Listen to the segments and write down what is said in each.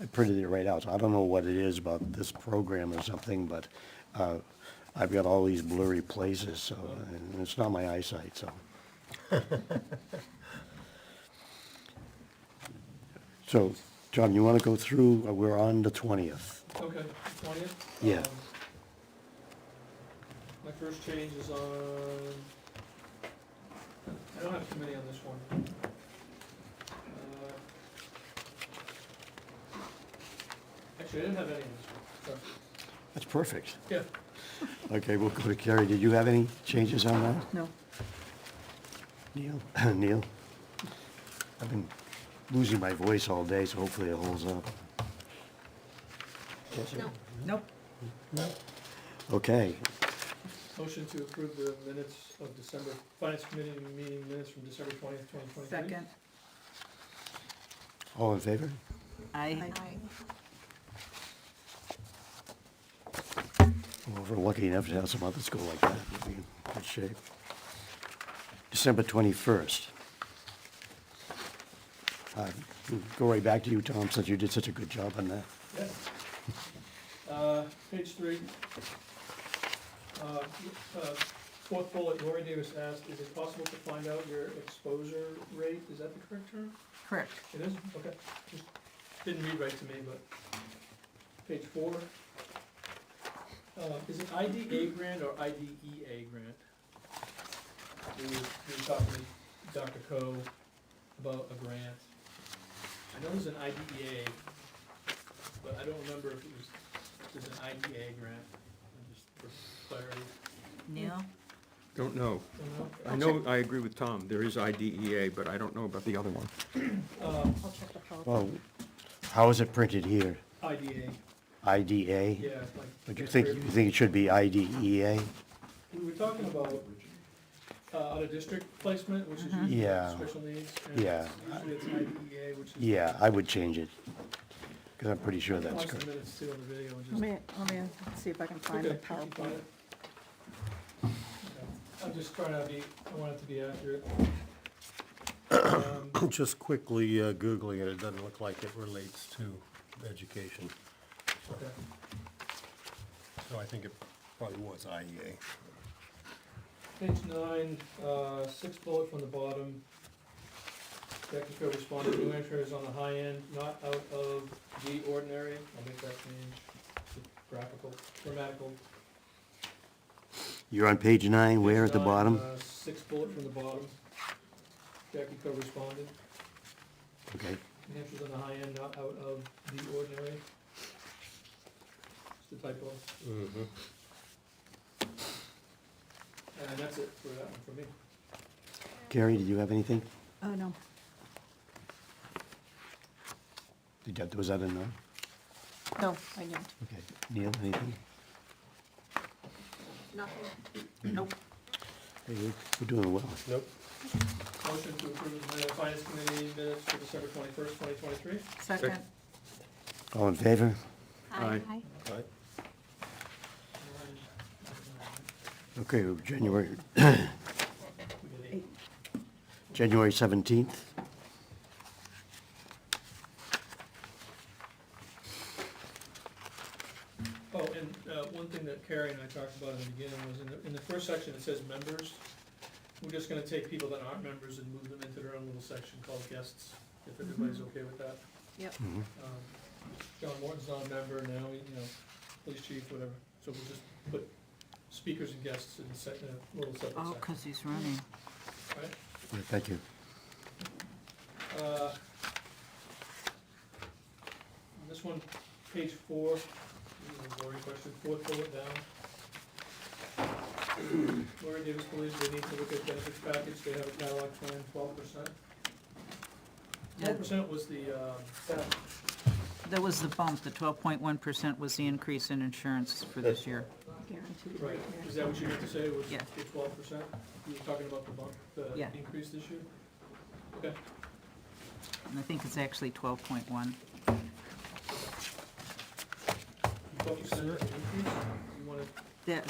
I printed it right out, so I don't know what it is about this program or something, but I've got all these blurry places, so, and it's not my eyesight, so. So, John, you want to go through, we're on the 20th. Okay, 20th? Yeah. My first change is on, I don't have too many on this one. Actually, I didn't have any on this one, so, That's perfect. yeah. Okay, we'll go to Carrie. Did you have any changes on that? No. Neil? Neil? I've been losing my voice all day, so hopefully it holds up. Nope. Okay, Motion to approve the minutes of December, Finance Committee meeting minutes from December 20th, 2023. Second. all in favor? Aye. Well, if we're lucky enough to have some others go like that, we'll be in good shape. December 21st. Go right back to you, Tom, since you did such a good job on that. Yeah. Page 3. Fourth bullet, Lori Davis asked, is it possible to find out your exposure rate? Is that the correct term? Correct. It is? Okay. Just didn't read right to me, but. Page 4. Is it IDA grant or IDEA grant? We were talking to Dr. Coe about a grant. I know there's an IDEA, but I don't remember if there's an IDA grant, just for clarity. Neil? Don't know. Don't know? I know, I agree with Tom, there is IDEA, but I don't know about the other one. I'll check the PowerPoint. Well, how is it printed here? IDA, IDA? yeah, like. But you think it should be IDEA? We were talking about, out-of-district placement, which is usually Yeah. special needs. and Yeah. Usually it's IDEA, which is. Yeah, I would change it, because I'm pretty sure that's Watch the correct. minutes too on the video and just. Let me see if I can find the Okay, you can find PowerPoint. it. I'm just trying to be, I want it to be accurate. Just quickly Googling it, it doesn't look like it relates to education. Okay. So I think it probably was IEA. Page 9, sixth bullet from the bottom. Jackie Coe responded, New Hampshire is on the high end, not out of the ordinary. I'll make that change to grammatical. You're on page 9, where at the Page 9, bottom? Sixth bullet from the bottom. Jackie Coe responded, Okay, New Hampshire's on the high end, not out of the ordinary. It's the typo. And that's it for that one for me. Carrie, did you have anything? Oh, no. Was that a no? No, I don't. Okay, Neil, anything? Nope. Hey, we're doing well. Nope. Motion to approve the Finance Committee minutes for December 21st, 2023. Second. All in favor? Aye. Right. Okay, January, We did 8. January 17th. Oh, and one thing that Carrie and I talked about in the beginning was in the first section, it says members. We're just gonna take people that aren't members and move them into their own little section called guests, if everybody's okay with that. Yep. Mhm. John Morton's not a member now, police chief, whatever, so we'll just put speakers and guests in a little separate Oh, section, 'cause he's running. right? Yeah, thank you. This one, page 4, this is a boring question, 4th bullet down. Lori Davis believes they need to look at benefits package, they have a catalog plan, 12%. 12% was the, That was the bump, the 12.1% was the increase in insurance for this year. Guaranteed right, is that what you meant to say, was Yeah. the 12%? You were talking about the bump, the Yeah. increase this year? Okay, And I think it's actually 12.1. 12% increase, you wanna,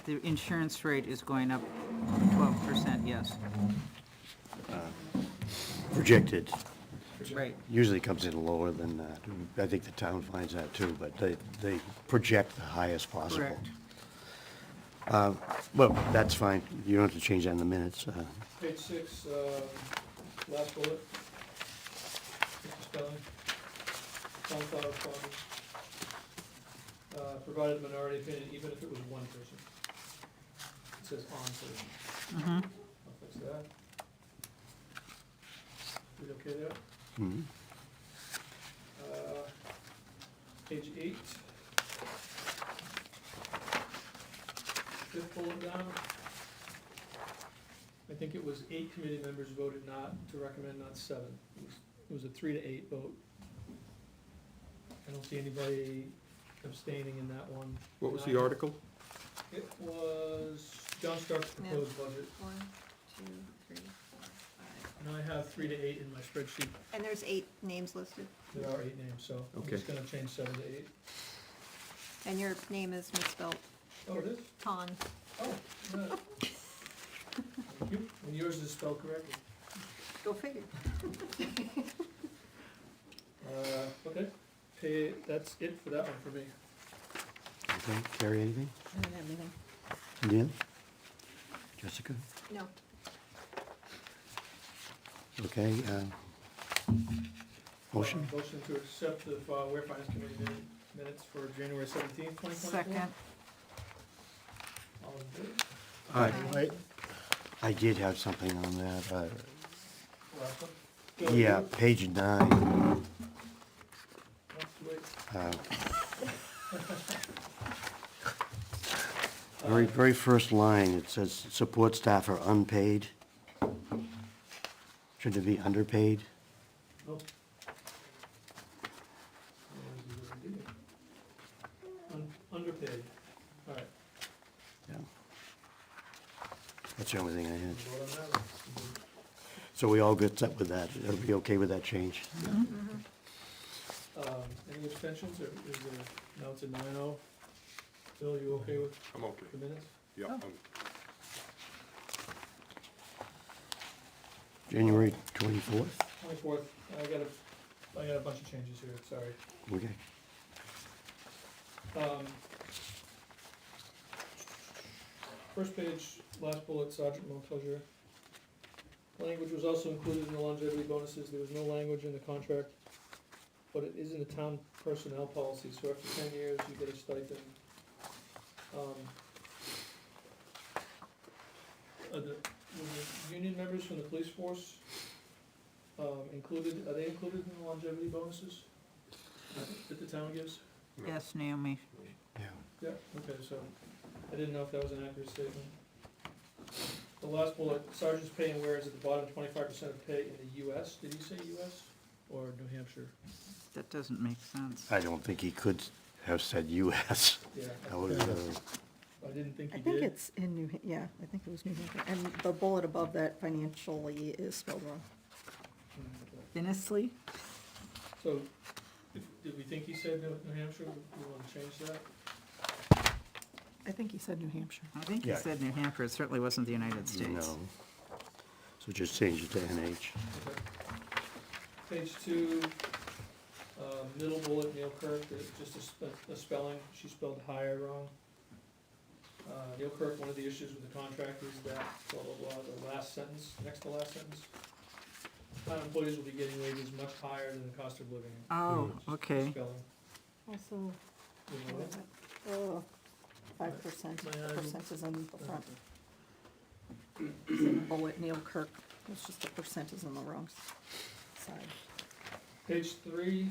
The insurance rate is going up 12%, yes. Projected. Right. Usually comes in lower than that. I think the town finds that too, but they project the highest possible. Correct. Well, that's fine. You don't have to change that in the minutes. Page 6, last bullet. Mr. Spelling. Sunflower farming. Provided minority opinion, even if it was one person. It says on person. Mm-hmm. I'll fix that. We okay there? Mhm. Page 8. Fifth bullet down. I think it was 8 committee members voted not to recommend, not 7. It was a 3 to 8 vote. I don't see anybody abstaining in that one. What was the article? It was John Stark's proposed budget, 1, 2, 3, 4, 5. and I have 3 to 8 in my spreadsheet. And there's 8 names listed, There are 8 names, so I'm just gonna change 7 to 8. and your name is misspelled, Oh, it is? Ton. Oh, no. Thank you. And yours is spelled correctly. Go figure. Okay, that's it for that one for me. Okay, Carrie, anything? I don't have anything. Dan? Jessica? No. Okay, motion? Motion to accept the Ware Finance Committee minutes for January 17th, 2024. Second. All in favor? Aye. Right, I did have something on that. Last one? Go, Yeah, you. page 9. Let's wait. Very first line, it says support staff are unpaid. Should it be underpaid? No. Underpaid. All right, Yeah. That's the only thing I had. vote on that one. So we all get set with that? It'll be okay with that change? Any abstentions, or is there, now it's a 9-0? Bill, you okay with I'm okay. the minutes? Yeah. Oh. January 24th? 24th, I got a bunch of changes here, sorry. Okay. First page, last bullet, Sergeant Montplaisir. Language was also included in the longevity bonuses, there was no language in the contract, but it is in the town personnel policy, so after 10 years, you get a stipend. Are the union members from the police force, included, are they included in the longevity bonuses that the town gives? Yes, Naomi. Yeah. Yeah, okay, so I didn't know if that was an accurate statement. The last bullet, sergeant's pay and wear is at the bottom, 25% of pay in the US. Did he say US or New Hampshire? That doesn't make sense. I don't think he could have said US. Yeah, That was, I didn't think I he think did. it's in New, yeah, I think it was New Hampshire, and the bullet above that financially is spelled wrong. Innisley? So, did we think he said New Hampshire? We want to change that? I think he said New Hampshire. I think he Yeah. said New Hampshire, it certainly wasn't the United States. no. So just change it to NH. Okay. Page 2, middle bullet, Neil Kirk, there's just a spelling, she spelled hire wrong. Neil Kirk, one of the issues with the contract is that, blah, blah, blah, the last sentence, next to last sentence. Town employees will be getting wages much higher than the cost of living. Oh, okay. Spelling, Also, you know what? 5%, My the eyes- percent is in the front. It's in the bullet, Neil Kirk, it's just the percent is on the wrong side. Page 3,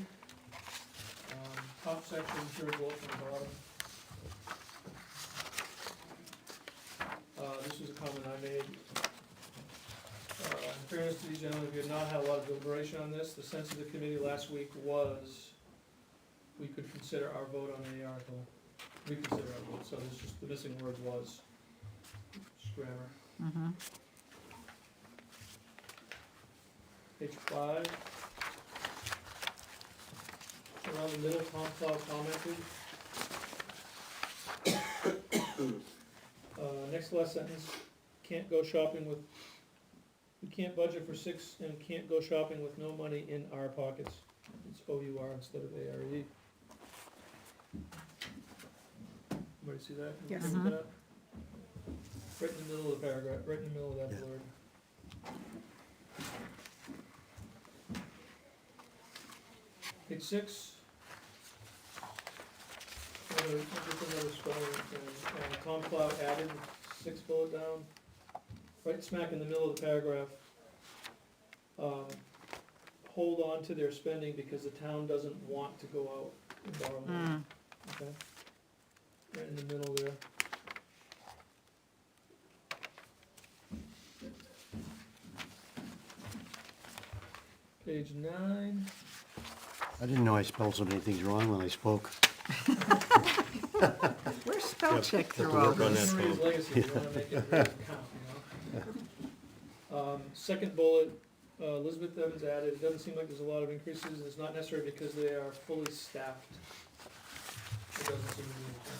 top section, third bullet from the bottom. This was a comment I made. In fairness to these gentlemen, we have not had a lot of deliberation on this. The sense of the committee last week was we could consider our vote on the article. Reconsider our vote, so it's just, the missing word was, just grammar. Mm-hmm. Page 5. Around the middle, Tom Cloud commented. Next to last sentence, can't go shopping with We can't budget for 6 and can't go shopping with no money in our pockets. It's O-U-R instead of A-R-E. Everybody see that? Yes. Look at that? Right in the middle of the paragraph, right in the middle of that Yeah. word. Page 6. Another spelling, and Tom Cloud added 6 bullet down, right smack in the middle of the paragraph. Hold on to their spending because the town doesn't want to go out and borrow money, okay? Right in the middle there. Page 9. I didn't know I spelled so many things wrong when I spoke. Where's spell check have to through all work on this? that. Henry's legacy, you wanna make it really count, you know? Second bullet, Elizabeth Evans added, it doesn't seem like there's a lot of increases, it's not necessary because they are fully staffed. It doesn't seem to be,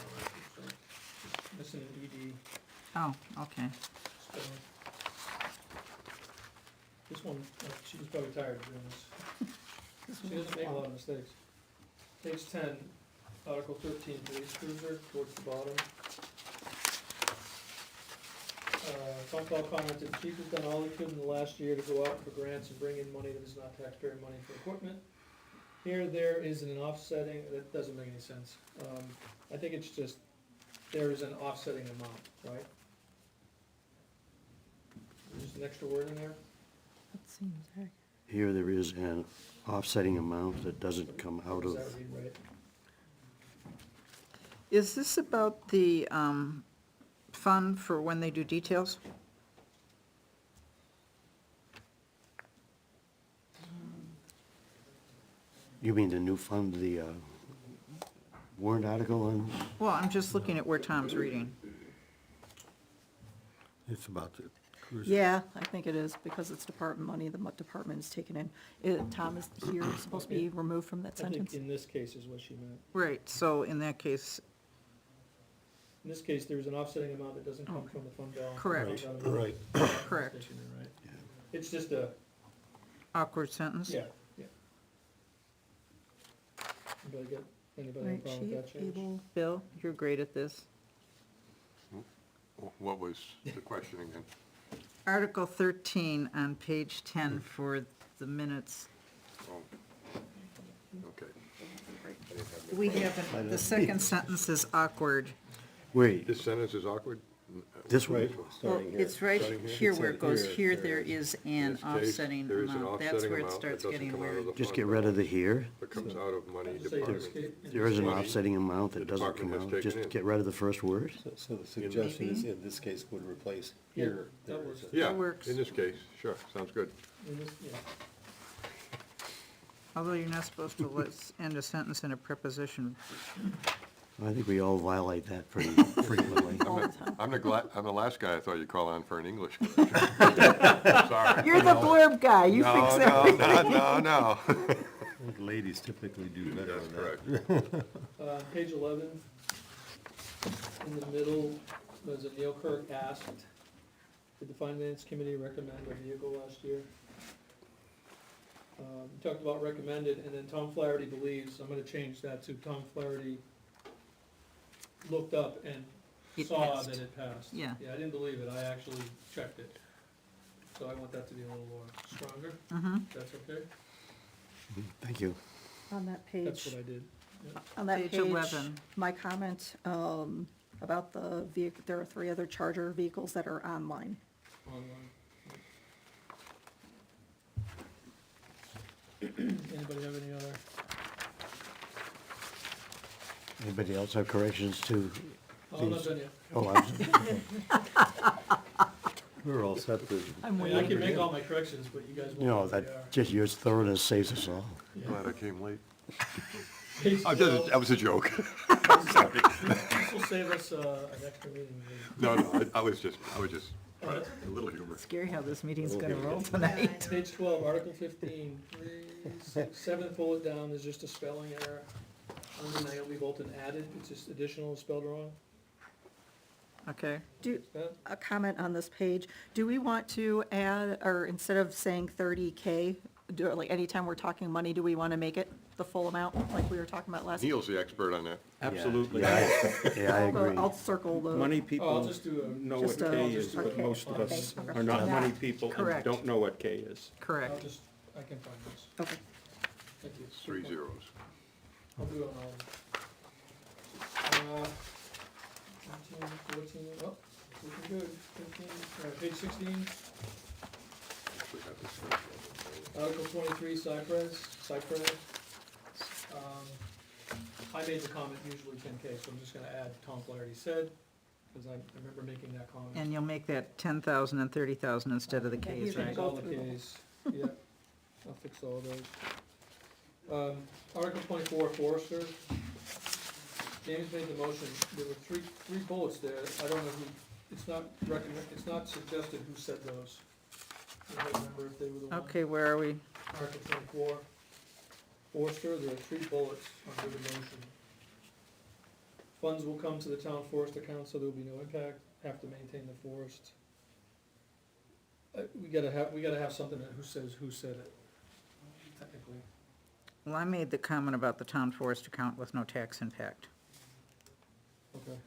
so, missing an ED, Oh, okay. so. This one, she was probably tired of doing this. She doesn't make a lot of mistakes. Page 10, Article 13, police cruiser, towards the bottom. Tom Cloud commented, the chief has done all he could in the last year to go out for grants and bring in money that is not taxpayer money for equipment. Here, there is an offsetting, that doesn't make any sense. I think it's just, there is an offsetting amount, right? There's just an extra word in there? That seems accurate. Here there is an offsetting amount that doesn't come out Does of, that read right? Is this about the fund for when they do details? you mean the new fund, the warrant article on? Well, I'm just looking at where Tom's reading. It's about the cruiser. Yeah, I think it is, because it's department money, the department is taken in. Tom is here, supposed to be removed from that I think sentence. in this case is what she meant. Right, so in that case, In this case, there's an offsetting amount that doesn't come from the fund balance. Correct. It comes out of the- Right. Correct. Station there, right? It's just a, awkward sentence? yeah, yeah. Anybody have a Right, problem with that chief, change? able, Bill, you're great at this. What was the question again? Article 13 on page 10 for the minutes. Oh, okay. We haven't, the second sentence is awkward. Wait, This sentence is awkward? this way? Well, Starting here. it's right Starting here? here It where it said goes, here, here there there is. is In an this case, offsetting there is an amount. That's offsetting where it amount that starts doesn't getting come out of weird. the Just fund get rid of the here. That comes out of money Just say department. There is an Money offsetting amount that the doesn't come department has out. Just taken in. get rid of the first word? So the suggestion is, Maybe. in this case, would replace Yeah, here. that there works. is a- Yeah, works. in this case, sure, sounds good. In this, yeah. Although you're not supposed to end a sentence in a preposition. I think we all violate that pretty frequently. all the time. I'm the last guy I thought you'd call on for an English correction. Sorry. You're the blurb guy, you fix No, everything. no. I think ladies typically do better That's on that. correct. Page 11, in the middle, was a Neil Kirk asked, did the finance committee recommend a vehicle last year? We talked about recommended, and then Tom Flaherty believes, I'm gonna change that to Tom Flaherty looked up and It saw passed. that it passed. Yeah. Yeah, I didn't believe it, I actually checked it. So I want that to be a little more stronger, Mm-hmm. that's okay? Thank you. On that That's page, what I did. Yeah. on that Page page, 11. my comment, about the vehicle, there are 3 other Charger vehicles that are online. Online. Anybody have any other? Anybody else have corrections to? Oh, I'm not these? done yet. Oh, We're all set to. I mean, I can make all my corrections, but you guys you know, won't know what that, just your thoroughness saves us all. Glad I came late. they are. Page 12, That was a joke. this will save us an extra meeting. No, I was just, Oh, that's- a little humor. Scary how this meeting's gonna roll tonight. Page 12, Article 15, 7th bullet down, there's just a spelling error. Only Naomi Bolton added, it's just additional spelled wrong. Okay, A comment on this page, do we want to add, or instead of saying 30K, like anytime we're talking money, do we want to make it the full amount, like we were talking about last? Neil's the expert on that. Absolutely. Yeah, I agree. I'll circle the. Money I'll people just do a- know what Just a- K is, I'll but just do most of a- us okay. are not Yeah. money people and Correct. don't know what K is. correct. I can find this. Okay. Thank you. 3 zeros. I'll do it on all of them. 13, 14, oh, looking good, 15, page 16, Actually have this first. Article 23, Cypress. I made the comment usually 10K, so I'm just gonna add Tom Flaherty said, because I remember making that comment. And you'll make that 10,000 and 30,000 instead of the Yeah, Ks, you can right? go All the through them. Ks, yeah, I'll fix all those. Article 24, Forester. James made the motion, there were three bullets there, I don't know who, it's not suggested who said those. Anybody remember if they were the ones? Okay, where are we? Article 24, Forester, there are 3 bullets under the motion. Funds will come to the town forest account, so there will be no impact, have to maintain the forest. We gotta have something that who says who said it, technically. Well, I made the comment about the town forest account with no tax impact. Okay.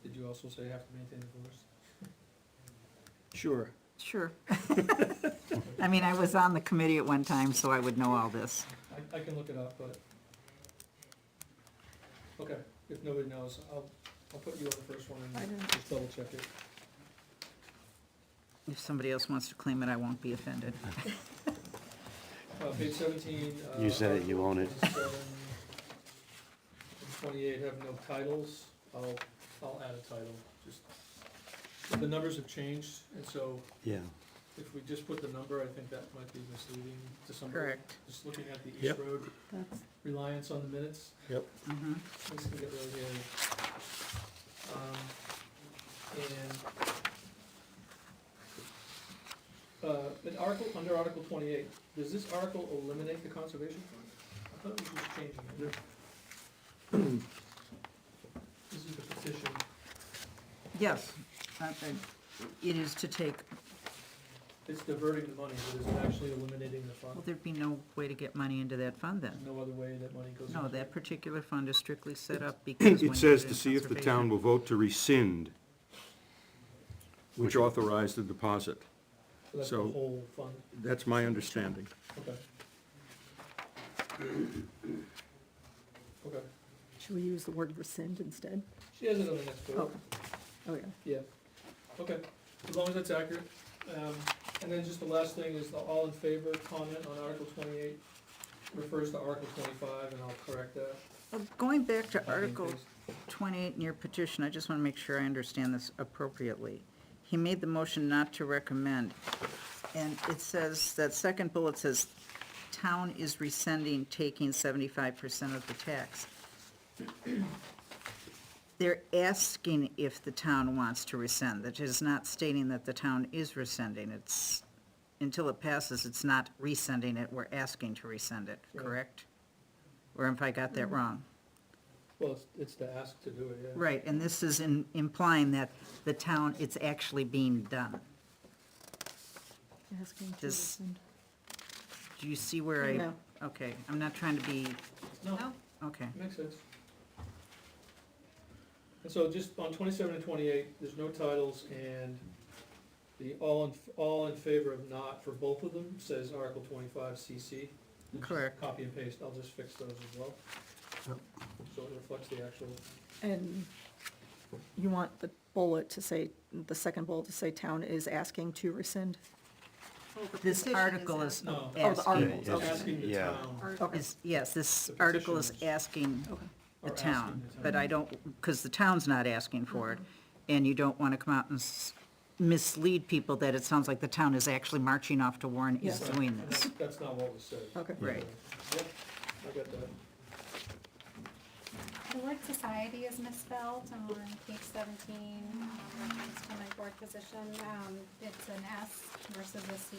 Did you also say have to maintain the forest? Sure. Sure. I mean, I was on the committee at one time, so I would know all this. I can look it up, but. Okay, if nobody knows, I'll put you on the first one I and didn't- just double check it. If somebody else wants to claim it, I won't be offended. Page 17. You said it, you own it. 27 and 28 have no titles. I'll add a title, just, the numbers have changed, and so Yeah, if we just put the number, I think that might be misleading to somebody. Correct. Just looking at the East Yep. Road That's, reliance on the minutes, Yep. Mhm. things can get really hairy. Under Article 28, does this article eliminate the conservation fund? I thought it was just changing it. This is the petition. Yes, it is to take, It's diverting the money, but is it actually eliminating the fund? well, there'd be no way to get money into that fund then. There's no other way that money goes into No, it? that particular fund is strictly set up because when It you says put to in see if the conservation- town will vote to rescind, which authorized the deposit. So that's the so- whole fund, That's my understanding. okay. Okay, should we use the word rescind instead? she has it on the next page. Oh, oh, yeah. Yeah, okay, as long as that's accurate. And then just the last thing is the all in favor comment on Article 28 refers to Article 25, and I'll correct that. Going back to Copy and Article paste. 28 in your petition, I just want to make sure I understand this appropriately. He made the motion not to recommend, and it says, that second bullet says, town is rescinding taking 75% of the tax. They're asking if the town wants to rescind, that is not stating that the town is rescinding. It's, until it passes, it's not rescinding it, we're asking to rescind it, Right. correct? Or if I got that wrong? Well, it's to ask to do it, yeah. Right, and this is implying that the town, it's actually being done. Asking to Does- rescind. Do you see where I? No. Okay, I'm not trying to be, No, okay. makes sense. And so just on 27 and 28, there's no titles, and the all in favor of not for both of them says Article 25 CC. Just Correct. Copy and paste, I'll just fix those as well. So it reflects the actual, And you want the bullet to say, the second bullet to say town is asking to rescind? This petition article is is No. Oh, the article. Yeah, it's asking the Yeah. town, Okay. yes, this The article is petitioners. asking Okay. or the asking town, the town. but I don't, because the town's not asking for it, and you don't want to come out and mislead people that it sounds like the town is actually marching off to war and is Yeah. doing And this. that's not what was said. Okay. Right. Yep, I got that. The word society is misspelled on page 17, reference to my board position. It's an S versus a C.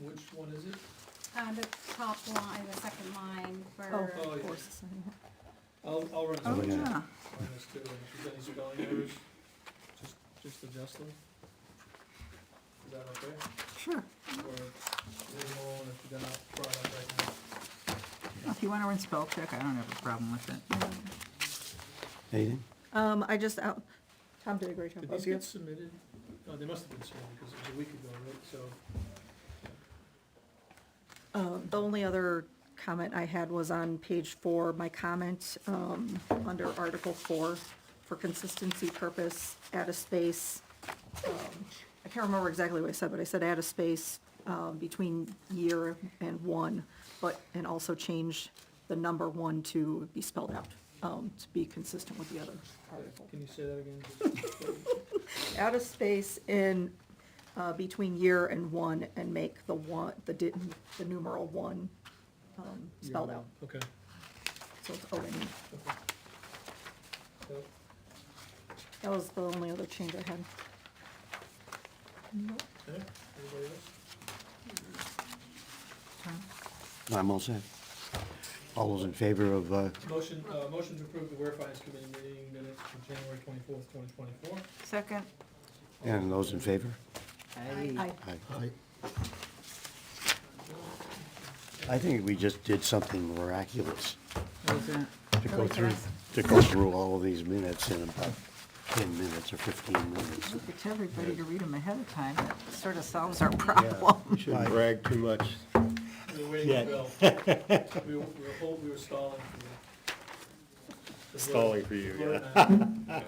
Which one is it? The top line, the second line Oh, for, Oh, of yeah. course. I'll run Oh, some yeah. yeah. on this too, and if there's any spelling errors, just adjust them. Is that okay? Sure. Or leave them alone if you're gonna try that right now? If you want to run spell check, I don't have a problem with it. Anything? I just, Tom did a great job. Did Oh, these do you- get submitted? Oh, they must have been submitted, because it was a week ago, right, so. The only other comment I had was on page 4, my comment, under Article 4, for consistency purpose, add a space. I can't remember exactly what I said, but I said add a space, between year and 1, and also change the number 1 to be spelled out, to be consistent with the other article. Can you say that again? Add a space in, between year and 1 and make the numeral 1, spelled out, Okay. so it's O-N-E. Okay. Yep. That was the only other change I had. Okay, anybody else? I'm all set. All those in favor of, Motion to approve the Ware Finance Committee meeting minutes for January 24th, 2024. Second? and those in favor? Aye. Aye. I think we just did something miraculous What was that? to go through all of these minutes in about 10 minutes or 15 minutes. Look, it's everybody to read them ahead of time. That sort of solves our problem. We shouldn't brag too much. We were waiting for Bill. We were stalling for you. Stalling for you, yeah.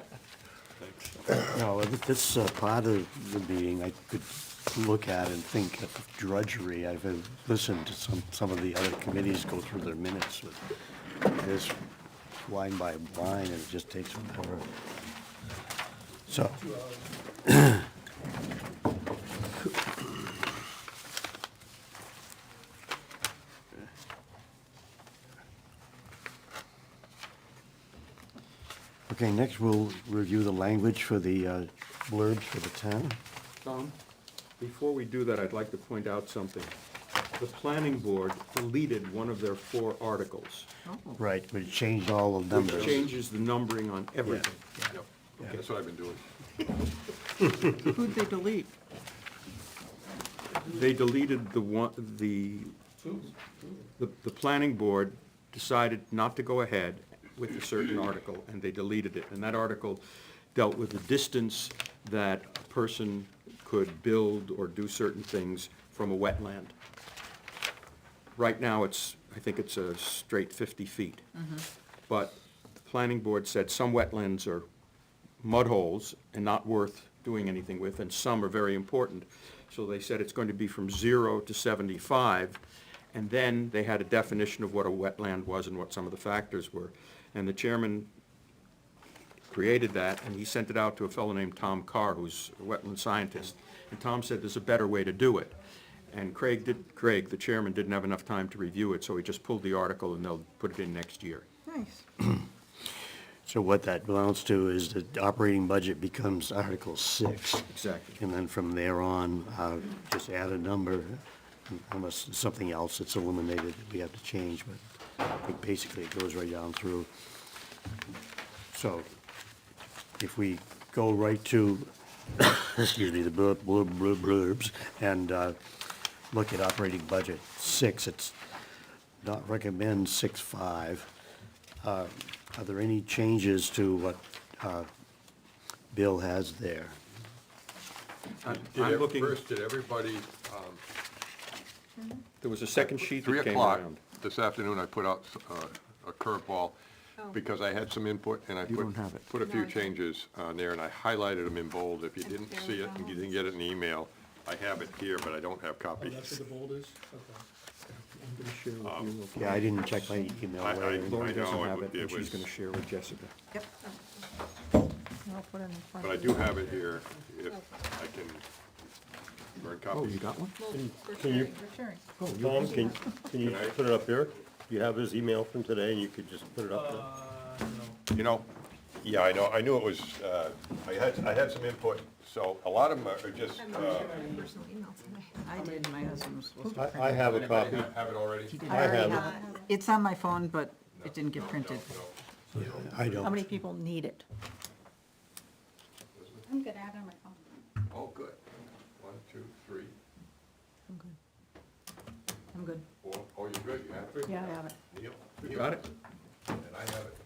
No, this part of the meeting, I could look at and think of drudgery. I've listened to some of the other committees go through their minutes with this line by line, and it just takes forever. So, 2 hours. okay, next we'll review the language for the blurbs for the town. Tom, before we do that, I'd like to point out something. The planning board deleted one of their 4 articles, Right, but it changed all the which numbers. changes the numbering on everything. Yep, that's what I've been doing. Who'd they delete? They deleted the planning board decided not to go ahead with a certain article, and they deleted it. And that article dealt with the distance that a person could build or do certain things from a wetland. Right now, I think it's a straight 50 feet. But the planning board said some wetlands are mud holes and not worth doing anything with, and some are very important. So they said it's going to be from 0 to 75, and then they had a definition of what a wetland was and what some of the factors were. And the chairman created that, and he sent it out to a fellow named Tom Carr, who's a wetland scientist. And Tom said there's a better way to do it. And Craig, the chairman, didn't have enough time to review it, so he just pulled the article and they'll put it in next year. Nice. So what that amounts to is the operating budget becomes Article 6. Exactly. And then from there on, just add a number, unless there's something else that's eliminated that we have to change, but I think basically it goes right down through. So if we go right to, excuse me, the blurbs, and look at operating budget 6, it's not recommend 6.5. Are there any changes to what Bill has there? I'm Did looking, first, did everybody, there was a second sheet 3 that came o'clock around. this afternoon, I put out a curveball because I had some input and I You don't have it. put a few changes on there and I highlighted them in bold. If you didn't see it and you didn't get it in the email, I have it here, but I don't have Oh, that's copies. what the bold is? Okay. I'm gonna share with you. Yeah, I didn't check my email. I- later. Lori doesn't know, have it, it and she's was- gonna share with Jessica. Yep. I'll put it in front. But I do have it here if I can burn Oh, copies. you got one? Can you, Sharing. Tom, can you put it up here? You have his email from today, and you could just put it up there. No. You know, yeah, I knew it was, I had some input, so a lot of them are just, Personal email today. I did, my husband was supposed to print I have a anybody copy. have it already? He did. I have it. It's on my phone, but it didn't get printed. I How many don't. people need it? I'm good at it on my phone. Oh, good. 1, 2, 3, I'm good. I'm good. 4. Oh, you're good, you have it? Yeah, I have it. Neil? You got it? And I have it.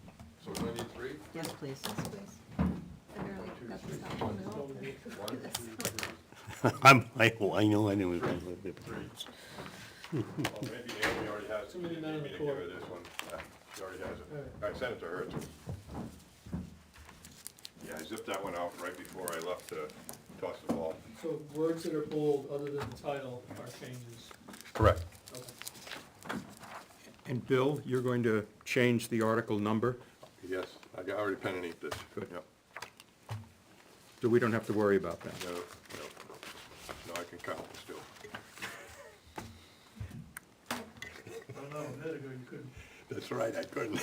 So do I need 3? Yes, please. Yes, please. I barely got this out on the roll. 1, 2, 3. I know, I knew it was. Oh, maybe Naomi already has it. Somebody You down need in me the to give her court. this one. She already has it. All right. All right, send it to her too. Yeah, I zipped that one out right before I left to toss the ball. So words that are bold, other than the title, are changes. Correct. Okay. And Bill, you're going to change the article number, Yes, I got already pen and ink this. Good. Yep. so we don't have to worry about that. No, no. No, I can count still. I don't know, a minute ago you couldn't. That's right, I couldn't.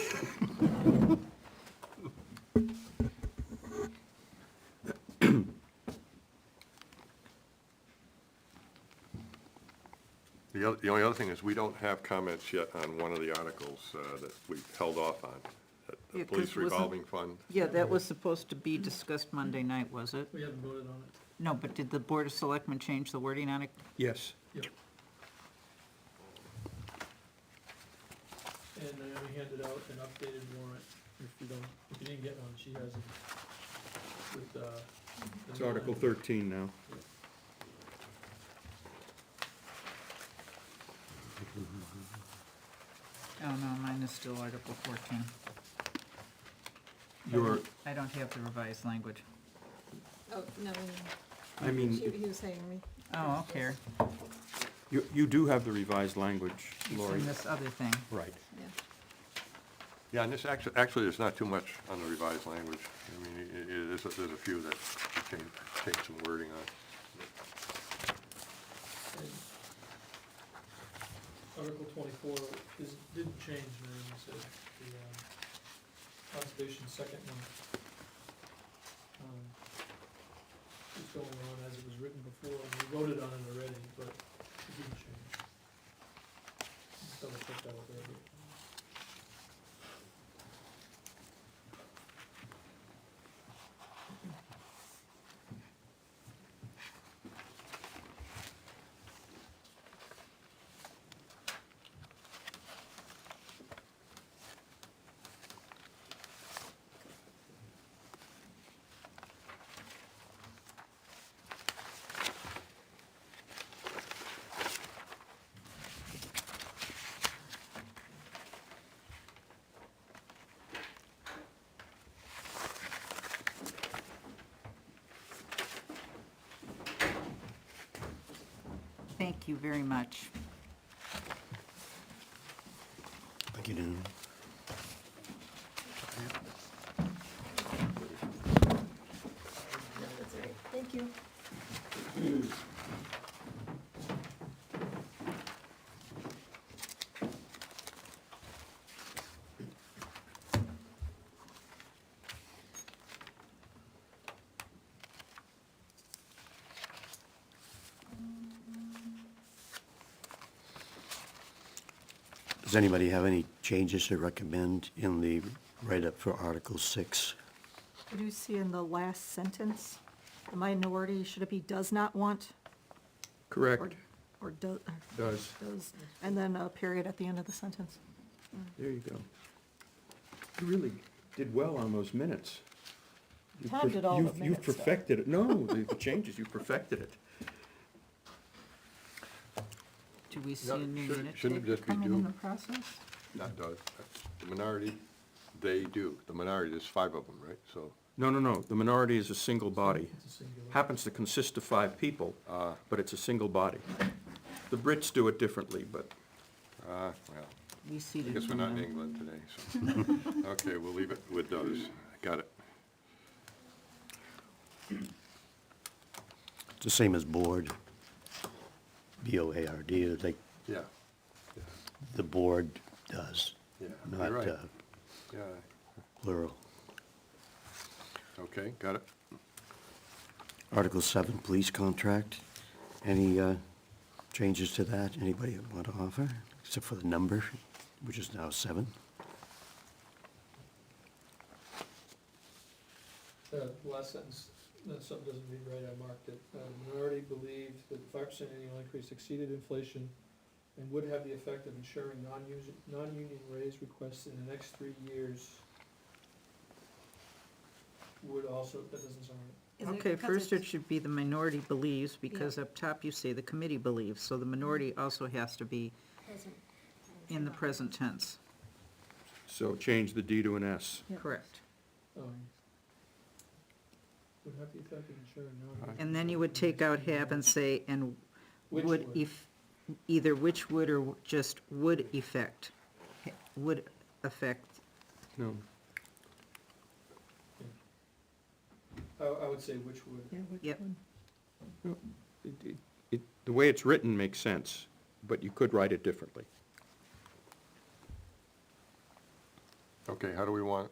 The only other thing is, we don't have comments yet on one of the articles that we held off on, Yeah, the 'cause police wasn't- revolving fund. Yeah, that was supposed to be discussed Monday night, was it? We haven't voted on it. No, but did the Board of Selectmen change the wording on it? Yes. Yep. And Naomi handed out an updated warrant, if you didn't get one, she has it with, the It's new Article language. 13 now. Oh, no, mine is still Article 14. Your, I don't have the revised language. Oh, no, I mean, he was saying me. Oh, okay. you do have the revised language, It's Lori. in this other thing. Right. Yeah. Yeah, and this actually, there's not too much on the revised language. I mean, there's a few that we change some wording on. And Article 24 didn't change, Naomi said, the, conservation second one. It's going on as it was written before, and we voted on it already, but it didn't change. Just double check that with her. Thank you very much. Thank you, Dan. That's right. Thank you. Does anybody have any changes to recommend in the write-up for Article 6? What do you see in the last sentence? The minority, should it be does not want? Correct. Or does, Does. and then a period at the end of the sentence? There you go. You really did well on those minutes. You've Todd did all the you've minutes, though. perfected it. No, the changes, you perfected it. Do we see No, a new shouldn't- minute shouldn't it taker just be coming due? in the process? Not does. The minority, they do. The minority, there's 5 of them, right? So, No, the minority is a single body. It's a singular. Happens to consist of 5 people, but it's a single body. The Brits do it differently, but well, We I seated guess we're not in them. England today, so. Okay, we'll leave it with does. Got it. It's the same as board, B-O-A-R-D, like Yeah, the board does, yeah, not you're right. Yeah, plural. okay, got it. Article 7, police contract. Any changes to that? Anybody want to offer, except for the number, which is now 7? last sentence, something doesn't read right, I marked it. Minority believed that 5% annual increase exceeded inflation and would have the effect of ensuring non-union raise requests in the next 3 years. Would also, that doesn't sound right. Is it Okay, because first it it's- should be the minority believes, because up top you say the committee believes, so the minority also has to be Present. in the present tense, So change the D to an S. correct? Would have the effect of ensuring non. And then you would take out have and say, and Which would, would? if, either which would or just would affect, No, I would say which would. Yeah, which Yep. one? the way it's written makes sense, but you could write it differently. Okay, how do we want,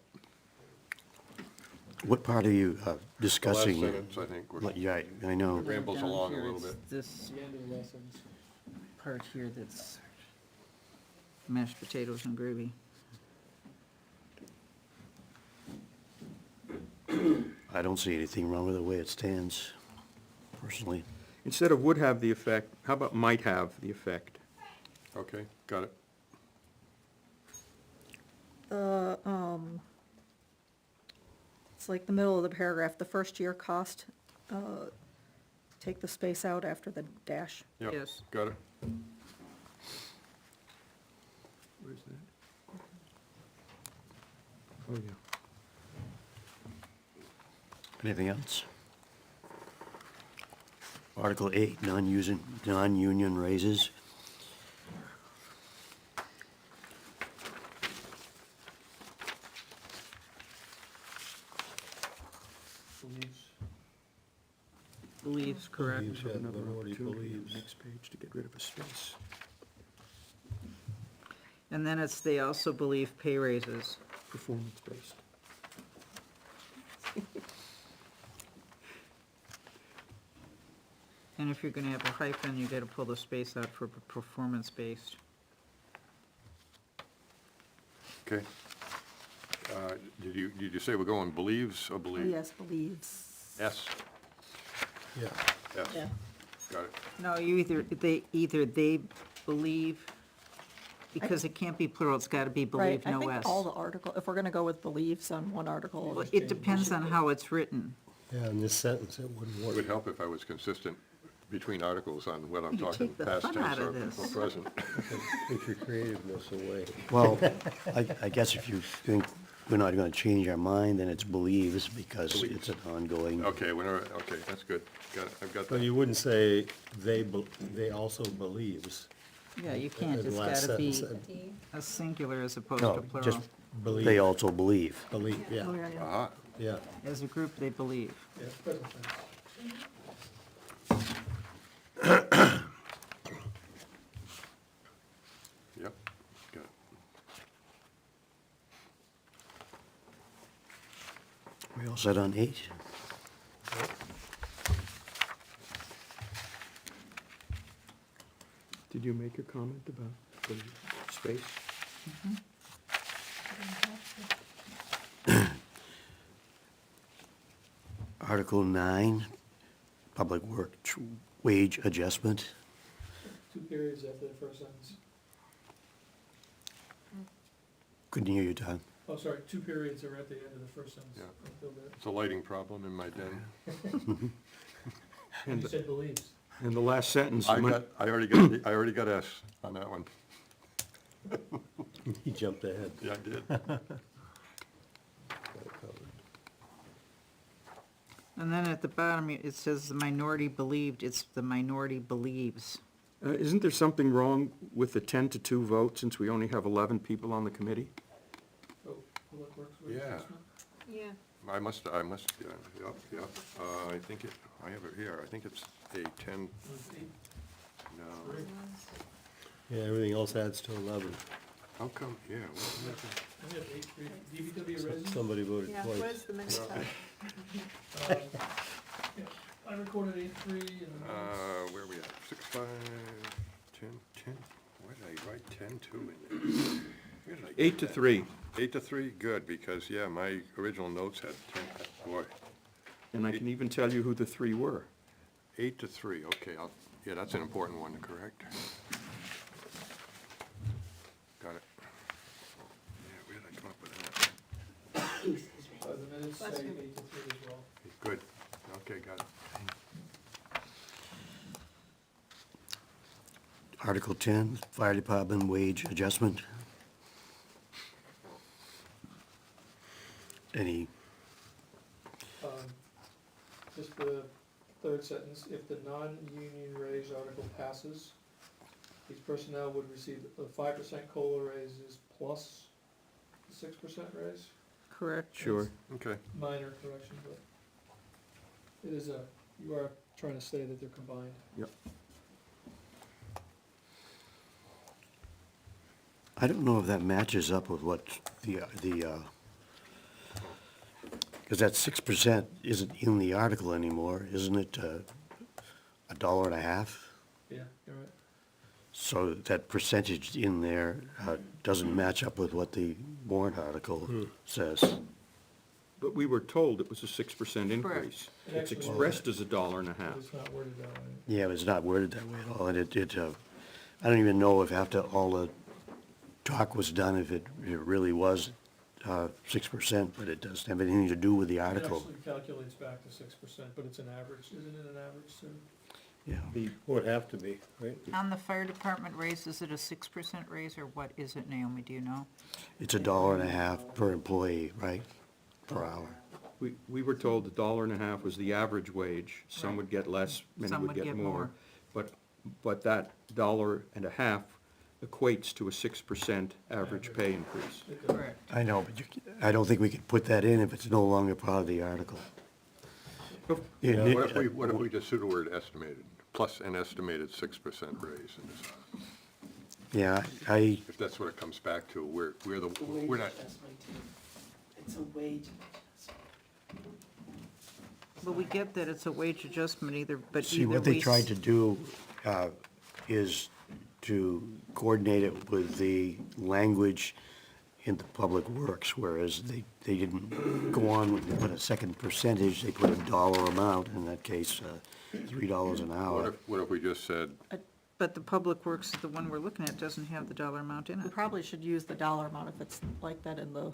What part are you the last discussing? sentence, I think, we're- Yeah, I know. rambles Down along a here, little it's bit. This The end of the last sentence. part here that's mashed potatoes and gravy. I don't see anything wrong with the way it stands, personally. Instead of would have the effect, how about might have the effect? Okay, got it. It's like the middle of the paragraph, the first year cost, take the space out after the dash. Yep, Yes. got it. Where's that? Oh, yeah. Anything else? Article 8, non-union raises. Believes. Believes, correct. Believes, yeah, Another minority opportunity on the believes. next page to get rid of a space. And then it's, they also believe pay raises. Performance-based. And if you're gonna have a hyphen, you gotta pull the space out for performance-based. Okay. Did you say we're going believes or Oh, believe? yes, believes. S, Yeah. S, Yeah. got it. No, you either they believe, because it can't be plural, it's gotta be Right, believe, I no think S. all the article, if we're gonna go with believes on one article, Well, it depends on how it's written. Yeah, in this sentence, it wouldn't It work. would help if I was consistent between articles on what I'm You talking take the past fun tense out or of this. or present. Take your creativeness away. Well, I guess if you think we're not gonna change our mind, then it's believes, because it's an ongoing. Okay, okay, that's good. Got it, I've got But that. you wouldn't say they also believes. Yeah, you can't, In it's the last gotta be sentence, The D. a singular as opposed No, to plural. just, Believe. they also believe. Believe, oh, yeah, yeah, yeah. Aha, yeah. As a group, they believe. Yeah, present tense. yep, got it. We all set on 8? Did you make a comment about the space? Article 9, public work wage adjustment. 2 periods after the first sentence. Couldn't hear you, Tom. Oh, sorry, 2 periods are at the end of the first sentence. Yeah. I feel that. It's a lighting problem in my den. And you said believes. And the last sentence. I already got S on that one. He jumped ahead. Yeah, I did. Got it covered. And then at the bottom, it says the minority believed, it's the minority believes. Isn't there something wrong with the 10-2 vote, since we only have 11 people on the committee? Oh, public works wage Yeah. adjustment? Yeah. I must, yep. I think I have it here. I think it's a 10, Was 8, no. 3? Yeah, everything else adds to 11. How come, yeah, what is it? I have 8, 3. DBW residents? Somebody voted Yeah, what twice. is the minute time? Yeah, I recorded 8-3 and. Where are we at? 6, 5, 10, 10? Why did I write 10-2 in there? Where did I get 8 to that? 3. 8 to 3, good, because, yeah, my original notes had 10, boy, And I can even tell you who the three were. 8 to 3, okay, yeah, that's an important one to correct. Got it. Yeah, where did I come up with that? The minutes say 8 to 3 as well. Good, okay, got it. Article 10, Fire Department wage adjustment. Any, Just the third sentence, if the non-union raise article passes, these personnel would receive a 5% COLA raises plus the 6% raise. Correct? Sure. Okay, Minor correction, but it is you are trying to say that they're combined. Yep. I don't know if that matches up with what because that 6% isn't in the article anymore, isn't it, $1.50? Yeah, you're right. So that percentage in there doesn't match up with what the warrant article says. But we were told it was a 6% increase. It It's actually expressed as $1.50. But it's not worded that way. Yeah, but it's not worded that way at all, and I don't even know if after all the talk was done, if it really was 6%, but it doesn't have anything to do with the It article. actually calculates back to 6%, but it's an average, isn't it an average, Sue? Yeah. Would have to be, right? On the fire department raise, is it a 6% raise, or what is it, Naomi, do you know? It's $1.50 per employee, right, per hour. We were told $1.50 was the average wage. Some would get less, many Some would get more. more. But that $1.50 equates to a 6% average pay increase. It does. Correct. I know, but I don't think we can put that in if it's no longer part of the article. Yeah. what if we just do the word estimated, plus an estimated 6% raise, in this, Yeah, if that's what it comes back to, we're not, It's a wage But we get that it's a wage adjustment either, but see, either what they we tried to do is to coordinate it with the language in the Public Works, whereas they didn't go on and put a second percentage, they put a dollar amount, in that case, $3 an hour. what if we just said, But the Public Works, the one we're looking at, doesn't have the dollar amount in We it. probably should use the dollar amount if it's like that in the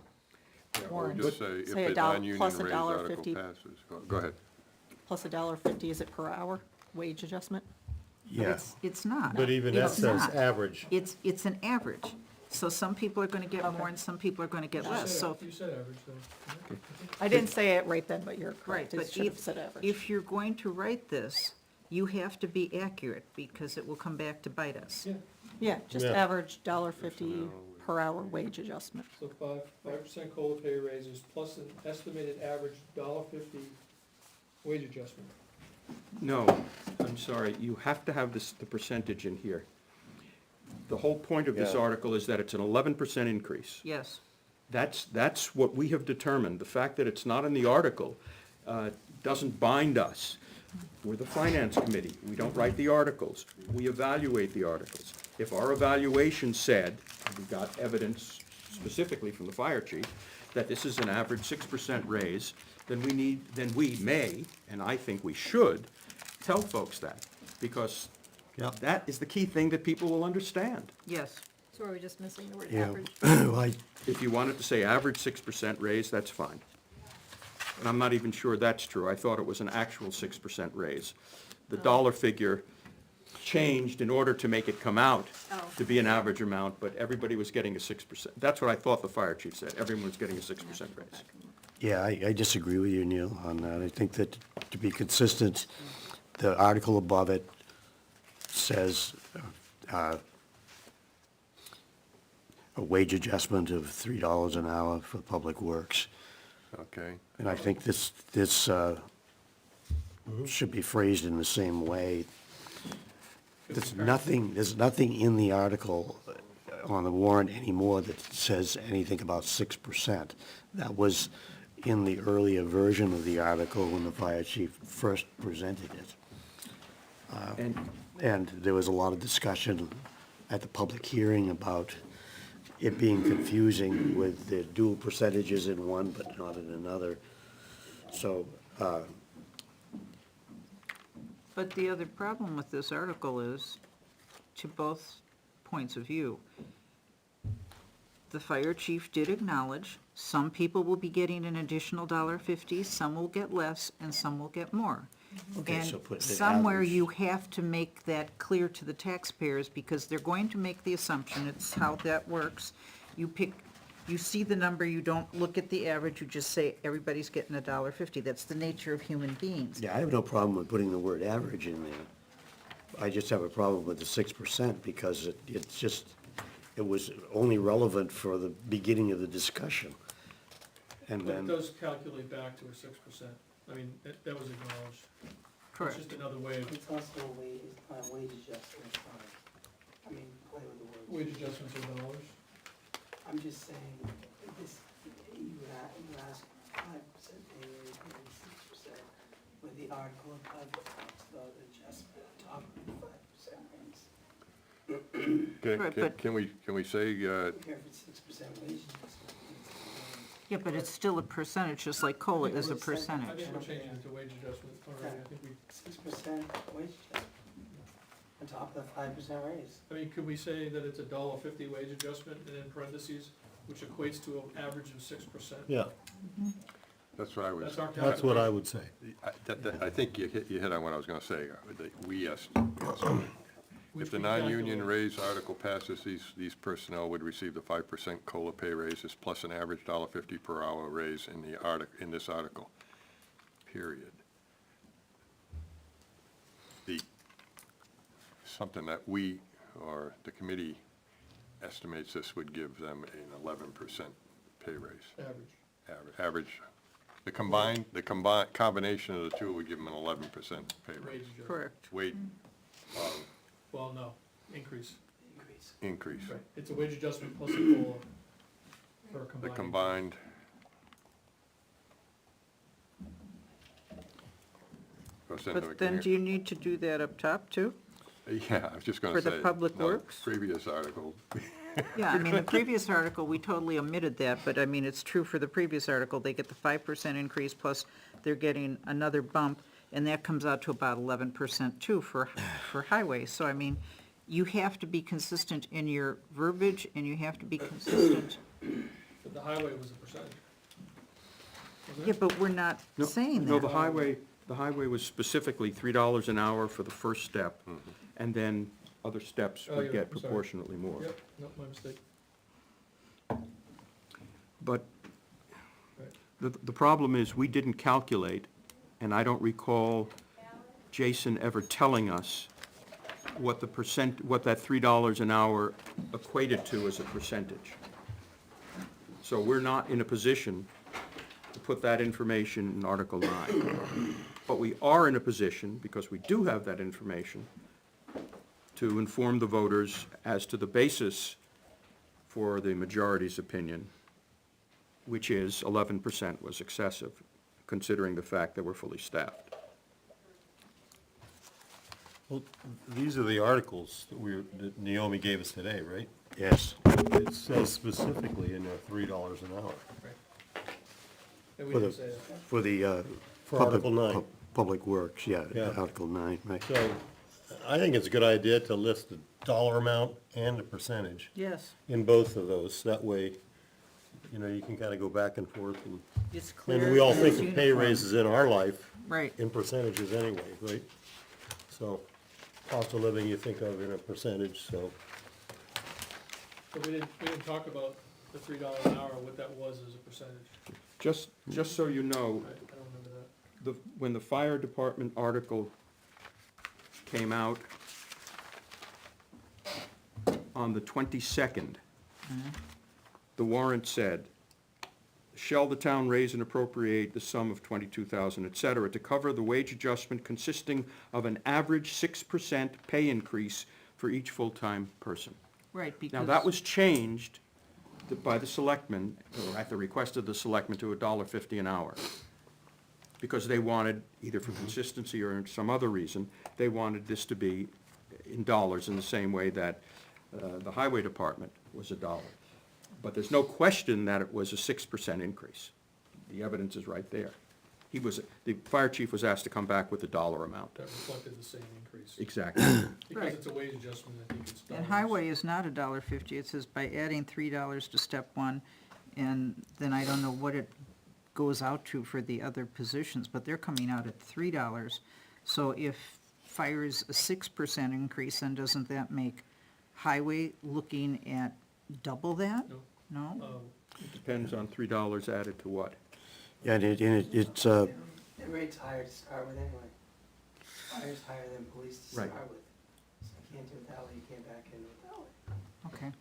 or warrant. just say, if Say the $1 non-union plus raise article $1.50. passes? Go ahead. Plus $1.50, is it per hour wage adjustment? Yeah, It's not. But even that It's says not. average. It's an average. So some people are gonna get more and some people are gonna get less, so. You said average, though. I didn't say it right then, but you're Right, correct. It but should have said average. if you're going to write this, you have to be accurate, because it will come back to bite us. Yeah, Yeah, just Yeah. average $1.50 per hour wage adjustment. so 5% COLA pay raises plus an estimated average $1.50 wage adjustment. No, I'm sorry, you have to have the percentage in here. The whole point of this Yeah. article is that it's an 11% increase. Yes, That's what we have determined. The fact that it's not in the article doesn't bind us. We're the finance committee. We don't write the articles. We evaluate the articles. If our evaluation said, and we got evidence specifically from the fire chief, that this is an average 6% raise, then we may, and I think we should, tell folks that, because Yep. that is the key thing that people will understand. yes. So are we just missing the word yeah. average? Well, If you wanted to say average 6% raise, that's fine. And I'm not even sure that's true. I thought it was an actual 6% raise. The dollar figure changed in order to make it come out to be an average amount, but everybody was getting a 6%. That's what I thought the fire chief said. Everyone was getting a 6% raise. Yeah, I disagree with you, Neil, on that. I think that to be consistent, the article above it says a wage adjustment of $3 an hour for Public Works. Okay, And I think this should be phrased in the same way. There's nothing in the article on the warrant anymore that says anything about 6%. That was in the earlier version of the article when the fire chief first presented it. And there was a lot of discussion at the public hearing about it being confusing with the dual percentages in one but not in another. So But the other problem with this article is, to both points of view, the fire chief did acknowledge some people will be getting an additional $1.50, some will get less, and some will get more. Okay, And so put the somewhere average. you have to make that clear to the taxpayers, because they're going to make the assumption, it's how that works. You see the number, you don't look at the average, you just say, everybody's getting $1.50. That's the nature of human beings. Yeah, I have no problem with putting the word average in there. I just have a problem with the 6% because it was only relevant for the beginning of the discussion. And But it then, does calculate back to a 6%. I mean, that was acknowledged. Correct. It's just another way of, It's also a wage, it's not a wage adjustment, it's not, I mean, play with the words. wage adjustments of dollars. I'm just saying, this, you ask 5% pay raise, maybe 6%, with the article above talks about adjustment on top of the 5% raise. Right, but- Can we say, Here, if it's 6% wage adjustment, Yeah, but it's still a percentage, just like COLA is a I percentage. think we're changing it to wage adjustment already. I think we, 6% wage adjustment on top of the 5% raise. I mean, could we say that it's a $1.50 wage adjustment and in parentheses, which equates to an average of 6%? Yeah, that's what I was. That's our that's what I would say. I think you hit on what I was gonna say, that we estimate. If the non-union raise article passes, these personnel would receive the 5% COLA pay raises plus an average $1.50 per hour raise in this article, period. Something that we, or the committee estimates this would give them an 11% pay raise. Average, Average, the combination of the two would give them an 11% pay wage raise. adjustment. Correct. Wait, Well, no, increase. Increase. increase. Right, it's a wage adjustment plus a COLA for a The combined. combined. But then do you need to do that up top too? Yeah, I was just gonna For say. the Public no, Works? Previous article, Yeah, I mean, the previous article, we totally omitted that, but I mean, it's true for the previous article, they get the 5% increase, plus they're getting another bump, and that comes out to about 11% too for highways. So I mean, you have to be consistent in your verbiage, and you have to be consistent. But the highway was a percentage. Wasn't Yeah, it? but we're not No, saying No, that. the highway was specifically $3 an hour for the first step, and then other steps Oh, would yeah, get I'm sorry. proportionately more. Yep, no, my mistake. But Right. the problem is, we didn't calculate, and I don't recall Jason ever telling us what that $3 an hour equated to as a percentage. So we're not in a position to put that information in Article 9. But we are in a position, because we do have that information, to inform the voters as to the basis for the majority's opinion, which is 11% was excessive, considering the fact that we're fully staffed. Well, these are the articles that Naomi gave us today, right? yes, It says specifically in there $3 an hour. And we For didn't the- say that. for the. For Public- Article 9. Public Works, yeah, Yeah. Article 9, right. So I think it's a good idea to list the dollar amount and the percentage Yes, in both of those. That way, you know, you can kind of go back and forth. it's clear. And we all and think it's of pay uniform. raises in our life Right. in percentages anyway, right? So cost of living you think of in a percentage, so. But we didn't talk about the $3 an hour, what that was as a percentage. Just so you know, I don't remember that. when the fire department article came out on the 22nd, the warrant said, shall the town raise and appropriate the sum of $22,000, et cetera, to cover the wage adjustment consisting of an average 6% pay increase for each full-time person. Right, because. Now, that was changed by the selectmen, or at the request of the selectmen, to $1.50 an hour. Because they wanted, either for consistency or some other reason, they wanted this to be in dollars in the same way that the highway department was $1. But there's no question that it was a 6% increase. The evidence is right there. the fire chief was asked to come back with a dollar amount. That reflected the same increase. Exactly. Because Right. it's a wage adjustment, I think it's dollars. And highway is not $1.50, it says by adding $3 to step one, and then I don't know what it goes out to for the other positions, but they're coming out at $3. So if fire is a 6% increase, then doesn't that make highway looking at double that? No. No? It depends on $3 added to what? Yeah, it's, The rate's higher to start with anyway. Fire's higher than police to Right. start with. So you can't do it that way, you can't back into it that way.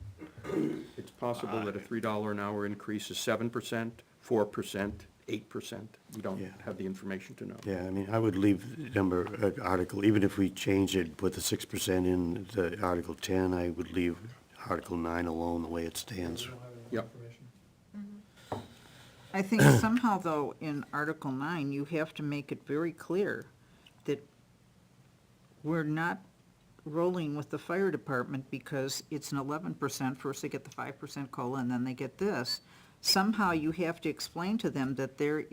Okay. It's possible that a $3 an hour increase is 7%, 4%, 8%. We don't Yeah. have the information to know. yeah, I mean, I would leave number, article, even if we change it, put the 6% in the Article 10, I would leave Article 9 alone the way it stands. We don't have enough Yep. information. I think somehow, though, in Article 9, you have to make it very clear that we're not rolling with the fire department because it's an 11%. First they get the 5% COLA, and then they get this. Somehow you have to explain to them that they're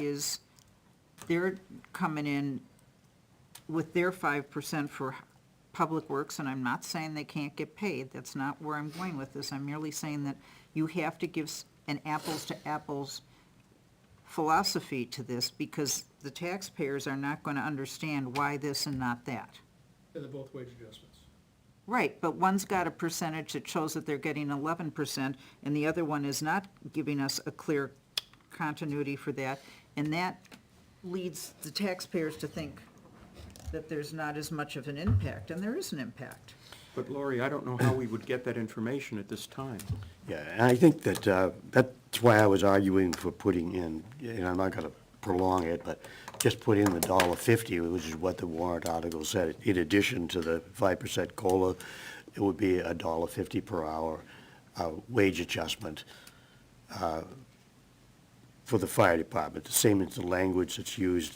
coming in with their 5% for public works, and I'm not saying they can't get paid. That's not where I'm going with this. I'm merely saying that you have to give an apples-to-apples philosophy to this, because the taxpayers are not going to understand why this and not that. And they're both wage adjustments. Right, but one's got a percentage that shows that they're getting 11%, and the other one is not giving us a clear continuity for that, and that leads the taxpayers to think that there's not as much of an impact, and there is an impact. But Lori, I don't know how we would get that information at this time. Yeah, and I think that, that's why I was arguing for putting in, and I'm not gonna prolong it, but just put in the $1.50, which is what the warrant article said. In addition to the 5% COLA, it would be $1.50 per hour, wage adjustment, for the fire department, the same as the language that's used,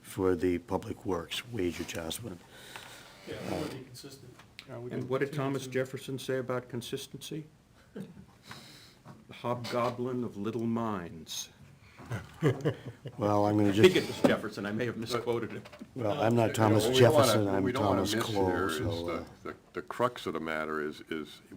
for the public works wage adjustment. Yeah, we want to be consistent. And what did Thomas Jefferson say about consistency? The hobgoblin of little minds. Well, I'm gonna I think just, it was Jefferson, I may have misquoted him. well, I'm not Thomas What we don't wanna- Jefferson, what I'm we don't wanna Thomas miss Cole, here is so, the crux of the matter is,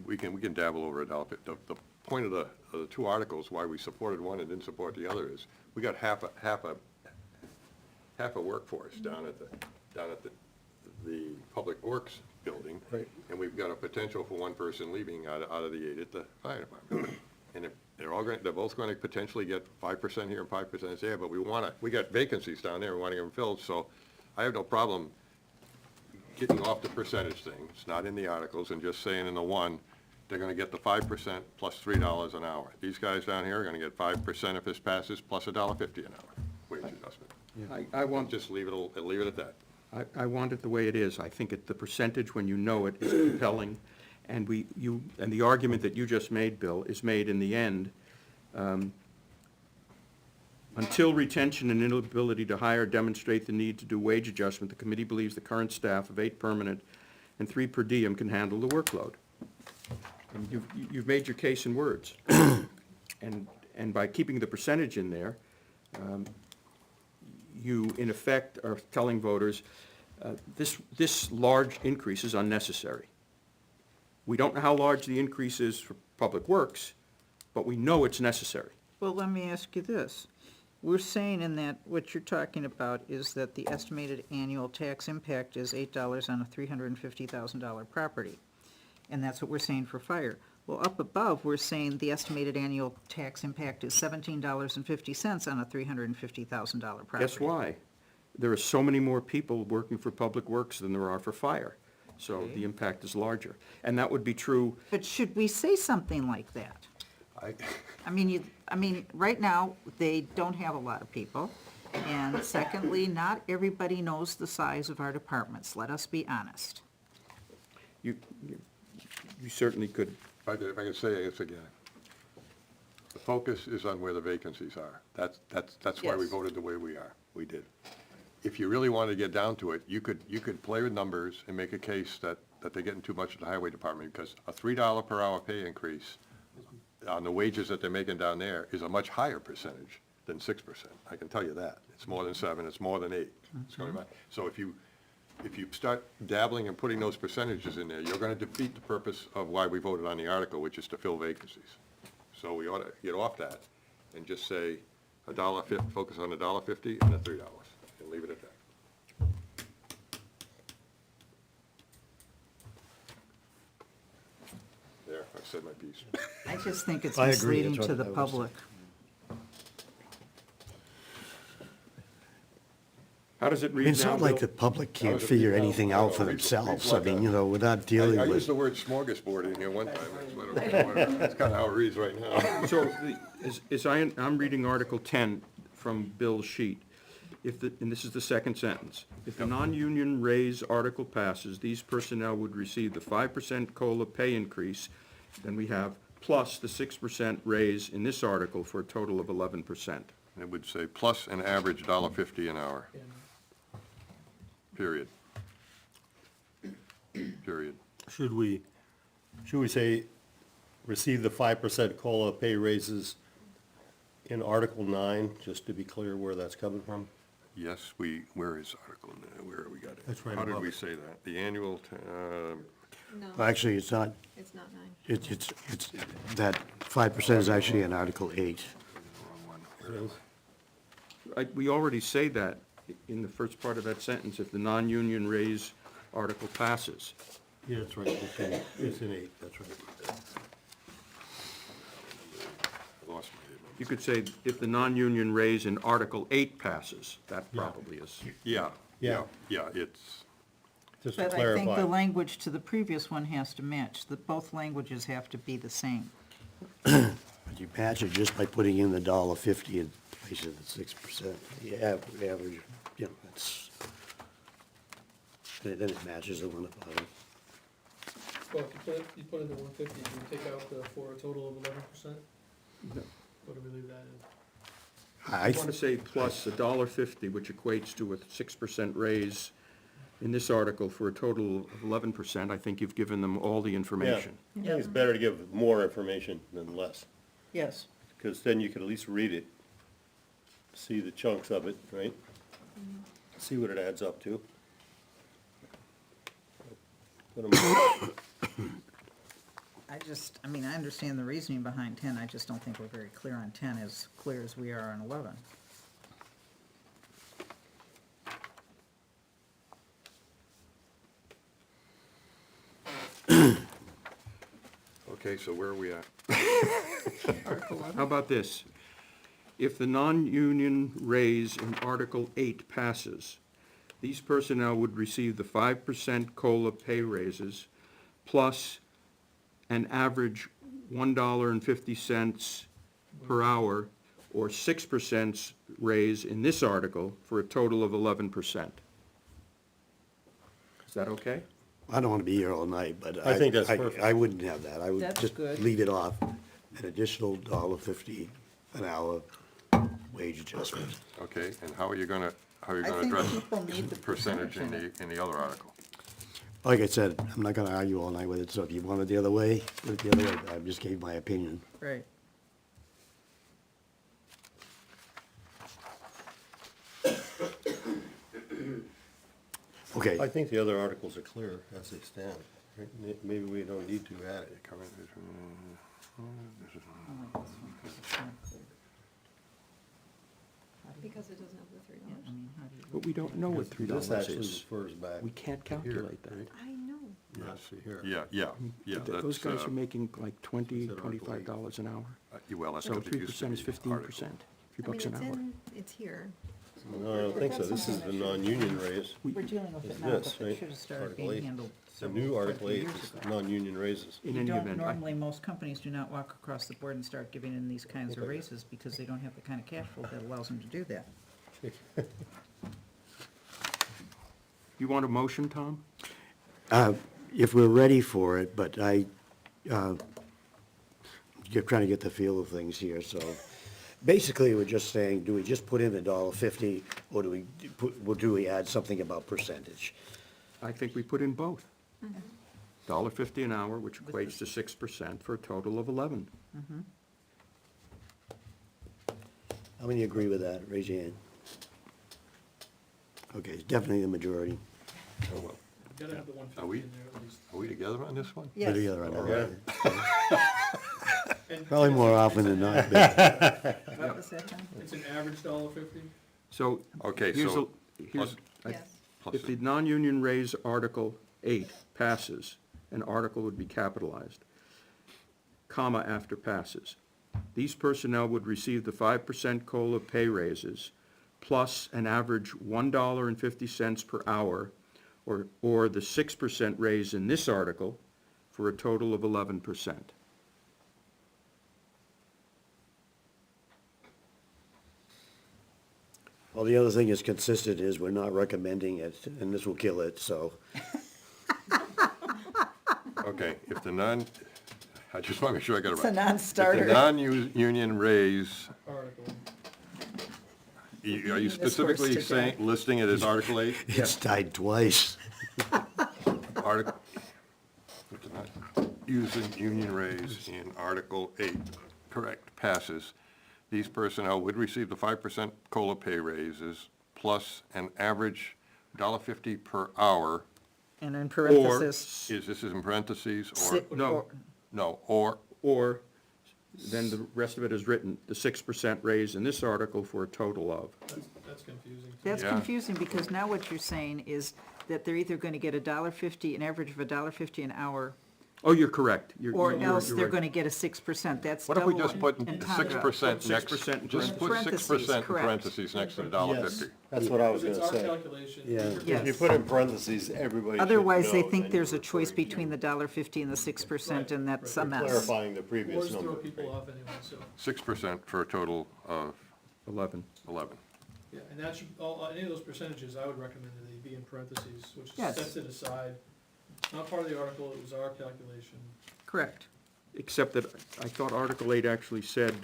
we can dabble over it. The point of the two articles, why we supported one and didn't support the other is, we got half a workforce down at the Public Works building. Right. And we've got a potential for one person leaving out of the 8 at the fire department. And if they're both going to potentially get 5% here and 5% there, but we got vacancies down there, we want to get them filled, so I have no problem getting off the percentage thing. It's not in the articles, and just saying in the one, they're going to get the 5% plus $3 an hour. These guys down here are going to get 5% if this passes, plus $1.50 an hour wage adjustment. I want, Just leave it at that. I want it the way it is. I think the percentage, when you know it, is compelling. And and the argument that you just made, Bill, is made in the end. Until retention and inability to hire demonstrate the need to do wage adjustment, the committee believes the current staff of 8 permanent and 3 per diem can handle the workload. And you've made your case in words. And by keeping the percentage in there, you, in effect, are telling voters, this large increase is unnecessary. We don't know how large the increase is for Public Works, but we know it's necessary. Well, let me ask you this. We're saying in that, what you're talking about is that the estimated annual tax impact is $8 on a $350,000 property. And that's what we're saying for fire. Well, up above, we're saying the estimated annual tax impact is $17.50 on a $350,000 property. Guess why? There are so many more people working for Public Works than there are for fire. So the impact is larger. And that would be true, But should we say something like that? I mean, right now, they don't have a lot of people. And secondly, not everybody knows the size of our departments, let us be honest. you certainly could. If I could say this again. The focus is on where the vacancies are. That's why we Yes. voted the way we are. We did. If you really wanted to get down to it, you could play with numbers and make a case that they're getting too much at the highway department, because a $3 per hour pay increase on the wages that they're making down there is a much higher percentage than 6%. I can tell you that. It's more than 7, it's more than 8. It's going to be- So if you start dabbling and putting those percentages in there, you're going to defeat the purpose of why we voted on the article, which is to fill vacancies. So we ought to get off that and just say focus on $1.50 and $3, and leave it at that. There, I've said my piece. I just think it's I agree, misleading that's to what the I was- public. How does it I read mean, it's now, not like Bill? the public can't was a figure big anything help. out for Read- themselves. read I what mean, the- you know, we're not I dealing used with, the word smorgasbord in here one time, that's kind of how it reads right now. So, I'm reading Article 10 from Bill's sheet. And this is the second sentence. If the non-union raise article passes, these personnel would receive the 5% COLA pay increase, then we have plus the 6% raise in this article for a total of 11%. It would say plus an average $1.50 an hour, And period. Period. Should we say, receive the 5% COLA pay raises in Article 9, just to be clear where that's coming from? Yes, where is Article, where we got it? That's right How did above we it. say that? The annual, No, actually, it's not, it's not 9. it's, that 5% is actually in Article 8. We already say that in the first part of that sentence, if the non-union raise article passes. Yeah, that's right, it's in 8, that's right. I lost my head. You could say, if the non-union raise in Article 8 passes, that Yeah. probably is. Yeah, it's, Just to But I think the clarify. language to the previous one has to match, that both languages have to be the same. But you patch it just by putting in the $1.50 in place of the 6%. The average, you know, it's, then it matches the one above it. Well, if you put in the 150, do you take out for a total of 11%? What do we leave that in? I I want to say plus $1.50, which equates to a 6% raise in this article for a total of 11%. I think you've given them all the Yeah, information. I think it's better to give more information than less, Yes. because then you could at least read it, see the chunks of it, right? See what it adds up to. Put 'em- I mean, I understand the reasoning behind 10, I just don't think we're very clear on 10, as clear as we are on 11. okay, so where are we at? How about this? If the non-union raise in Article 8 passes, these personnel would receive the 5% COLA pay raises plus an average $1.50 per hour, or 6% raise in this article for a total of 11%. Is that okay? don't want to be here all night, but I think that's perfect. I wouldn't have that. I would That's just good. leave it off, an additional $1.50 an hour wage adjustment. Okay, and how are you gonna I think address people need the percentage percentage in the other article? Like I said, I'm not gonna argue all night with it, so if you want it the other way, put it the other way. I just gave my opinion. Right. Okay, I think the other articles are clear as they stand, right? Maybe we don't need to add it. Because it doesn't have the $3. I mean, how do you? But we don't know what $3 This actually is. refers back. We can't calculate that. I know. Yeah, see here. Yeah, Those that's, guys are making like $20, Is that Article $25 an hour. well, that's So what it used to 3% is be, 15%, article. $3 I mean, an hour. it's here. No, I don't think so. This is the non-union raise. We're dealing with It's it now, this, but right? it should have started Article being 8. handled The several, new quite a Article few 8 years is ago. non-union raises. In You any don't, event, normally, most companies do not walk across the board and start giving in these kinds of raises because they don't have the kind of cash flow that allows them to do that. You want a motion, Tom? if we're ready for it, but you're trying to get the feel of things here, so. Basically, we're just saying, do we just put in the $1.50, or do we add something about percentage? I think we put in both. $1.50 an hour, which equates to 6% for a total of 11. How many agree with that? Raise your hand. Okay, it's definitely the majority. Oh, well. Gotta have the one Are we- fifty in there at least. Are we together on this one? Put Yes. together on that. Okay. And Probably more often than not, but What was that, Tom? it's an average $1.50. So. Okay, here's so a- here's- I- Yes. plus If the non-union raise Article 8 passes, an article would be capitalized, comma after passes. These personnel would receive the 5% COLA pay raises plus an average $1.50 per hour, or the 6% raise in this article, for a total of 11%. well, the other thing is consistent is we're not recommending it, and this will kill it, so. Okay, if the I just want to make sure I got it It's a right. non-starter. If the non-union raise, Article. are you This specifically horse to saying, listing it as Article 8? It's tied twice. Article, if the non-using union raise in Article 8, correct, passes, these personnel would receive the 5% COLA pay raises plus an average $1.50 per hour, And in or, parenthesis. is this in parentheses, or, si- No. or- no, or, Or, then the rest of it is written, the 6% raise in this article for a total of. That's confusing. That's Yeah. confusing, because now what you're saying is that they're either gonna get $1.50, an average of $1.50 an hour, Oh, you're correct. or else they're gonna get a 6%. That's what if we double just put entendre. 6% next, 6% in just put parentheses. 6% in Correct. parentheses next to the $1.50? Yes, that's what I was It's gonna our say. calculation. Yeah. If you Yes. put in parentheses, everybody should Otherwise, they know think that there's a you're choice referring to- between the $1.50 and the 6%, and that's a You're mess. clarifying the Or previous just throw number. people off anyway, so, 6% for a total of 11. 11. yeah, and that should, any of those percentages, I would recommend that they be in parentheses, which Yes. sets it aside. Not part of the article, it was our calculation. Correct. Except that I thought Article 8 actually said.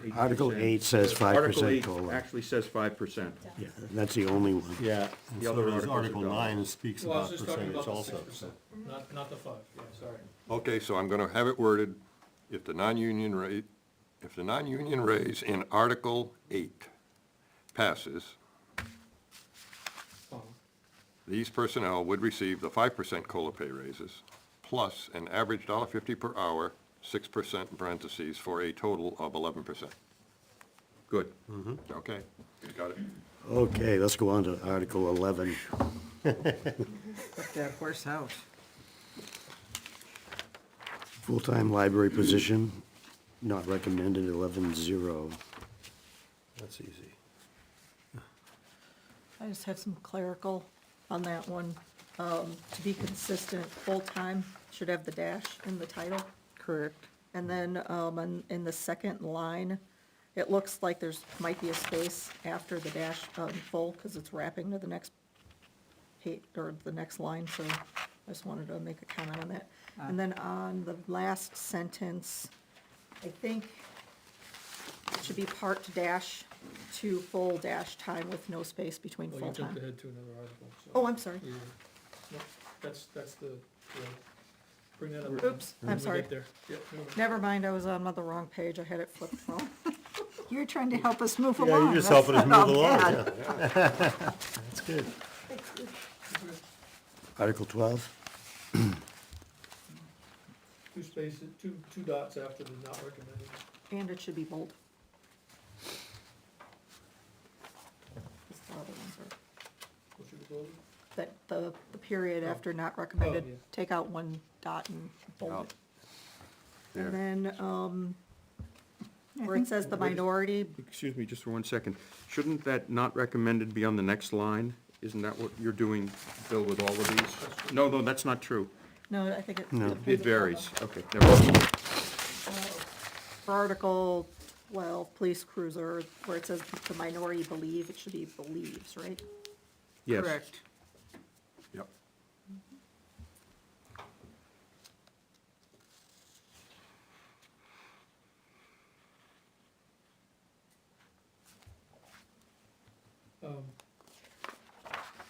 8%. Article 8 says 5% Article 8 COLA. actually says 5%. Yeah, that's the only one. Yeah, and The so other does articles are Article done. 9 speaks Well, I was about just talking percentage about the also. 6%, not the 5, yeah, sorry. Okay, so I'm gonna have it worded, if the non-union rate, if the non-union raise in Article 8 passes, these personnel would receive the 5% COLA pay raises, plus an average $1.50 per hour, 6% in parentheses, for a total of 11%. Good. Okay, got it? Okay, let's go on to Article 11. Put that horse out. Full-time library position, not recommended, 11-0. That's easy. I just have some clerical on that one. To be consistent, full-time should have the dash in the title. Correct. And then, in the second line, it looks like there's, might be a space after the dash, full, because it's wrapping to the next page, or the next line, so I just wanted to make a comment on that. And then on the last sentence, I think it should be part dash to full dash time with no space between Well, you full-time. jumped ahead to another article, so. Oh, I'm sorry. Yeah. Nope, that's the, bring that up. Oops, when I'm we sorry. get there. Yeah, no worries. Never mind, I was on the wrong page, I had it flipped wrong. You're trying to help us move Yeah, along. you're just That's helping us not move all along, bad. yeah. That's good. Article 12, Two spaces, two dots after the not recommended. And it should be bold. 'Cause the other ones are- What should we go over? That the period Oh. after not Oh, recommended, yeah. take out one dot and bold it. There. And then, I where it think- says the minority, Excuse me, just for 1 second. Shouldn't that not recommended be on the next line? Isn't that what you're doing, Bill, with all of these? No, that's not true. no, I think it. No. depends It upon varies. the- Okay, never mind. For Article 12, police cruiser, where it says the minority believe, it should be believes, right? Yes. Correct. Yep.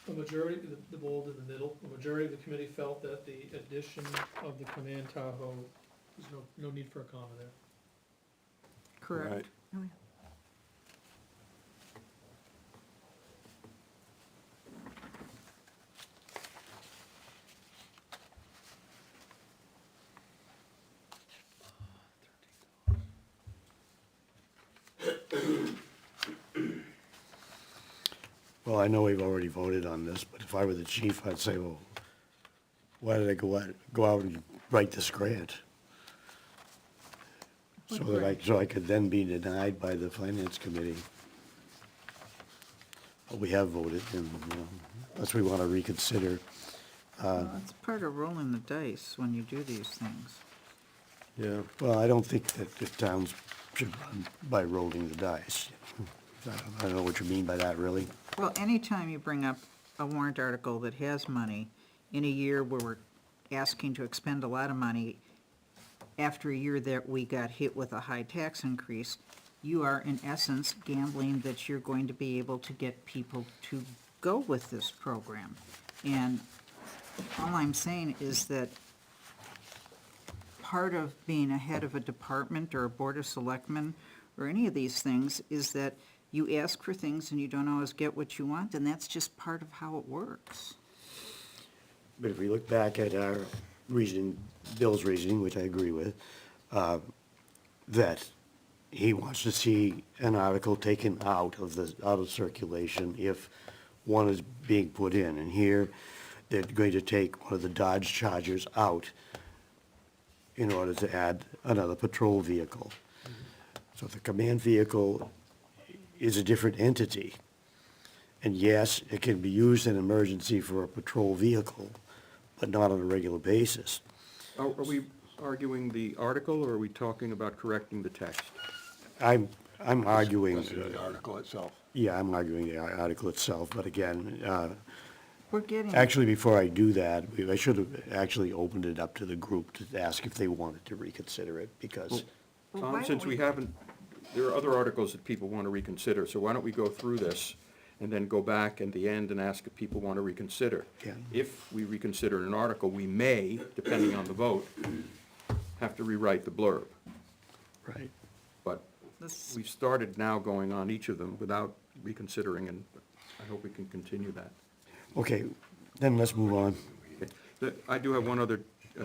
The majority, the bold in the middle, the majority of the committee felt that the addition of the Command Tahoe, there's no need for a comma there. Correct. Right. Oh, yeah. Well, I know we've already voted on this, but if I were the chief, I'd say, well, why did I go out and write this grant? So I could then be denied by the finance committee. But we have voted, and, unless we want to reconsider. It's part of rolling the dice when you do these things. Yeah. Well, I don't think that the towns should run by rolling the dice. I don't know what you mean by that, really. Well, anytime you bring up a warrant article that has money in a year where we're asking to expend a lot of money, after a year that we got hit with a high tax increase, you are in essence gambling that you're going to be able to get people to go with this program. And all I'm saying is that part of being a head of a department or a board of selectmen or any of these things is that you ask for things and you don't always get what you want, and that's just part of how it works. But if we look back at our reasoning, Bill's reasoning, which I agree with, that he wants to see an article taken out of circulation if one is being put in. And here, they're going to take one of the Dodge Chargers out in order to add another patrol vehicle. So the command vehicle is a different entity. And yes, it can be used in emergency for a patrol vehicle, but not on a regular basis. Are we arguing the article, or are we talking about correcting the text? I'm arguing, The article itself. yeah, I'm arguing the article itself, but again, We're getting. actually, before I do that, I should have actually opened it up to the group to ask if they wanted to reconsider it, because, Well, why Tom, since don't we haven't, there are other articles that people want to reconsider, so why don't we go through this and then go back at the end and ask if people want to reconsider? Yeah. If we reconsider an article, we may, depending on the vote, have to rewrite the blurb. right. But This- we've started now going on each of them without reconsidering, and I hope we can continue that. Okay, then let's move on. I do have one other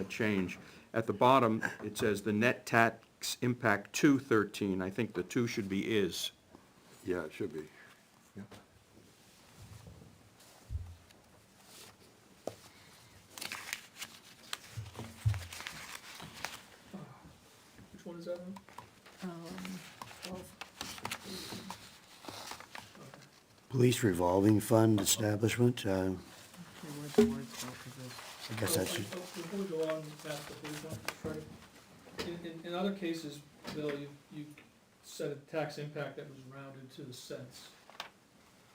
change. At the bottom, it says the net tax impact to 13. I think the "to" should be "is." Yeah, it should be. Which one is that one? 12. Police revolving fund establishment, Okay, where'd the words go for this? I guess that's, Before we go on past the police one, Fred, in other cases, Bill, you said a tax impact that was rounded to the cents.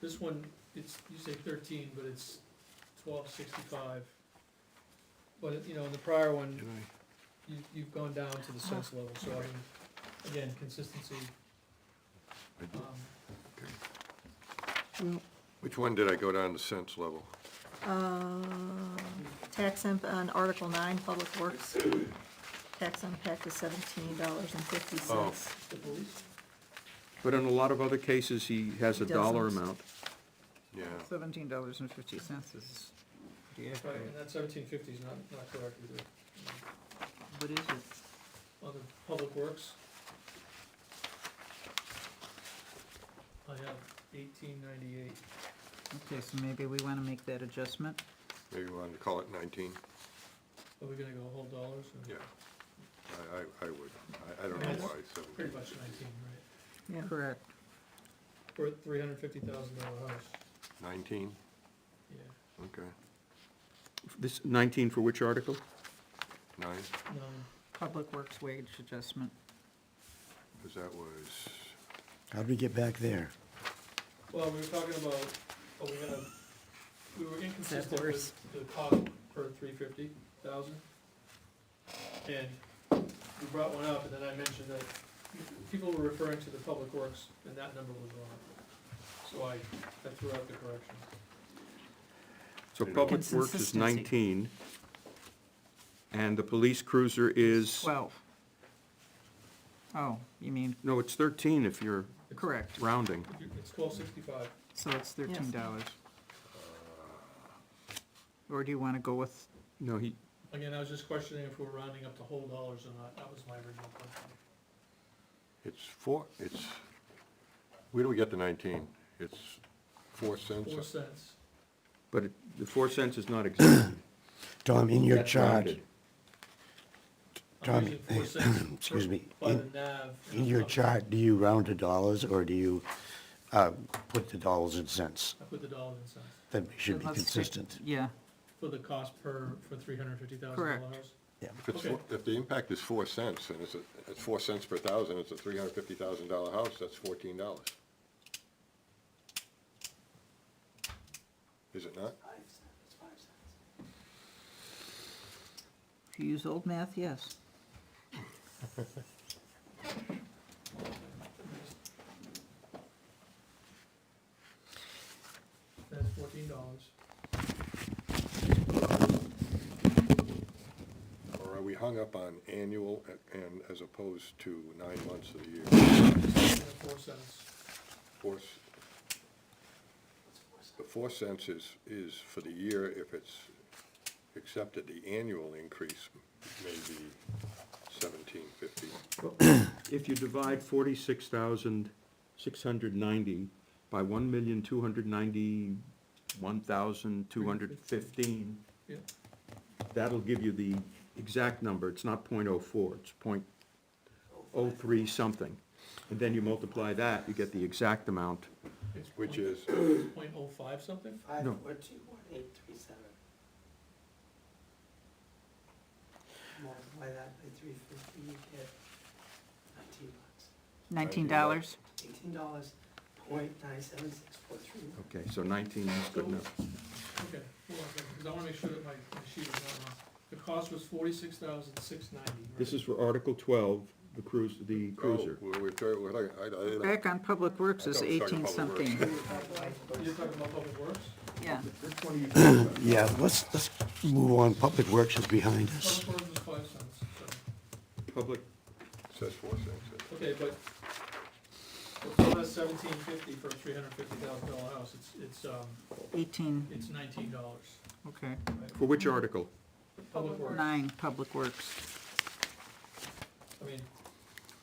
This one, you say 13, but it's 12.65. But, in the prior one, you've gone down to the cents level, so I mean, again, consistency. Which one did I go down to cents level? Tax on Article 9, Public Works. Tax impact is $17.50. Oh. The police? But in a lot of other cases, he has a dollar Doesn't. amount. Yeah. $17.50 is pretty Right, accurate. and that 1750 is not correct either. What is it? On the public works, I have 1898. Okay, so maybe we want to make that adjustment? Maybe we wanted to call it 19. Are we gonna go whole dollars? Or Yeah. I would. I don't know That's why. pretty much 19, right? Yeah. Correct. For a $350,000 house, 19? yeah. Okay. This 19 for which article? 9? No, Public Works wage adjustment. Because that was, how'd we get back there? well, we were talking about, we were inconsistent worse? with the cost per 350,000. And we brought one up, and then I mentioned that people were referring to the public works, and that number was wrong. So I threw out the correction. So Public Works is Consistency. 19, and the police cruiser is, 12. Oh, you mean, no, it's 13 if you're correct, rounding. It's 1265. so it's $13. Or do you want to go with, No, Again, I was just questioning if we're rounding up to whole dollars or not. That was my original question. it's where do we get the 19? It's 4 cents. 4 cents. But the 4 cents is not exact. Tom, in your That's chart, rounded. Tom, I'm using 4 cents excuse me, by the in, nav. in your chart, do you round to dollars, or do you, put the dollars in cents? I put the dollars and cents That should be Let's stick- consistent. Yeah, for the cost for $350,000 Correct. house. Yeah. Okay. If the impact is 4 cents, and it's 4 cents per thousand, it's a $350,000 house, that's $14. Is it not? 5 cents, 5 cents. if you use old math, yes. That's $14. Or are we hung up on annual and as opposed to 9 months of the year? 4 cents. 4 c- The 4 cents is for the year if it's accepted. The annual increase may be $17.50. If you divide 46,690 by 1,291,215, Yeah. that'll give you the exact number. It's not .04, it's .03 something. And then you multiply that, you get the exact amount. It's Which is, .05 something? 5421837. Multiply that by 350, you get $19. $19? $18.97643. Okay, so 19 is good enough. Okay, hold on, because I want to make sure that my sheet is not wrong. The cost was $46,690. This is for Article 12, the cruiser. Back on Public Works is I thought we were talking 18 Public something. You're talking about Public Works? Yeah, Yeah, let's move on. Public Works is behind us. Public Works is 5 cents, so, Public, says 4 cents. okay, but, so that's $17.50 for a $350,000 house, it's 18, it's $19, okay. right? for which article? Public Works. 9, Public Works. I mean,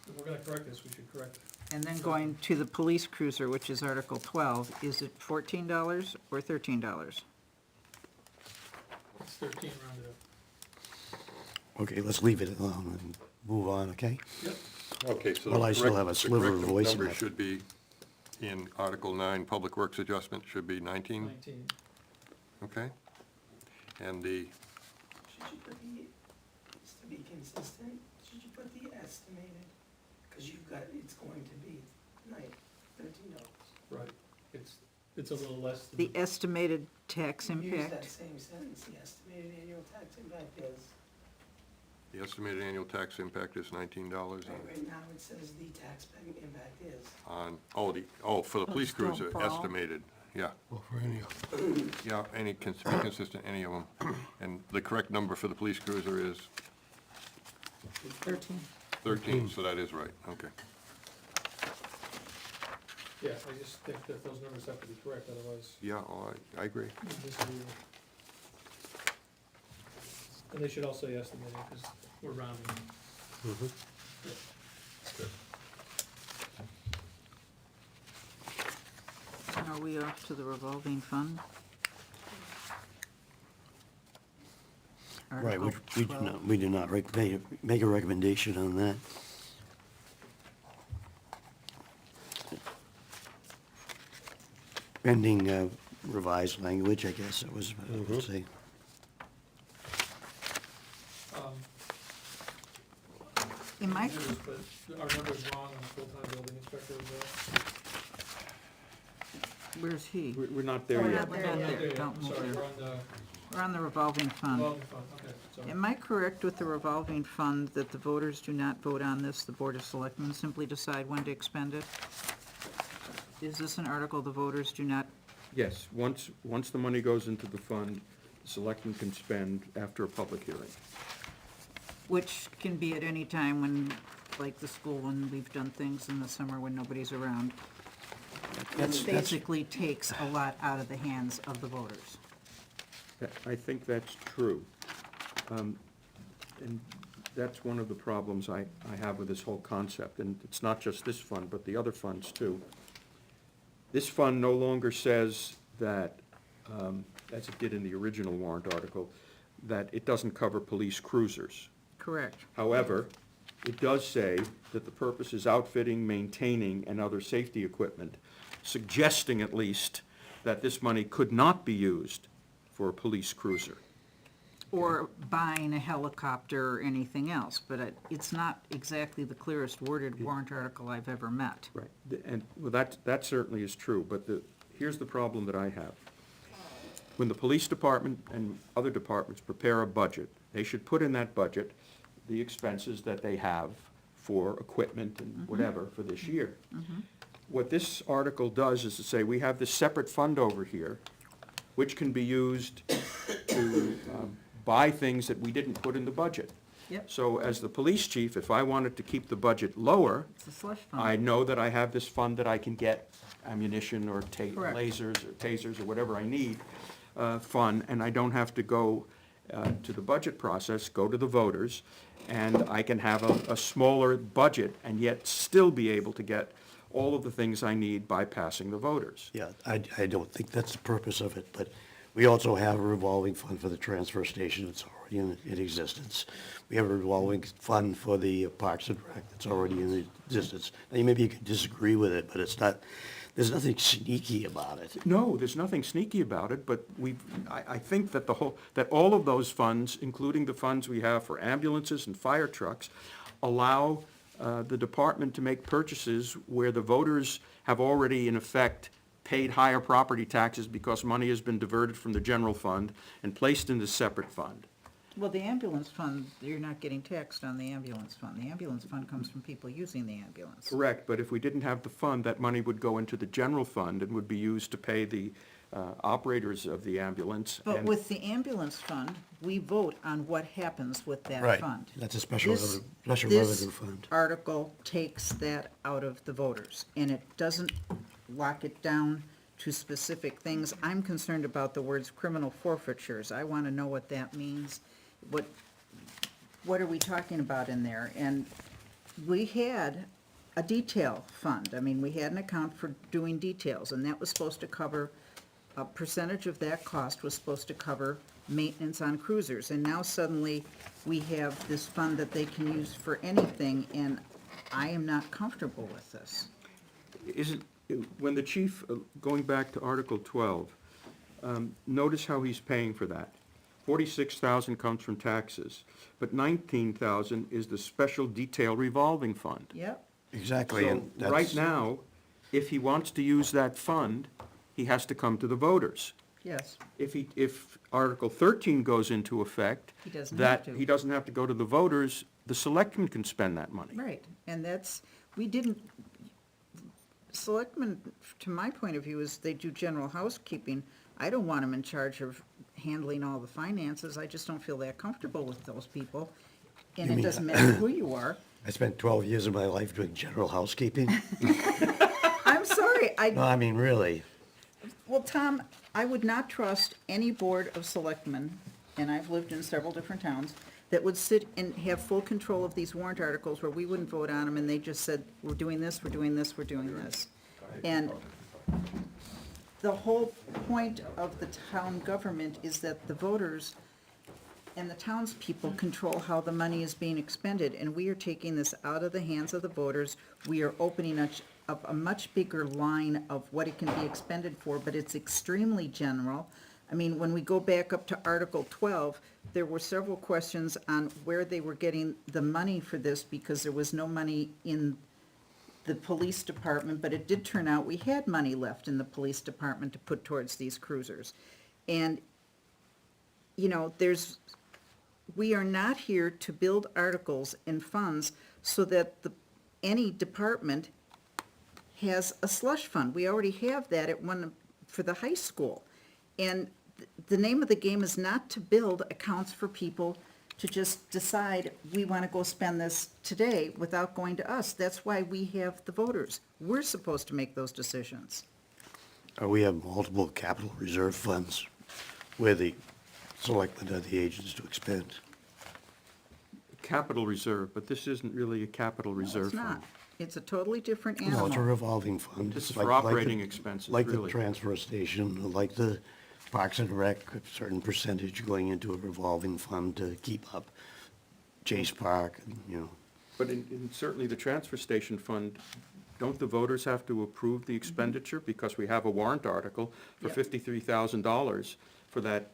if we're gonna correct this, we should correct it. And then going to the police cruiser, which is Article 12, is it $14 or $13? It's 13 rounded up. Okay, let's leave it alone and move on, okay? Yep, Okay, so. Well, the I still correct- have a sliver of The voice correct in number that. should be, in Article 9, Public Works Adjustment, should be 19, 19. okay? And the, Should you put the, just to be consistent, should you put the estimated? Because you've got, it's going to be $13. Right, it's a little less than. The estimated tax Use that impact, same sentence, the estimated annual tax impact is, the estimated annual tax impact is $19 right now it says the tax impact is. on, for the police still cruiser, for all? estimated, yeah. Well, for any of Yeah, be consistent, any of them. And the correct number for the police cruiser is 13. 13, so that is right, okay. Yeah, I just think that those numbers have to be correct, otherwise Yeah, I agree. you mislead. And they should all say estimated, because we're rounding. Are we off to the revolving fund? Right, Article we do not make a recommendation on that. Pending revised language, I guess it was what I would say. In my, But our number's wrong on the full-time building inspector as well. where's he? We're not there We're yet. not there yet. Don't move Sorry, there. we're on the We're on the revolving fund. revolving fund, okay, sorry. Am I correct with the revolving fund that the voters do not vote on this, the Board of Selectmen simply decide when to expend it? Is this an article the voters do not, Yes, once the money goes into the fund, the selectmen can spend after a public hearing. which can be at any time when, like the school, when we've done things in the summer when nobody's around? That's, Basically takes a lot out of the hands of the voters. I think that's true. And that's one of the problems I have with this whole concept, and it's not just this fund, but the other funds too. This fund no longer says that, as it did in the original warrant article, that it doesn't cover police cruisers. Correct. However, it does say that the purpose is outfitting, maintaining, and other safety equipment, suggesting at least that this money could not be used for a police cruiser. Or buying a helicopter or anything else, but it's not exactly the clearest worded warrant article I've ever met. Right. And, well, that certainly is true, but here's the problem that I have. When the police department and other departments prepare a budget, they should put in that budget the expenses that they have for equipment and whatever for this year. What this article does is to say, we have this separate fund over here, which can be used to buy things that we didn't put in the budget. Yep. So as the police chief, if I wanted to keep the budget lower, It's a slush fund. I know that I have this fund that I can get ammunition or Correct. lasers or tasers or whatever I need, fund, and I don't have to go to the budget process, go to the voters, and I can have a smaller budget and yet still be able to get all of the things I need by passing the voters. Yeah, I don't think that's the purpose of it, but we also have a revolving fund for the transfer station, it's already in existence. We have a revolving fund for the Parks and Rec, that's already in existence. Now, maybe you could disagree with it, but it's not, there's nothing sneaky about it. No, there's nothing sneaky about it, but I think that that all of those funds, including the funds we have for ambulances and fire trucks, allow the department to make purchases where the voters have already, in effect, paid higher property taxes because money has been diverted from the general fund and placed in this separate fund. Well, the ambulance fund, you're not getting taxed on the ambulance fund. The ambulance fund comes from people using the ambulance. Correct, but if we didn't have the fund, that money would go into the general fund and would be used to pay the operators of the ambulance. But and- with the ambulance fund, we vote on what happens with that Right, fund. that's a special This- revenue this fund. article takes that out of the voters, and it doesn't lock it down to specific things. I'm concerned about the words criminal forfeitures. I want to know what that means. What are we talking about in there? And we had a detail fund. I mean, we had an account for doing details, and that was supposed to cover, a percentage of that cost was supposed to cover maintenance on cruisers. And now suddenly, we have this fund that they can use for anything, and I am not comfortable with this. Isn't, when the chief, going back to Article 12, notice how he's paying for that. 46,000 comes from taxes, but 19,000 is the special detail revolving fund. Yep, Exactly, So, and that's. right now, if he wants to use that fund, he has to come to the voters. yes. If Article 13 goes into effect, He doesn't that have to. he doesn't have to go to the voters, the selectmen can spend that money. Right, and that's, we didn't, selectmen, to my point of view, is they do general housekeeping. I don't want them in charge of handling all the finances, I just don't feel that comfortable with those people. And You it mean- doesn't matter who you are. I spent 12 years of my life doing general housekeeping. I'm sorry, No, I mean, really. well, Tom, I would not trust any board of selectmen, and I've lived in several different towns, that would sit and have full control of these warrant articles where we wouldn't vote on them, and they just said, we're doing this, we're doing this, we're doing this. And the whole point of the town government is that the voters and the townspeople control how the money is being expended, and we are taking this out of the hands of the voters. We are opening up a much bigger line of what it can be expended for, but it's extremely general. I mean, when we go back up to Article 12, there were several questions on where they were getting the money for this, because there was no money in the police department, but it did turn out we had money left in the police department to put towards these cruisers. And, you know, we are not here to build articles and funds so that any department has a slush fund. We already have that at one, for the high school. And the name of the game is not to build accounts for people to just decide, we want to go spend this today without going to us. That's why we have the voters. We're supposed to make those decisions. We have multiple capital reserve funds where the selectmen are the agents to expend. Capital reserve, but this isn't really a capital reserve it's not. fund. It's a totally different No, animal. it's a revolving fund. This is It's for like the- operating expenses, Like the really. transfer station, like the Parks and Rec, a certain percentage going into a revolving fund to keep up Chase Park, you know. But in certainly the transfer station fund, don't the voters have to approve the expenditure? Because we have a warrant article for Yep. $53,000 for that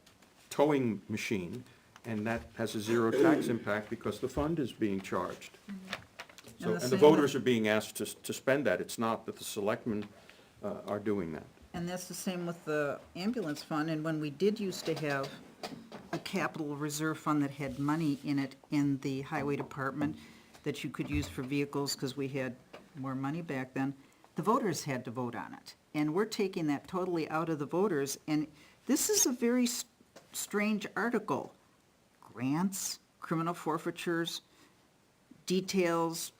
towing machine, and that has a zero tax impact because the fund is being charged. So, And the and the same voters with- are being asked to spend that. It's not that the selectmen are doing that. And that's the same with the ambulance fund, and when we did used to have a capital reserve fund that had money in it in the highway department that you could use for vehicles, because we had more money back then, the voters had to vote on it. And we're taking that totally out of the voters, and this is a very strange article. Grants, criminal forfeitures, details.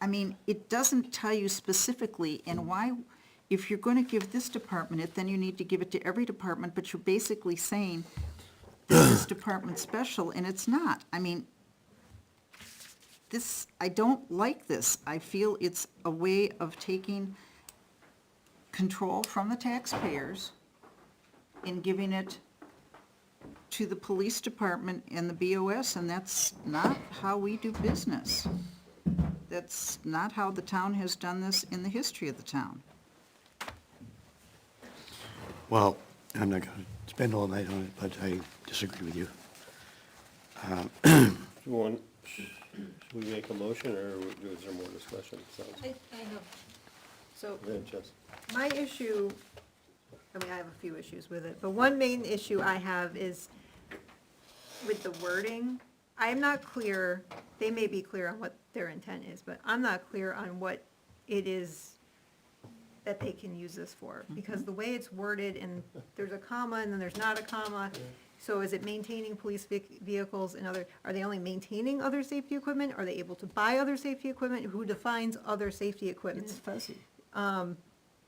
I mean, it doesn't tell you specifically, and why, if you're going to give this department it, then you need to give it to every department, but you're basically saying that this department's special, and it's not. I mean, this, I don't like this. I feel it's a way of taking control from the taxpayers and giving it to the police department and the BOS, and that's not how we do business. That's not how the town has done this in the history of the town. Well, I'm not gonna spend all night on it, but I disagree with you. You want, should we make a motion, or is there more discussion? Sounds- I have, so Go ahead, Jess. my issue, I mean, I have a few issues with it, but one main issue I have is with the wording. I'm not clear, they may be clear on what their intent is, but I'm not clear on what it is that they can use this for, because the way it's worded, and there's a comma, and then there's not a comma. So is it maintaining police vehicles and other, are they only maintaining other safety equipment? Are they able to buy other safety equipment? Who defines other safety equipment? It's fuzzy.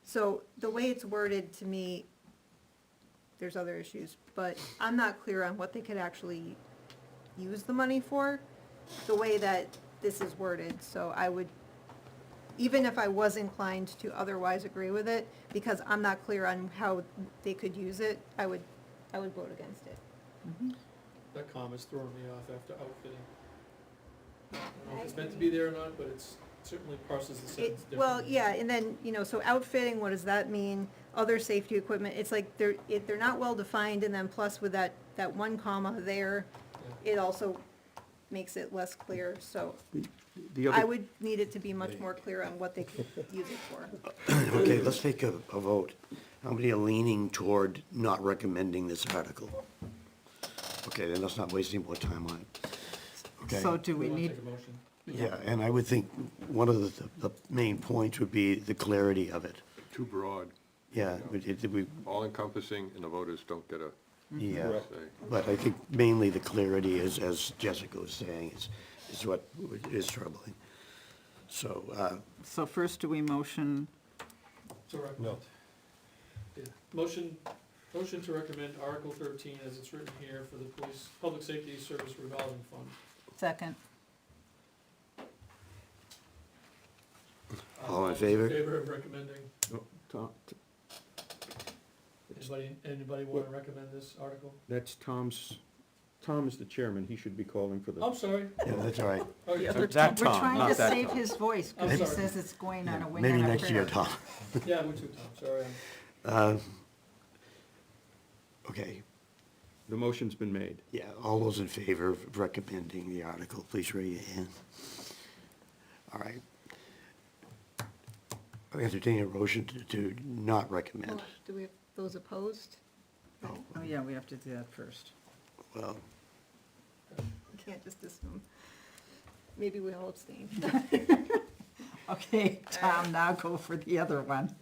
So the way it's worded, to me, there's other issues, but I'm not clear on what they could actually use the money for, the way that this is worded. So I would, even if I was inclined to otherwise agree with it, because I'm not clear on how they could use it, I would vote against it. That comma's throwing me off after outfitting. I don't know if it's meant to be there or not, but it's certainly parses the sentence differently. Well, yeah, and then, so outfitting, what does that mean? Other safety equipment, it's like they're not well defined, and then plus with that one comma there, it also makes it less clear, so The I other, would need it to be much more clear on what they could use it for. Okay, let's take a vote. How many are leaning toward not recommending this article? Okay, then let's not waste any more time on it. Okay? So do we wanna need, take a motion? Yeah, and I would think one of the main points would be the clarity of it. Too broad, Yeah, we, all encompassing, and the voters don't get a yeah, Correct. say. but I think mainly the clarity is, as Jessica was saying, is what is troubling. So, so first do we motion, To recommend. No. Yeah. Motion to recommend Article 13 as it's written here for the police, public safety service revolving fund. second? All in favor? In favor of recommending, Tom- anybody wanna recommend this article? that's Tom is the chairman, he should be calling for the. I'm sorry. Yeah, that's all right. Oh, yeah, We're That we're Tom, trying not to that save Tom. his voice, I'm because he sorry. says it's going on a wing Maybe and a next year, prayer. Tom. yeah, we too, Tom, sorry. Okay, The motion's been made. yeah, all those in favor of recommending the article, please raise your hand. All right. I entertain a motion to not recommend. Well, do we have those opposed? Oh, Oh, yeah, we have to do that first. well, We can't just assume. Maybe we all abstain. Okay, Tom, now go for the other one.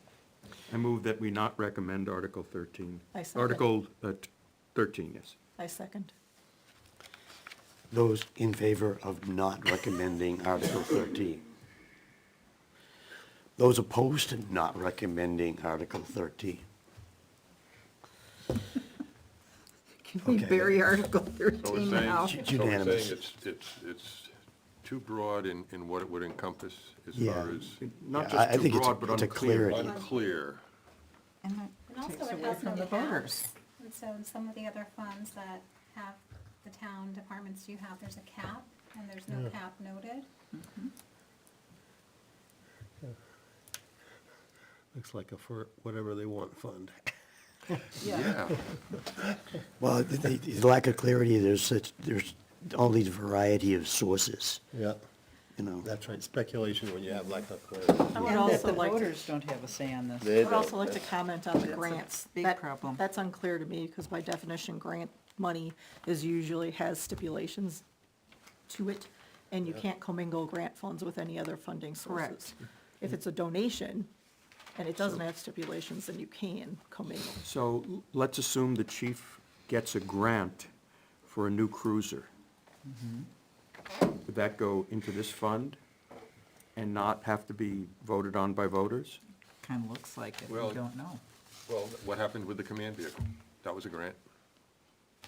I move that we not recommend Article 13. I second. Article 13, yes. I second. those in favor of not recommending Article 13. Those opposed to not recommending Article 13. Can we Okay. bury Article So we're 13 saying, now? so we're saying Unanimous. it's too broad in what it would encompass as Yeah. far as Not Yeah, I just think too it's a- broad, but it's a unclear. clarity. unclear. And that And also takes it away has from no the voters. caps. And so in some of the other funds that have, the town departments do have, there's a cap, and there's no cap noted. Looks like a for whatever they want fund. Yeah. Well, the lack of clarity, there's all these variety of sources, Yeah, you know. that's right, speculation when you have lack of clarity. I would And that also the like to, voters don't have a say on this. I would also like to comment on the That's a grants. big That- problem. That's unclear to me, because by definition, grant money usually has stipulations to it, and you can't commingle grant funds with any other funding sources. Correct. If it's a donation, and it doesn't have stipulations, then you can commingle. So let's assume the chief gets a grant for a new cruiser. Would that go into this fund and not have to be voted on by voters? Kind of looks like it, we Well- don't know. Well, what happened with the command vehicle? That was a grant.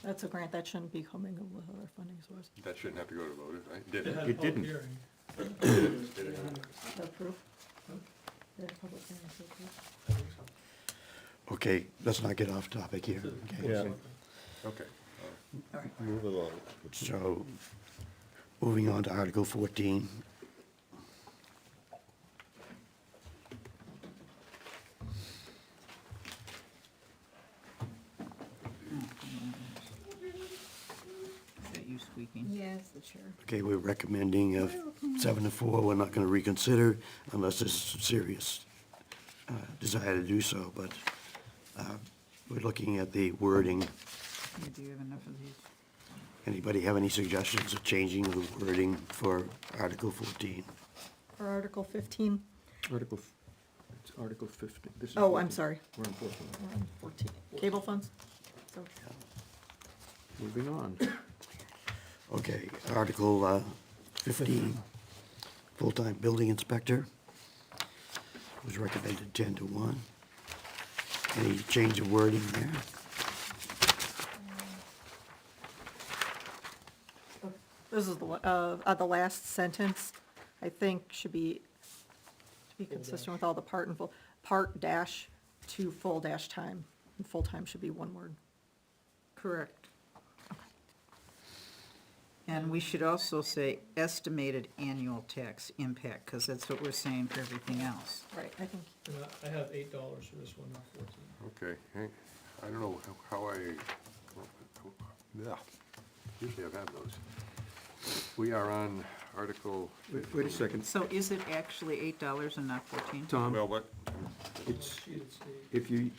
That's a grant that shouldn't be commingled with other funding sources. That shouldn't have to go to voters, right? Did It it? had a It public didn't. hearing. Is that proof? They had a public hearing, so proof. I think so. Okay, let's not get off topic here, okay? Yeah. Okay. Move along. So, moving on to Article 14. Is that you squeaking? Yes, the chair. Okay, we're recommending 7-4, we're not gonna reconsider unless there's serious desire to do so, but we're looking at the wording. Do you have enough of these? Anybody have any suggestions of changing the wording for Article 14? For Article 15, It's Article 15. This is oh, I'm 14. sorry, We're on 14. we're on 14. Cable funds? So, Moving on. Okay, Article 15, full-time building inspector. Was recommended 10-1. Any change of wording there? This is the one, the last sentence, I think should be, to be consistent with all the part and full, part dash to full dash time. And full-time should be one word. Correct. And we should also say estimated annual tax impact, because that's what we're saying for everything else. Right, I think, And I have $8 for this one, not 14. Okay, hey, I don't know how yeah, usually I've had those. We are on Article. Wait a second. So is it actually $8 and not 14? Well, Tom, what, it's, Sheet it's eight. if you,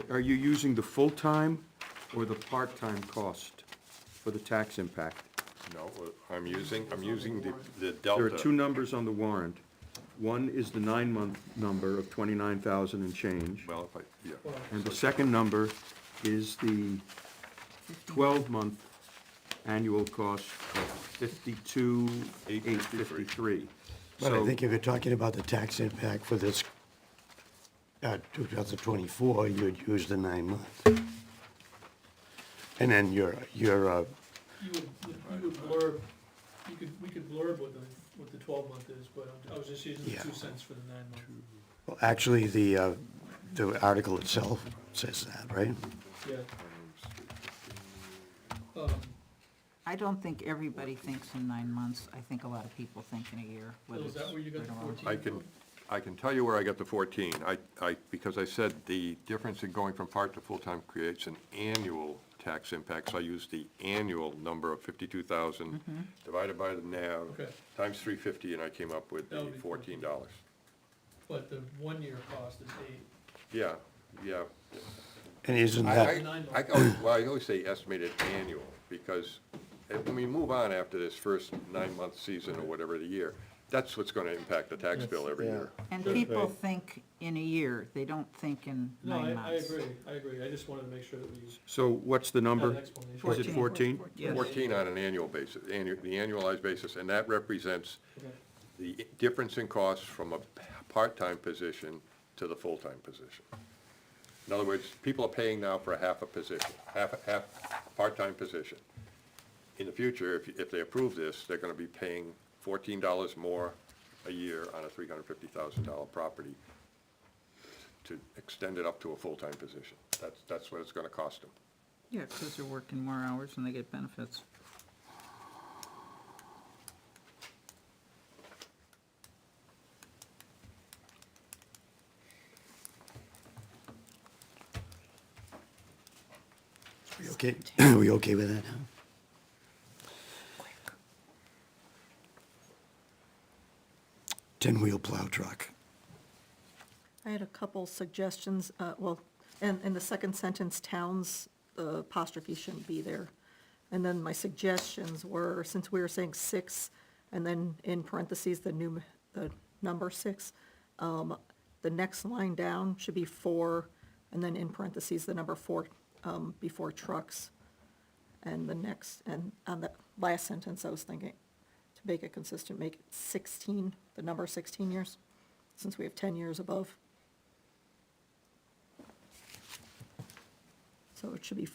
are you using the full-time or the part-time cost for the tax impact? no, I'm using the There delta. are two numbers on the warrant. One is the 9-month number of 29,000 and change. Well, if I, yeah, Well, And the second number is the 12-month annual cost of 52,853. But I So, think if you're talking about the tax impact for this 2024, you'd use the 9 months. And then your You would blurb, we could blurb what the 12-month is, but I was just using the Yeah. 2 cents for the 9 month. well, actually, the article itself says that, right? Yeah. I don't think everybody thinks in 9 months. I think a lot of people think in a year. So whether is that it's where you got right the or wrong. 14? I can tell you where I got the 14. Because I said the difference in going from part to full-time creates an annual tax impact, so I used the annual number of 52,000 divided by the NAV, Okay. times 350, and I came up with That the would be $14. But the 1-year cost is 8. Yeah, yeah. And isn't I that, I always say estimated annual, because when we move on after this first 9-month season or whatever the year, that's what's gonna impact the tax bill every year. And That's people right. think in a year. They don't think in No, 9 I months. agree. I just wanted to make sure that we so what's the had an number? explanation. Is it 14? Yes. 14 on an annual basis, the annualized basis, and that represents Okay. the difference in costs from a part-time position to the full-time position. In other words, people are paying now for a half a position, half part-time position. In the future, if they approve this, they're gonna be paying $14 more a year on a $350,000 property to extend it up to a full-time position. That's what it's gonna cost them. Yeah, because they're working more hours and they get benefits. We okay, are we okay with that now? Ten-wheel plow truck. I had a couple suggestions, and in the second sentence, towns, the apostrophe shouldn't be there. And then my suggestions were, since we were saying 6, and then in parentheses, the number 6, the next line down should be 4, and then in parentheses, the number 4, before trucks. And on the last sentence, I was thinking, to make it consistent, make it 16, the number 16 years, since we have 10 years above. So it should be,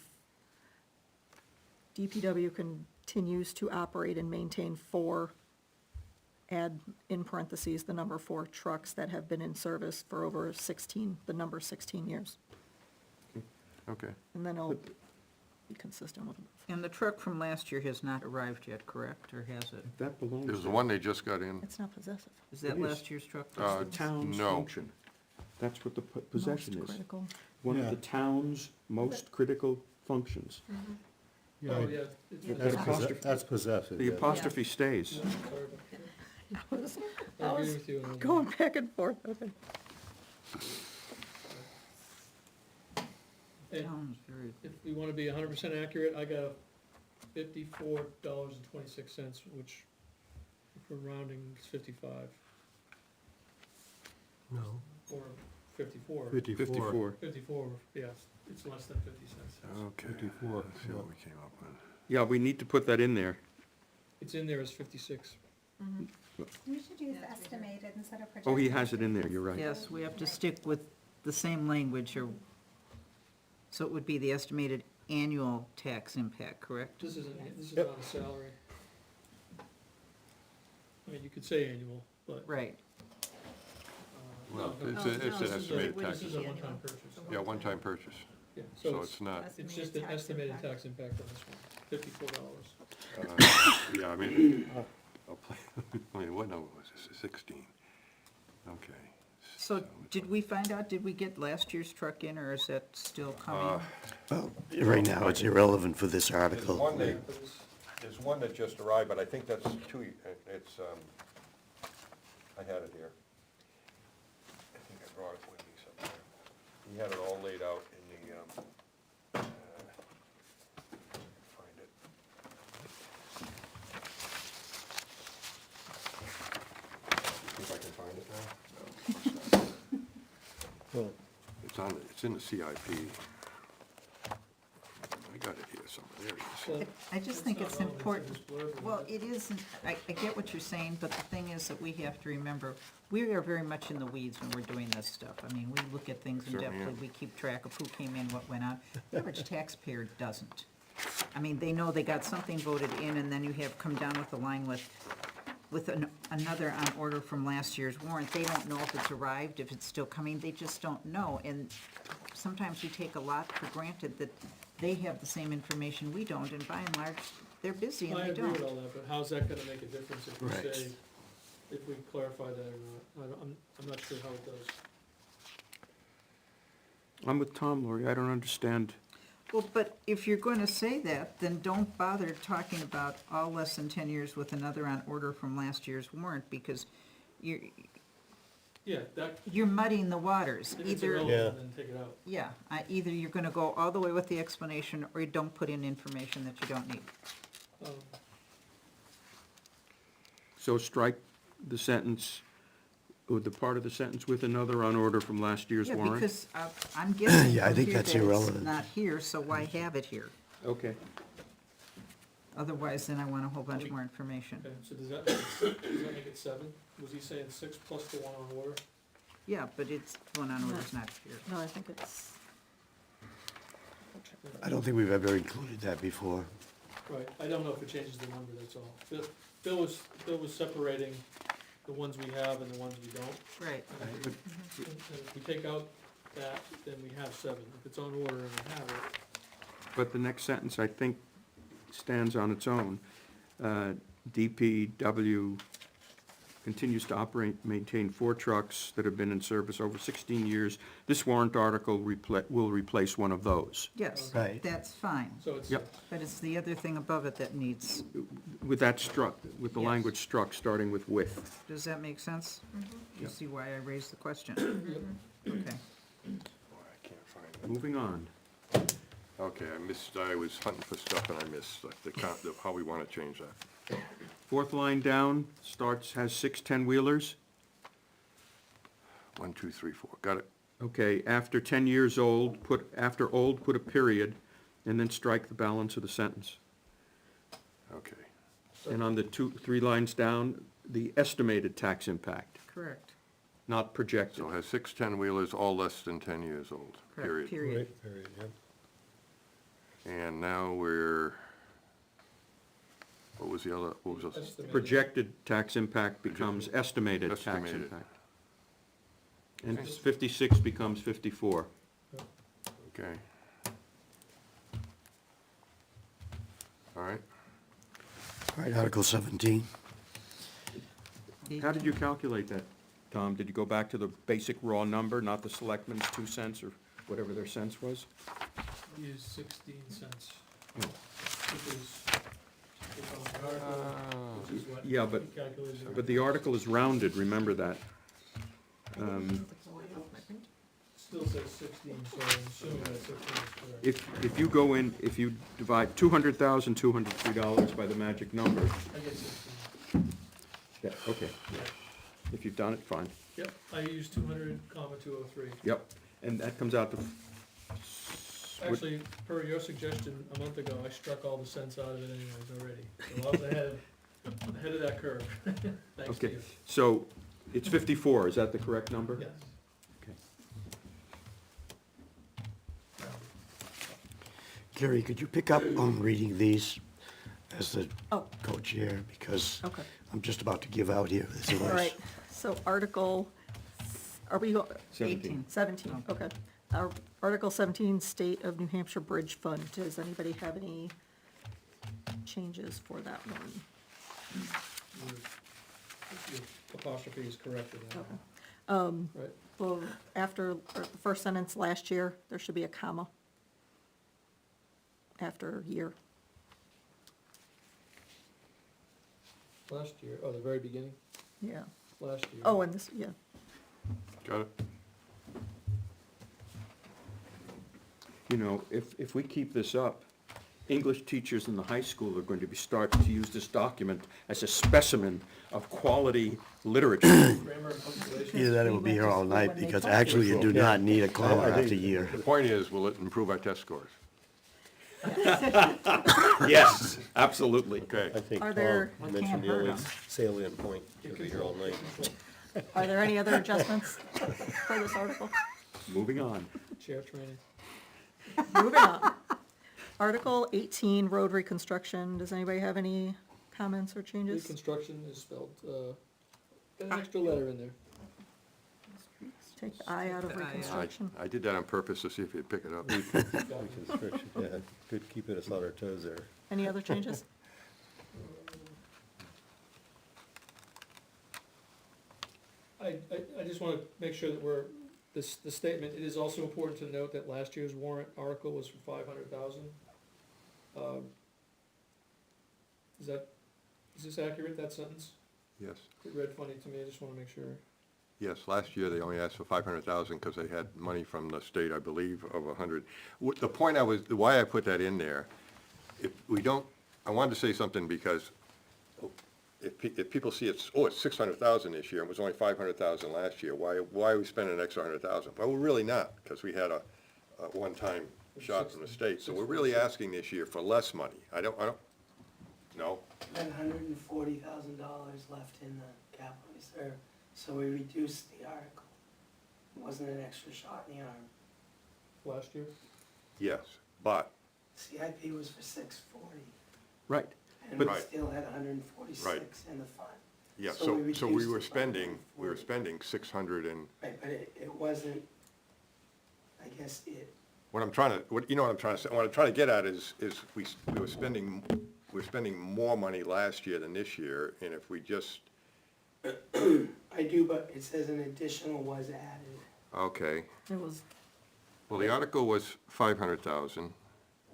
DPW continues to operate and maintain 4, add in parentheses, the number 4 trucks that have been in service for over 16, the number 16 years. Okay. And then it'll be consistent with, And the truck from last year has not arrived yet, correct, or has it? That belongs There's the to one they just got in. it's not possessive. Is that It is. last year's truck? Uh, the town's no. function. That's what the possession Most is. critical. One of Yeah. the town's most critical functions. Yeah, Oh, yeah. it's- That that's apostrophe- that's possessive. The yeah. apostrophe stays. Yeah, sorry about that. I was I agree with you on that. going back and forth, okay. And Sounds very, if we wanna be 100% accurate, I got $54.26, which, if we're rounding, is 55, No, or 54. 54. 54, yes, it's less than 50 cents. Okay. 54, Let's see what yeah. we came up with. Yeah, we need to put that in there. It's in there as 56. We should use estimated instead of projected. Oh, he has it in there, you're right. yes, we have to stick with the same language, or, so it would be the estimated annual tax impact, correct? This is Yep. not a salary. I mean, you could say annual, but, Right. Well, no, it's Oh, an no, this is estimated a- tax. this is a one-time purchase. Yeah, one-time purchase, Yeah, so it's not, it's just an estimated tax impact on this one, $54. yeah, I mean, I'll play, I mean, what number was this, 16? Okay. So did we find out, did we get last year's truck in, or is that still coming? Well, right now, it's irrelevant for this There's article. one there's one that just arrived, but I think that's it's, I had it here. I think I brought it with me somewhere. He had it all laid out in the, find it. If I can find it now? Well, It's in the CIP. I got it here somewhere, there it is. Well, I just think not it's relevant to important, this blurb, well, but- it isn't, I get what you're saying, but the thing is that we have to remember, we are very much in the weeds when we're doing this stuff. I mean, we look at things in Certainly depth, am. we keep track of who came in, what went out. The average taxpayer doesn't. I mean, they know they got something voted in, and then you have come down with a line with another on order from last year's warrant. They don't know if it's arrived, if it's still coming, they just don't know. And sometimes we take a lot for granted that they have the same information we don't, and by and large, they're busy and I they agree with don't. all that, but how's that gonna make a difference if we Right. say, if we clarify that or not? I'm not sure how it does. I'm with Tom, Lori, I don't understand. Well, but if you're going to say that, then don't bother talking about all less than 10 years with another on order from last year's warrant, because you're Yeah, that, muddying the waters. if it's Either, irrelevant, then take it out. yeah, either you're going to go all the way with the explanation, or you don't put in information that you don't need. Um, So strike the sentence, or the part of the sentence with another on order from last year's Yeah, warrant? because I'm guessing Yeah, I from think here that's that it's irrelevant. not here, so why have it here? Okay. Otherwise, then I want a whole bunch more information. Okay, so does that make it 7? Was he saying 6 plus the one on order? Yeah, but it's, one on order's not here. No, I think it's, I don't think we've ever included that before. Right, I don't know if it changes the number, that's all. Bill was separating the ones we have and the ones we don't. Right. And if we take out that, then we have 7. If it's on order and we have it, But the next sentence, I think, stands on its own. DPW continues to operate, maintain 4 trucks that have been in service over 16 years. This warrant article will replace one of those. Yes, Right. that's fine, so it's. Yep. but it's the other thing above it that needs, With that struck, with the Yes. language struck, starting with with. does that make sense? You Yep. see why I raised the question? Yep. Okay. Boy, I can't find it. Moving on. Okay, I was hunting for stuff and I missed how we want to change that. Fourth line down, has 6 10-wheelers. 1, 2, 3, 4, got it. Okay, after 10 years old, after old, put a period, and then strike the balance of the sentence. Okay, And on the 3 lines down, the estimated tax impact, Correct, not projected. so it has 6 10-wheelers, all less than 10 years old, correct, period. period. Right, period, yep. And now what was the, Estimated. Projected tax impact becomes estimated tax Estimated. impact. And 56 becomes 54. okay. All right, All right, Article 17. How did you calculate that, Tom? Did you go back to the basic raw number, not the selectmen's 2 cents or whatever their cents was? Use 16 cents, Oh. which is, on the article, which is what Yeah, we but- calculated. But the article is rounded, remember that. Still says 16, so I'm assuming that 16 is correct. If you go in, if you divide $200,203 by the magic number, I get 16, yeah, okay. yeah. If you've done it, fine. Yep, I used 200, 203. Yep, and that comes out to, Actually, per your suggestion a month ago, I struck all the cents out of it anyways already. So I was ahead of that curve, thanks to okay, you. so it's 54, is that the correct number? Yes. Okay. Carrie, could you pick up on reading these as the Oh. co-chair? Because Okay. I'm just about to give out here. This is All right, so are we, 17. 17, okay. Article 17, State of New Hampshire Bridge Fund. Does anybody have any changes for that one? Your apostrophe is corrected now, Okay. right? Well, after the first sentence, last year, there should be a comma after year. Last year, oh, the very beginning, Yeah. last year. Oh, and this, yeah. got it. You know, if we keep this up, English teachers in the high school are going to be starting to use this document as a specimen of quality literature. Grammar and punctuation. Either that or we'll be here all night, because actually you do not need a comma I think- after year. The point is, will it improve our test scores? Yes, absolutely. Okay, I think Are there- Tom mentioned the only salient point, you'll be here all night. Are there any other adjustments for this article? Moving on. Chair training. Moving on. Article 18, road reconstruction. Does anybody have any comments or changes? Reconstruction is spelled, got an extra letter in there. Take the I out of Take the I out. reconstruction. I did that on purpose to see if you'd pick it up. Reconstruction, yeah, good keeping us on our toes there. Any other changes? I just wanna make sure that the statement, it is also important to note that last year's warrant article was for 500,000. Is this accurate, that sentence? Yes, It read funny to me, I just wanna make sure. yes, last year they only asked for 500,000 because they had money from the state, I believe, of 100. The point why I put that in there, if we don't, I wanted to say something because if people see it's 600,000 this year, and it was only 500,000 last year, why are we spending an extra 100,000? Well, we're really not, because we had a one-time shot from the state, so we're really asking this year for less money. I don't, no? $140,000 left in the capital reserve, so we reduced the article. It wasn't an extra shot in the arm. Last year? Yes, but CIP was for 640. Right. And we Right. still had 146 in the fund. Yeah, So so we we reduced were it by spending, 140. 600 and, Right, but it wasn't, I guess it, what I'm trying to, what I'm trying to say, what I'm trying to get at is we were spending more money last year than this year, and if we just, I do, but it says an additional was added. okay. It was, Well, the article was 500,000,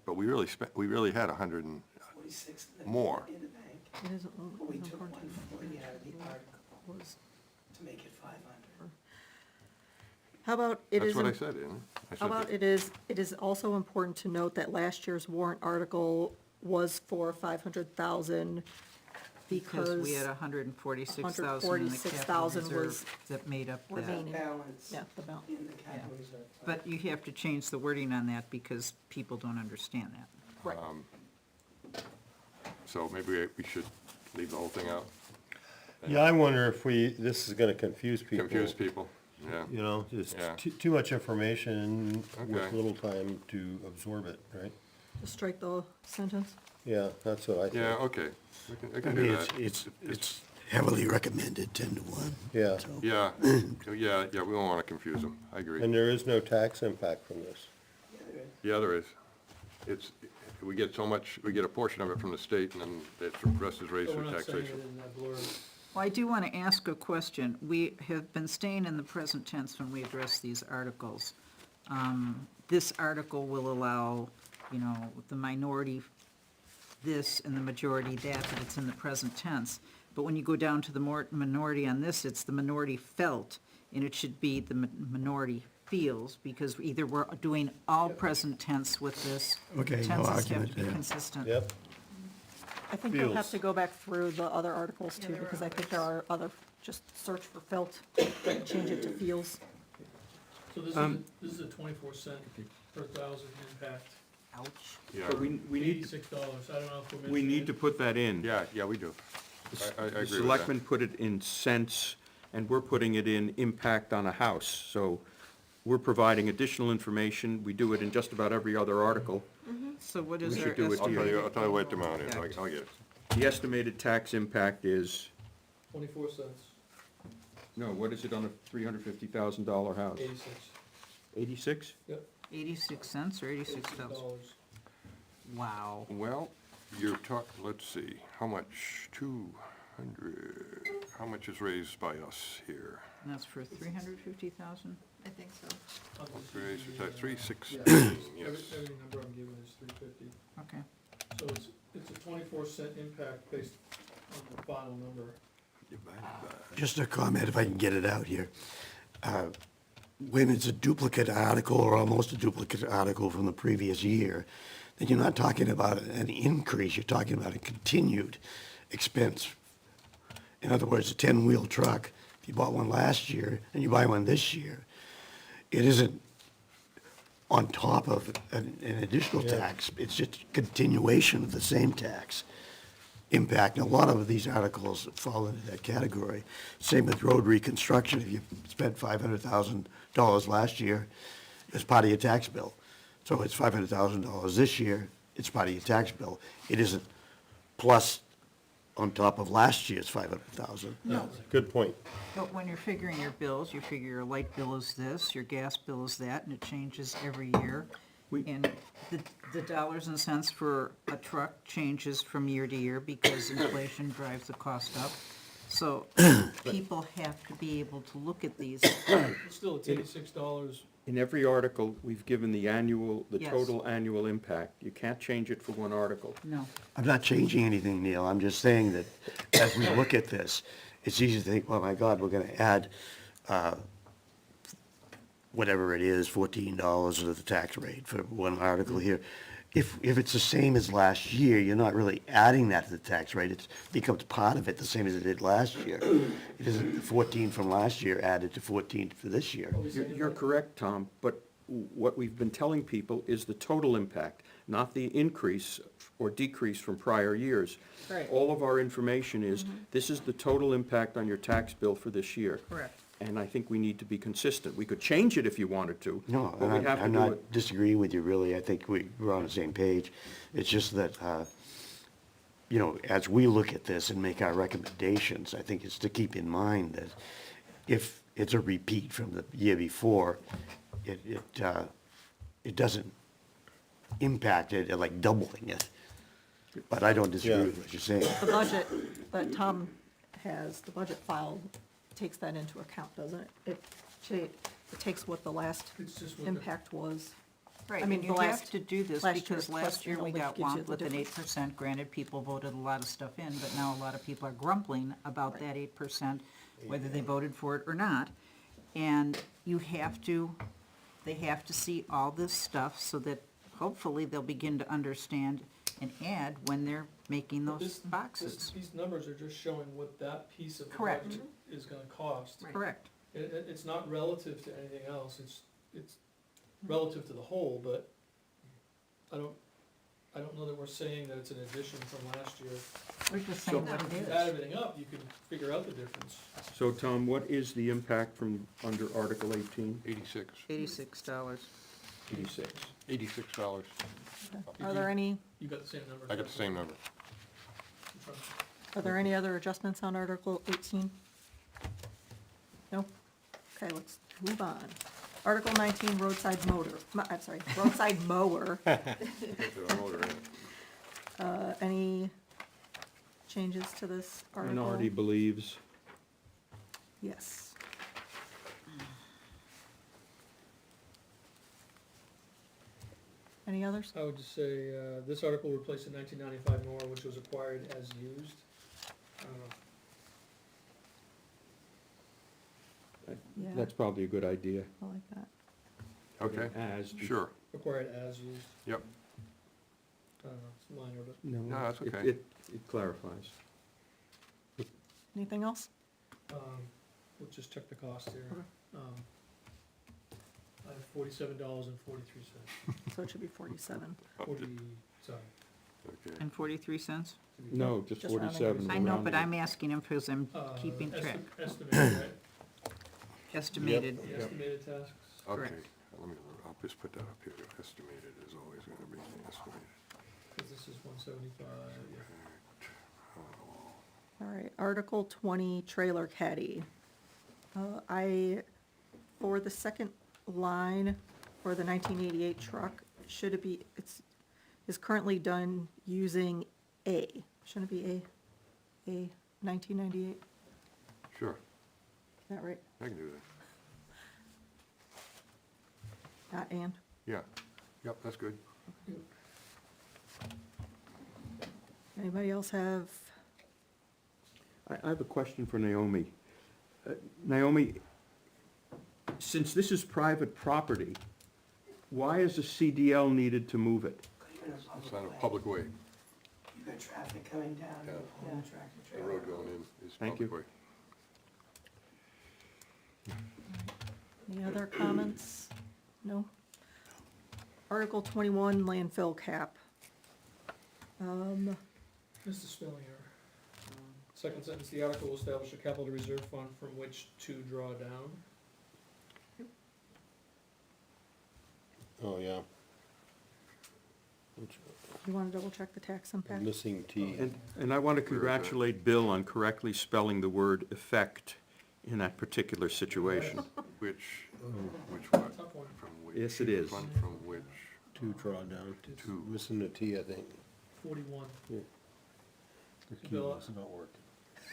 but we really had 100 and, 46 in the, More. in the bank. it is, But we took 140 out of the article was, to make it 500. how about it that's is, what I said, isn't it? I how said about that- it is also important to note that last year's warrant article was for 500,000 Because we had because 146,000 in the capital 146,000 reserve was that made up that. remaining. Balance Yeah, the balance. in the capital reserve. fund. But you have to change the wording on that because people don't understand that. Right. So maybe we should leave the whole thing out, Yeah, I wonder if this is gonna confuse people. confuse people, yeah. You know, just Yeah. too much information Okay. with little time to absorb it, right? Just strike the sentence. Yeah, that's what I think. Yeah, okay, I I can mean, do that. it's heavily recommended 10-1. Yeah, So, Yeah, yeah, we don't wanna confuse them, I agree. and there is no tax impact from this. Yeah, there is. Yeah, there is. We get so much, we get a portion of it from the state, and then the rest is raised But we're through not saying it taxation. in that blurb. Well, I do want to ask a question. We have been staying in the present tense when we address these articles. This article will allow, you know, the minority this and the majority that, but it's in the present tense. But when you go down to the minority on this, it's the minority felt, and it should be the minority feels, because either we're doing all present tense with this. Okay, no Tenses have argument to be there. consistent. Yep, I think you'll have Feels. to go back through the other articles Yeah, too, there are because I think there are other, just search for felt, change it to feels. So this is a 24 cent per thousand impact, Ouch. Yeah, But we need, $86. I don't know if we're mentioning we need it. to put that in. yeah, we do. I agree The with that. selectmen put it in cents, and we're putting it in impact on a house. So we're providing additional information. We do it in just about every other article. So what is We our should do it I'll estimated? tell you what the amount is, impact? I'll get it. The estimated tax impact is, 24 cents, no, what is it on a $350,000 house? 86. 86? Yep. 86 cents or $86,000? Wow. Well, you're let's see, how much, 200, how much is raised by us here? And that's for 350,000? I think so. I'll just Raised, use is the, that 316? yeah, Yes. every number I'm giving is 350. Okay. So it's a 24 cent impact based on the final number. Just a comment, if I can get it out here. When it's a duplicate article or almost a duplicate article from the previous year, then you're not talking about an increase, you're talking about a continued expense. In other words, a 10-wheel truck, if you bought one last year and you buy one this year, it isn't on top of an additional Yeah. tax, it's just a continuation of the same tax impact. And a lot of these articles fall into that category. Same with road reconstruction. If you spent $500,000 last year, it's part of your tax bill. So it's $500,000 this year, it's part of your tax bill. It isn't plus on top of last year's $500,000. No, good point. but when you're figuring your bills, you figure your light bill is this, your gas bill is that, and it changes every year. And the dollars and cents for a truck changes from year to year because inflation drives the cost up. So people have to be able to look at these. It's still, it's $86. In every article, we've given the Yes. total annual impact. You can't change it for one article. No. I'm not changing anything, Neil, I'm just saying that as we look at this, it's easy to think, oh my God, we're gonna add, whatever it is, $14 to the tax rate for one article here. If it's the same as last year, you're not really adding that to the tax rate, it becomes part of it, the same as it did last year. It isn't 14 from last year added to 14 for this year. You're correct, Tom, but what we've been telling people is the total impact, not the increase or decrease from prior years. Right. All of our information is, this is the total impact on your tax bill for this year. Correct. And I think we need to be consistent. We could change it if you wanted to. No, But we and have to I'm do not it. disagreeing with you, really. I think we're on the same page. It's just that you know, as we look at this and make our recommendations, I think it's to keep in mind that if it's a repeat from the year before, it doesn't impact it like doubling it. But I don't disagree with what you're saying. The budget that Tom has, the budget file takes that into account, doesn't it? It takes what the last It's just what the- impact was. Right, I mean, and the you have last- to do this last because year's last year we question got only gives you whomped the with an difference. 8%. Granted, people voted a lot of stuff in, but now a lot of people are grumbling about that 8%, whether they voted for it or not. And you have to, they have to see all this stuff so that hopefully they'll begin to understand and add when they're making those boxes. These numbers are just showing what that piece of the Correct. budget is gonna cost. Correct. It's not relative to anything else, it's relative to the whole, but I don't know that we're saying that it's an addition from last year. We're just saying what If it you add is. everything up, you can figure out the difference. So, Tom, what is the impact from under Article 18? $86. $86. 86. $86. Are there any, You got the same number? I got the same number. are there any other adjustments on Article 18? No? Okay, let's move on. Article 19, roadside roadside mower. Any changes to this article? Minority believes. Yes. Any others? I would just say, this article replaced the 1995 mower, which was acquired as used. Yeah, That's probably a good idea. I like that. Okay, As. sure. Acquired as used, Yep. I don't know, it's minor, but. No, No, that's it- okay. It clarifies. Anything else? We'll just check the cost here. Okay. I have $47.43. So it should be 47. 40, sorry. Okay. And 43 cents? No, just Just rounding. 47. I know, rounded but it. I'm asking him because I'm keeping track. Estimated, right? Estimated. The estimated tasks. Okay, Correct. let me, I'll just put that up here. Estimated is always gonna be estimated. Because this is 175, yeah. All right, Article 20, trailer caddy. For the second line, for the 1988 truck, should it be, is currently done using A. Shouldn't it be A 1998? Sure, Is that right? I can do that. Not and? Yeah, yep, that's good. Anybody else have? I have a question for Naomi. Naomi, since this is private property, why is a CDL needed to move it? It's not a public way. You got traffic coming down, Yeah. you pull the tractor The trailer. road going in is Thank public you. way. Any other comments? No? Article 21, landfill cap. Mr. Spelling error. Second sentence, the article will establish a capital reserve fund from which to draw down. Oh, yeah. You want to double check the tax impact? Missing T. And I want to congratulate Bill on correctly spelling the word effect in that particular situation. Which what? Tough one. From which? Yes, it is. Fund from which? Two drawdown. Two. Missing the T, I think. 41. The key Bill, was not working.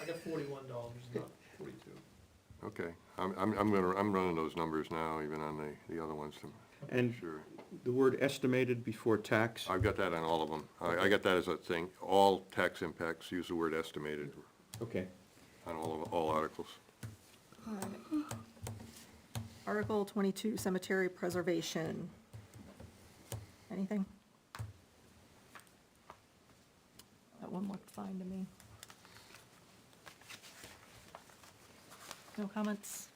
I got $41, not 42. Okay, I'm running those numbers now, even on the other ones to And sure. the word estimated before tax, I've got that on all of them. I got that as a thing. All tax impacts use the word estimated okay. on all articles. Article 22, cemetery preservation. Anything? That one looked fine to me. No comments?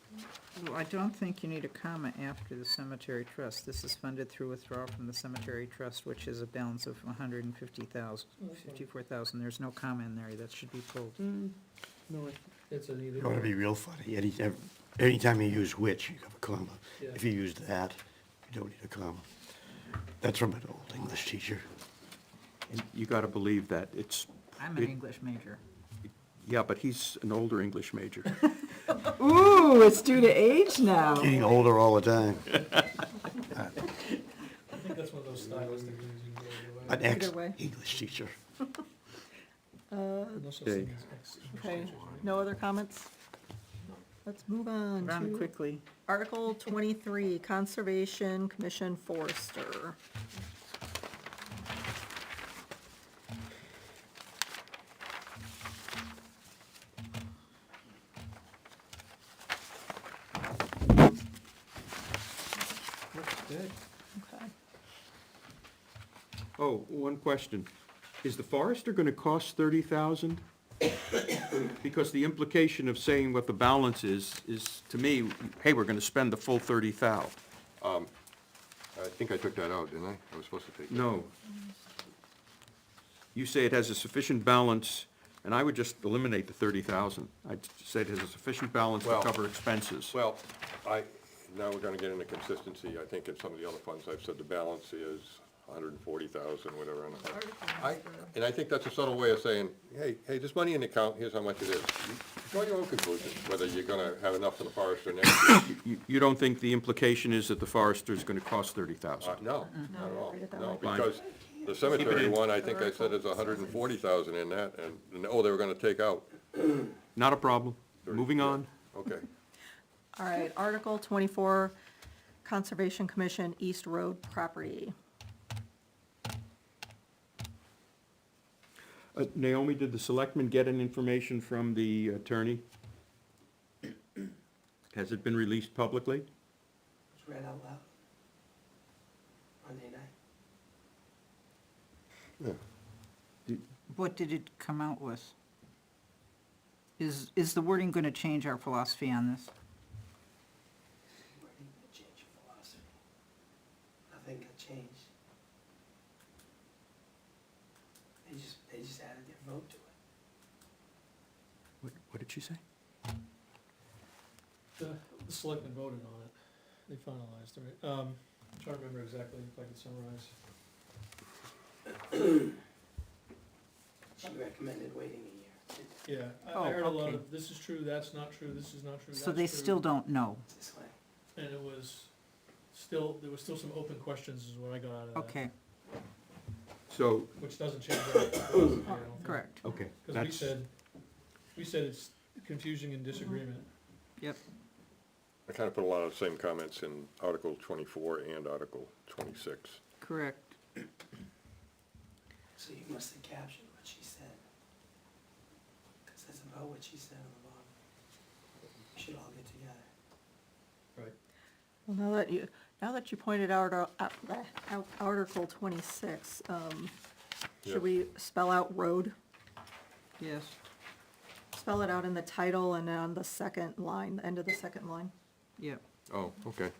Well, I don't think you need a comma after the cemetery trust. This is funded through withdrawal from the cemetery trust, which is a balance of 150,000, 54,000. There's no comma in there. That should be pulled. No, It's an either. It ought to be real funny. Anytime you use which, you have a comma. Yeah. If you use that, you don't need a comma. That's from an old English teacher. and you got to believe that it's I'm an English major. Yeah, but he's an older English major. Ooh, it's due to age now. Getting older all the time. I think that's one of those stylistic things you can go An away. way. ex-English teacher. No such thing as ex- Okay, no other comments? Let's move on Run to quickly. Article 23, Conservation Commission Forester. Good. Okay. Oh, one question. Is the forester gonna cost 30,000? Because the implication of saying what the balance is to me, hey, we're gonna spend the full 30,000. I think I took that out, didn't I? I was supposed to take that. No. You say it has a sufficient balance, and I would just eliminate the 30,000. I'd say it has a sufficient balance to Well- cover expenses. Well, now we're gonna get into consistency. I think in some of the other funds, I've said the balance is 140,000, whatever. And I think that's a subtle way of saying, hey, there's money in the account, here's how much it is. You draw your own conclusion, whether you're gonna have enough for the forester next year. You don't think the implication is that the forester is gonna cost 30,000? No, not at all. Read it that No, way. Fine. because the cemetery one, I think I said is 140,000 in that, and, they were gonna take out. Not a problem. Moving on. Okay. All right, Article 24, Conservation Commission East Road Property. Naomi, did the selectmen get any information from the attorney? Has it been released publicly? It was read out loud. Monday night. What did it come out with? Is the wording gonna change our philosophy on this? Where did you change your philosophy? Nothing got changed. They just added their vote to it. What did she say? The selectmen voted on it. They finalized, right? I'm trying to remember exactly if I could summarize. She recommended waiting a year. Yeah, Oh, I heard a lot okay. of, this is true, that's not true, this is not true, that's So true. they still don't know. It's this way. And it was still, there was still some open questions is what I got out of that. Okay, So, Which doesn't change our philosophy, I don't think. correct. okay, Because that's, we said it's confusing and disagreement. Yep. I kinda put a lot of the same comments in Article 24 and Article 26. Correct. So you must have captured what she said. Because that's about what she said on the bottom. We should all get together. Right. Well, now that you pointed out Article 26, Yep. should we spell out road? Yes. Spell it out in the title and on the second line, the end of the second line. Yep. Oh, okay.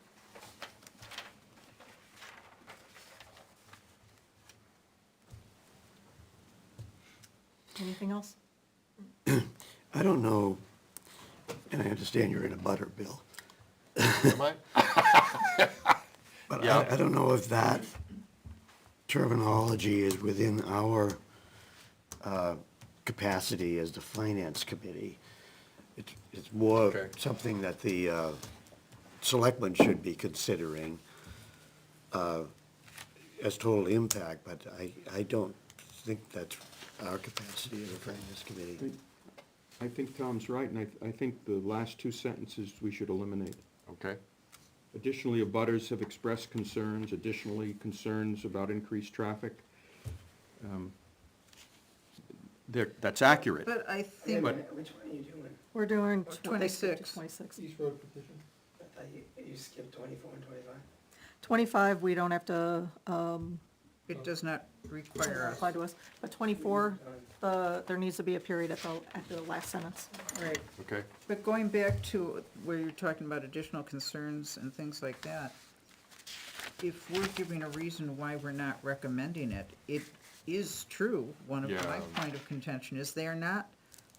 Anything else? I don't know, and I understand you're in a butter, Bill, Am I? but Yeah. I don't know if that terminology is within our capacity as the finance committee. It's more Okay. something that the selectmen should be considering as total impact, but I don't think that's our capacity as a finance committee. I think Tom's right, and I think the last two sentences we should eliminate. Okay. Additionally, abutters have expressed concerns, additionally, concerns about increased traffic. That's accurate. But I Wait a think, minute, which one are you doing? We're doing 26. 26. East Road petition. I thought you skipped 24 and 25. 25, we don't have to it does not require us. apply to us, but 24, there needs to be a period at the last sentence. Right. Okay. But going back to where you're talking about additional concerns and things like that, if we're giving a reason why we're not recommending it, it is true, one of my Yeah. point of contention is they are not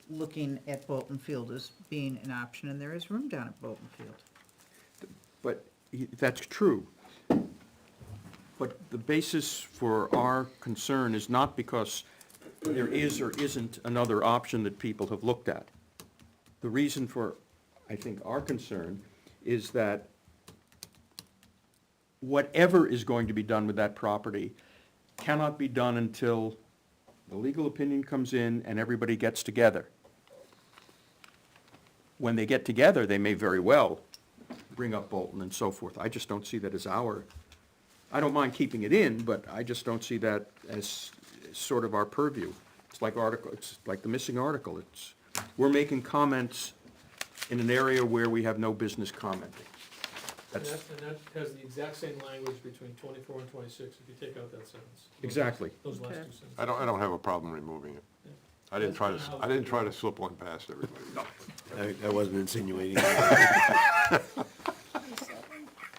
looking at Bolton Field as being an option, and there is room down at Bolton Field. But that's true. But the basis for our concern is not because there is or isn't another option that people have looked at. The reason for, I think, our concern is that whatever is going to be done with that property cannot be done until the legal opinion comes in and everybody gets together. When they get together, they may very well bring up Bolton and so forth. I just don't see that as I don't mind keeping it in, but I just don't see that as sort of our purview. It's like the missing article. We're making comments in an area where we have no business commenting. And That's, that has the exact same language between 24 and 26, if you take out that sentence. Exactly. Those last Okay. two sentences. I don't have a problem removing it. I didn't try to slip one past everybody. I wasn't insinuating.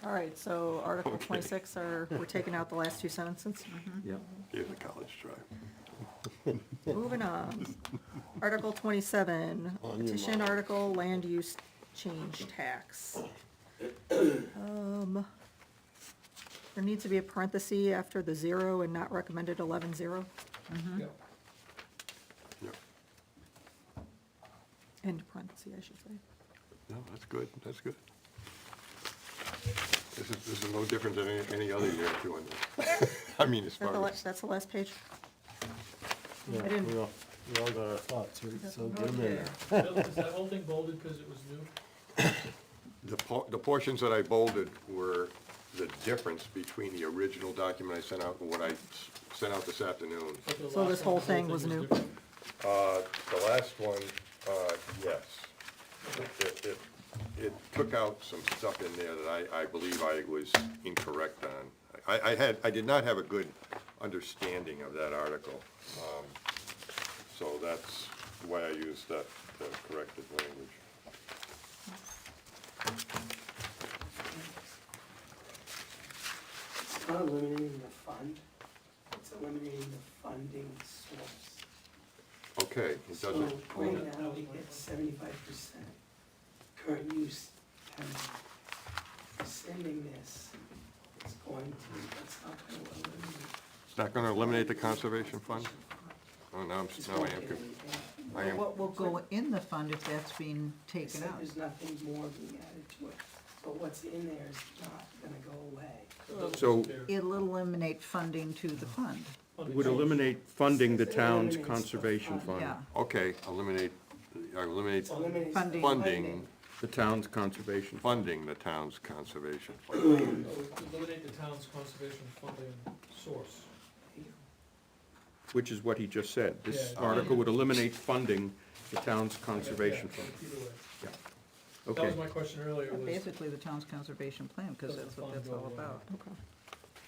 All right, so Article 26, we're taking out the last two sentences. yeah. Give the college try. Moving on. Article 27, On your petition mark. article, land use change tax. There needs to be a parenthesis after the 0 and not recommended 11-0. Yeah. Yep. End parenthesis, I should say. No, that's good, that's good. This is no different than any other year doing this. I mean, as far as, That's the last page? Yeah, I didn't- we all got our thoughts, so get them in Okay. there. Is that whole thing bolded because it was new? the portions that I bolded were the difference between the original document I sent out and what I sent out this afternoon. But the So last this one, whole the thing was new? different? The last one, yes. It took out some stuff in there that I believe I was incorrect on. I did not have a good understanding of that article. So that's why I used that corrected language. It's not eliminating the fund, it's eliminating the funding source. Okay, it So doesn't, right now, we get 75% current use penalty. Sending this, it's going to, that's not gonna eliminate. it's not gonna eliminate the conservation fund? Oh, now Just now I won't am, get conf- anything. I am, What will go in the fund if that's being It taken said out? there's nothing more being added to it, but what's in there is not gonna go away. So It'll eliminate funding to the fund, would eliminate funding the It town's eliminates the conservation fund. fund. yeah. okay, eliminate It eliminates Funding. funding, The town's conservation fund. funding the town's conservation fund. Eliminate the town's conservation funding source. Which is what he just said. This Yeah. article would eliminate funding the town's conservation Yeah, fund. either way. Yeah. That Okay, was my question earlier, But was, basically the town's conservation plan, because Doesn't that's what fund that's go all away. about. Okay.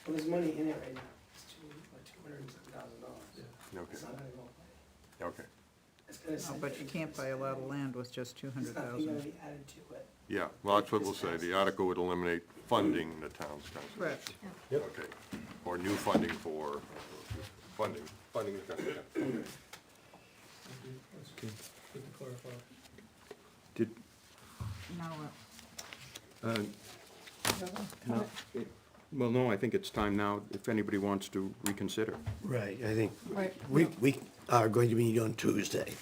Well, there's money in it right now, it's $207,000. yeah. Okay, It's not gonna go away. okay. It's gonna No, sit but there you and can't buy a lot of sit land with just there. There's nothing gonna 200,000. be added to it. Yeah, well, that's what we'll say. The article would eliminate funding the town's conservation. Correct. Yep. Okay, or new funding for, funding the conservation. Thank you. That's good to clarify. did, Now, no, well, no, I think it's time now, if anybody wants to reconsider. Right, I think, Right. we are going to meet on Tuesday.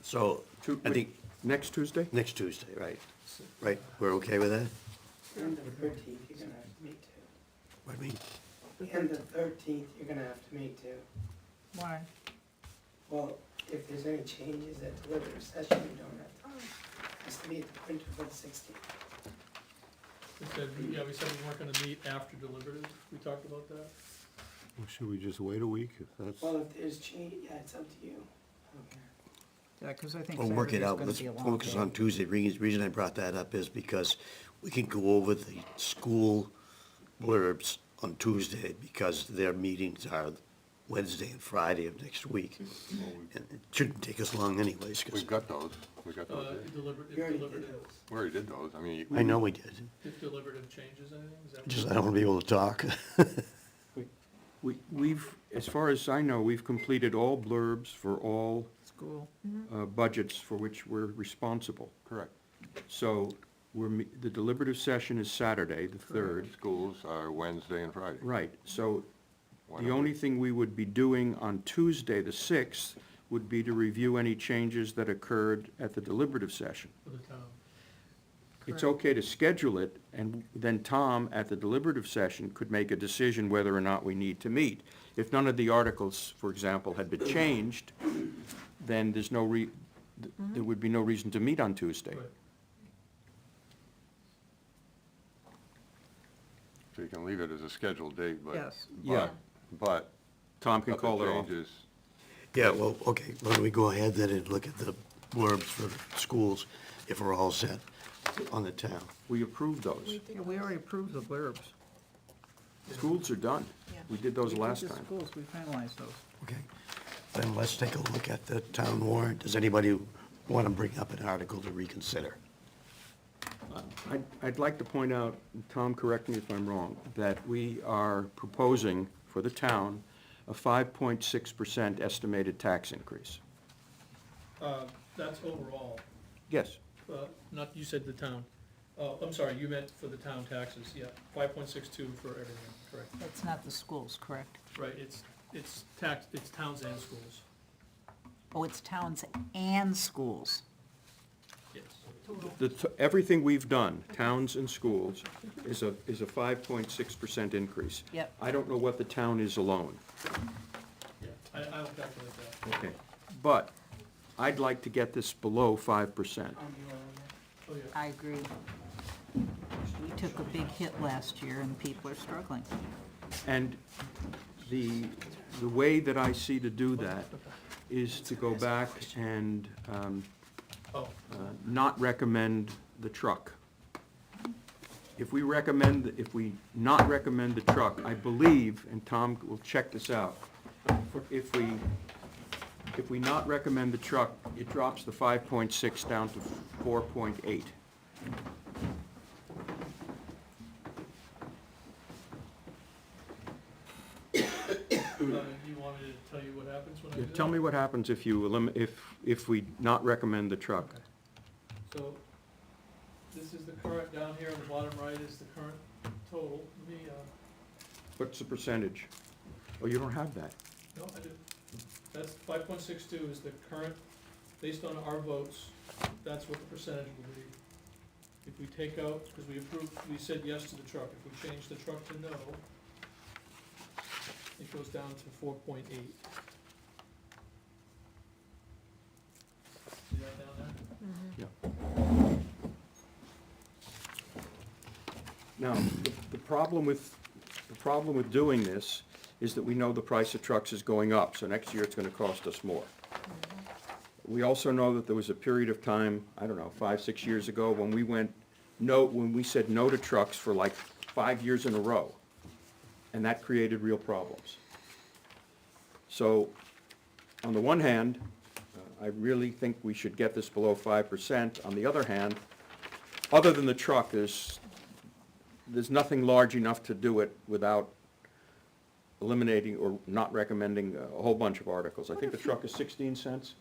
So, I think, Next Tuesday? next Tuesday, right? Right, we're okay with that? And the 13th, you're gonna have to meet too. What do you mean? And the 13th, you're gonna have to meet too. why? Well, if there's any changes at deliberative session, you don't have time. It has to be at the printer for the 16th. We said, we said we weren't gonna meet after deliberative, we talked about that. Well, should we just wait a week if that's? Well, if there's change, yeah, it's up to you. I don't care. Yeah, because I think We'll work it Saturday's out, gonna let's be a long focus day. on Tuesday. Reason I brought that up is because we can go over the school blurbs on Tuesday, because their meetings are Wednesday and Friday of next week. And it shouldn't take us long anyways, because We've got those, we got those there. You already did Deliberative, those. We already did those, I mean. I know we did. if deliberative changes anything, is that? Just, I don't want to be able to talk. We've, as far as I know, we've completed all blurbs for all School. budgets for which we're responsible. Correct. So the deliberative session is Saturday, the 3rd. Schools are Wednesday and Friday. Right, so Why The don't we- only thing we would be doing on Tuesday, the 6th, would be to review any changes that occurred at the deliberative session. For the town. It's okay to schedule it, and then Tom, at the deliberative session, could make a decision whether or not we need to meet. If none of the articles, for example, had been changed, then there's there would be no reason to meet on Tuesday. Right. So you can leave it as a scheduled date, but. Yes. Yeah. But. Tom can call it other off. changes, Yeah, well, okay, why don't we go ahead then and look at the blurbs for schools, if we're all set on the town. We approved those. Yeah, we already approved the blurbs. Schools are done. We did those We did last the time. schools, we finalized those. Okay, then let's take a look at the town warrant. Does anybody want to bring up an article to reconsider? I'd like to point out, Tom, correct me if I'm wrong, that we are proposing for the town a 5.6% estimated tax increase. That's overall, Yes. not, you said the town. Oh, I'm sorry, you meant for the town taxes, yeah, 5.62 for everything, correct. That's not the schools, correct? Right, it's towns and schools, Oh, it's towns and schools. yes. Everything we've done, towns and schools, is a 5.6% increase. Yep. I don't know what the town is alone. Yeah, I'll calculate that. Okay. But I'd like to get this below 5%. Oh, yeah. I agree. We took a big hit last year and people are struggling. And the way that I see to do that is to go back and Oh, not recommend the truck. If we not recommend the truck, I believe, and Tom will check this out, if we not recommend the truck, it drops the 5.6 down to 4.8. you want me to tell you what happens when I do that? Tell me what happens if if we not recommend the truck. Okay. So, this is the current, down here on the bottom right is the current total. Let me, What's the percentage? Oh, you don't have that. no, I do. That's 5.62 is the current, based on our votes, that's what the percentage will be. If we take out, because we said yes to the truck, if we change the truck to no, it goes down to 4.8. See that down there? Now, the problem with doing this is that we know the price of trucks is going up, so next year it's gonna cost us more. We also know that there was a period of time, I don't know, 5, 6 years ago, when we said no to trucks for like 5 years in a row, and that created real problems. So, on the one hand, I really think we should get this below 5%. On the other hand, other than the truck, there's nothing large enough to do it without eliminating or not recommending a whole bunch of articles. I think the truck is 16 cents.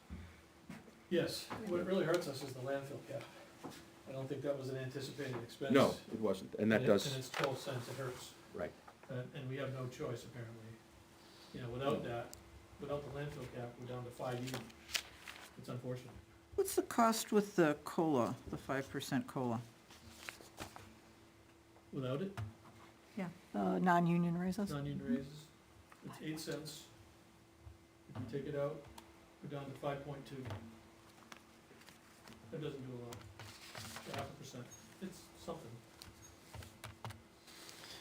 Yes, what really hurts us is the landfill cap. I don't think that was an anticipated expense. No, it wasn't, and that And does, it's 12 cents, it hurts. right. And we have no choice apparently. You know, without that, without the landfill cap, we're down to 5 even. It's unfortunate. What's the cost with the COLA, the 5% COLA? Without it, Yeah, non-union raises. non-union raises, it's 8 cents. If you take it out, we're down to 5.2. That doesn't do a lot. 0.5%. It's something.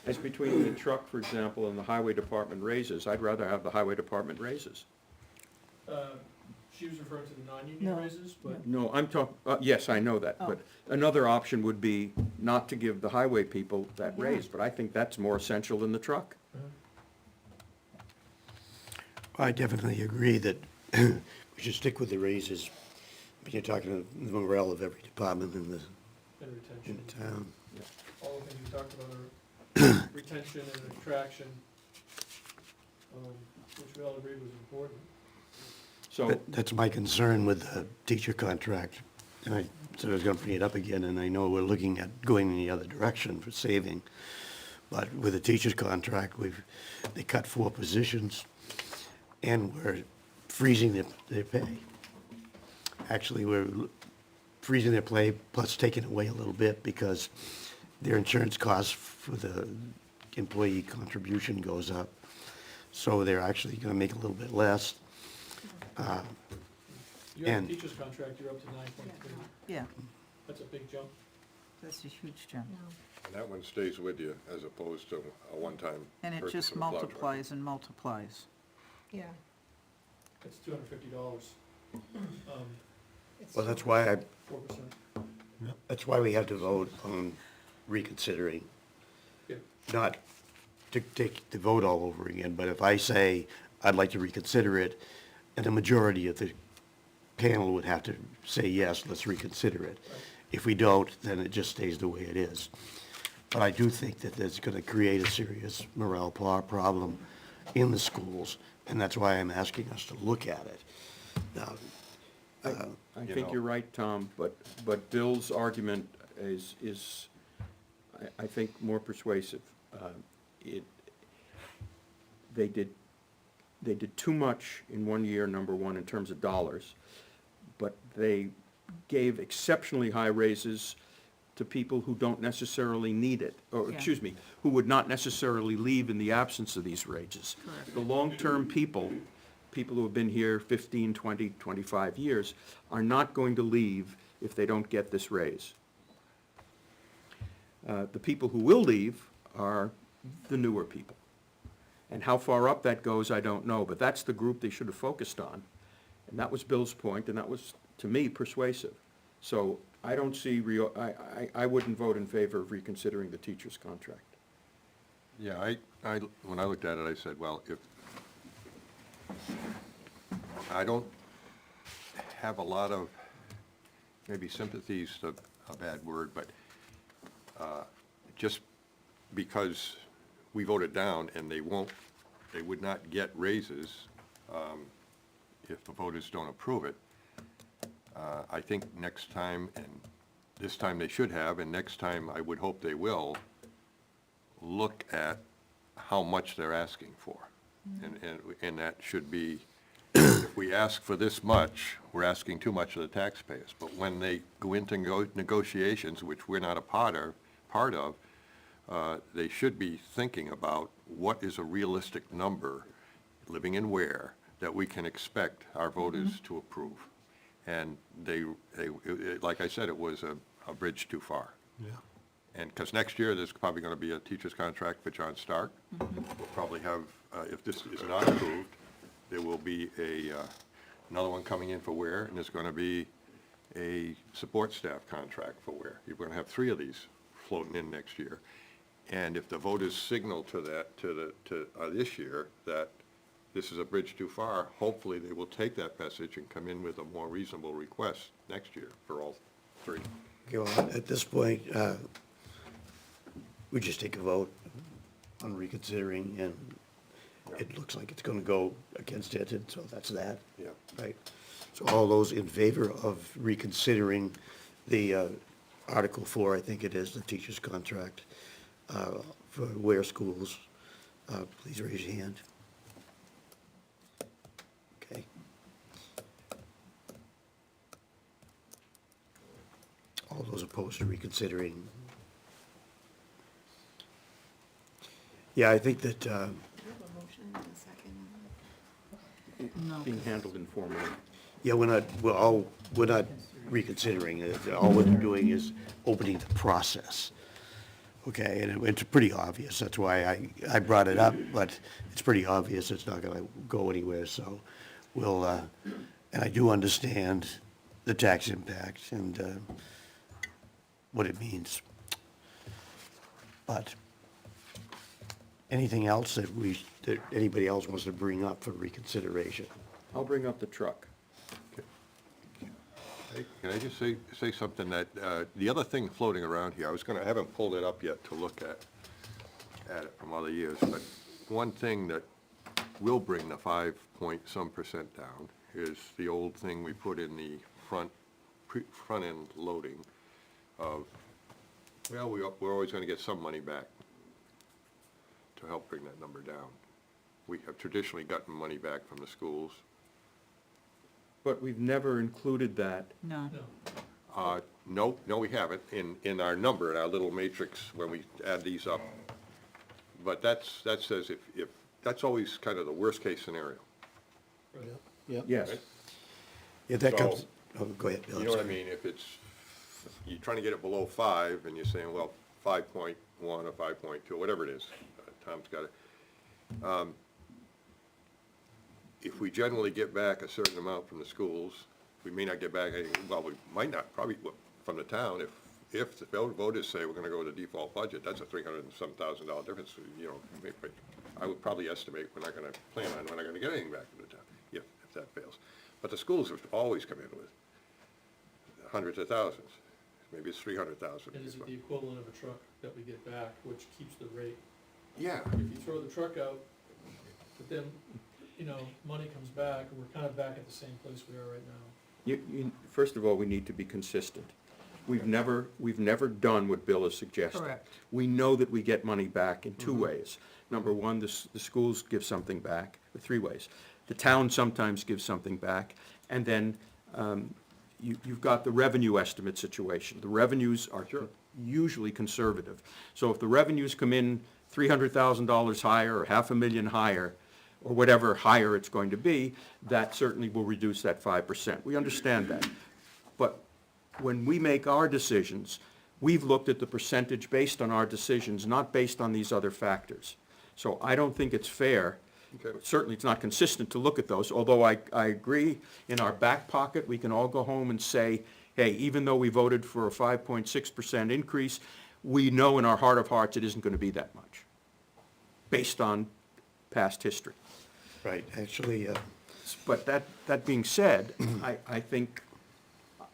As between the truck, for example, and the highway department raises, I'd rather have the highway department raises. She was referring to the non-union No. raises, but No, I'm talking, yes, I know that, but another option would be not to give the highway people that Yeah. raise, but I think that's more essential than the truck. I definitely agree that we should stick with the raises. But you're talking the morale of every department in and the retention. town. All the things we talked about are retention and attraction, which we all agreed was important. So, That's my concern with the teacher contract. And I said I was gonna bring it up again, and I know we're looking at going in the other direction for saving. But with the teacher's contract, they cut 4 positions, and we're freezing their pay. Actually, we're freezing their pay plus taking away a little bit because their insurance costs for the employee contribution goes up. So they're actually gonna make a little bit less. You have And- a teacher's contract, you're up to 9.3. Yeah, That's a big jump. that's a huge jump. And that one stays with you as opposed to a one-time And it purchase just of a plow truck. multiplies and multiplies. Yeah. It's $250. Well, that's why 4%. that's why we have to vote on reconsidering. Yeah. Not to take the vote all over again, but if I say I'd like to reconsider it, and the majority of the panel would have to say, yes, let's reconsider it. If we don't, then it just stays the way it is. But I do think that that's gonna create a serious morale problem in the schools, and that's why I'm asking us to look at it. Now, I You think know. you're right, Tom, but Bill's argument is, I think, more persuasive. They did too much in one year, number one, in terms of dollars, but they gave exceptionally high raises to people who don't necessarily need it, or, Yeah. excuse me, who would not necessarily leave in the absence of these raises. Correct. The long-term people who have been here 15, 20, 25 years, are not going to leave if they don't get this raise. The people who will leave are the newer people. And how far up that goes, I don't know, but that's the group they should have focused on. And that was Bill's point, and that was, to me, persuasive. So I don't see I wouldn't vote in favor of reconsidering the teacher's contract. Yeah, when I looked at it, I said, well, if, I don't have a lot of, maybe sympathy's a bad word, but just because we voted down and they would not get raises if the voters don't approve it, I think next time, and this time they should have, and next time I would hope they will, look at how much they're asking for. And that should be, if we ask for this much, we're asking too much of the taxpayers. But when they go into negotiations, which we're not a part of, they should be thinking about what is a realistic number, living in Ware, that we can expect our voters to approve. And like I said, it was a bridge too far. yeah. And, because next year, there's probably going to be a teacher's contract for John Stark. We'll probably have, if this is not approved, there will be another one coming in for Ware, and there's going to be a support staff contract for Ware. You're going to have 3 of these floating in next year. And if the voters signal to that, to this year, that this is a bridge too far, hopefully they will take that message and come in with a more reasonable request next year for all 3. Okay, well, at this point, we just take a vote on reconsidering, and it looks like it's gonna go against it, and so that's that. Yeah. Right. So all those in favor of reconsidering the Article 4, I think it is, the teacher's contract for Ware schools, please raise your hand. Okay. All those opposed to reconsidering? Yeah, I think that, We have a motion and a second. No. Being handled informally. yeah, we're not reconsidering it. All we're doing is opening the process. Okay, and it's pretty obvious. That's why I brought it up, but it's pretty obvious it's not gonna go anywhere, so we'll, and I do understand the tax impact and, what it means. But anything else that anybody else wants to bring up for reconsideration? I'll bring up the truck. Can I just say something that, the other thing floating around here, I haven't pulled it up yet to look at it from other years, but one thing that will bring the 5-point-some% down is the old thing we put in the front-end loading of, well, we're always gonna get some money back to help bring that number down. We have traditionally gotten money back from the schools. But we've never included that. No. No, No, we haven't, in our number, in our little matrix, when we add these up. But that says if, that's always kind of the worst-case scenario. right. Yep. Yes. Yeah, that So- comes, oh, go ahead, Bill. You know what I mean? If it's, you're trying to get it below 5, and you're saying, well, 5.1 or 5.2, whatever it is, Tom's got it. If we generally get back a certain amount from the schools, we may not get back any, well, we might not, probably from the town, if the voters say we're gonna go with the default budget, that's a $300 and some thousand difference, you know, but I would probably estimate we're not gonna plan on, we're not gonna get anything back from the town, if that fails. But the schools have always come in with hundreds of thousands, maybe it's 300,000. And is it the equivalent of a truck that we get back, which keeps the rate? Yeah, If you throw the truck out, but then, you know, money comes back, and we're kind of back at the same place we are right now. First of all, we need to be consistent. We've never done what Bill is suggesting. Correct. We know that we get money back in two ways. Number one, the schools give something back, or three ways. The town sometimes gives something back, and then you've got the revenue estimate situation. The revenues are usually conservative. So if the revenues come in $300,000 higher, or $500,000 higher, or whatever higher it's going to be, that certainly will reduce that 5%. We understand that. But when we make our decisions, we've looked at the percentage based on our decisions, not based on these other factors. So I don't think it's fair, Okay. certainly it's not consistent to look at those, although I agree, in our back pocket, we can all go home and say, hey, even though we voted for a 5.6% increase, we know in our heart of hearts it isn't going to be that much, based on past history. Right, actually, But that being said, I think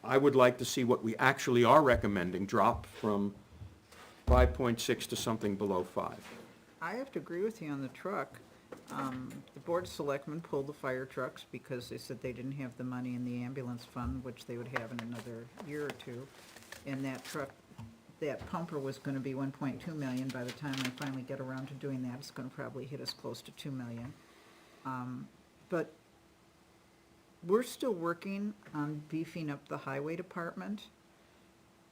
I would like to see what we actually are recommending drop from 5.6 to something below 5. I have to agree with you on the truck. The Board of Selectmen pulled the fire trucks because they said they didn't have the money in the ambulance fund, which they would have in another year or two. And that truck, that pumper was gonna be 1.2 million. By the time I finally get around to doing that, it's gonna probably hit us close to 2 million. But we're still working on beefing up the highway department,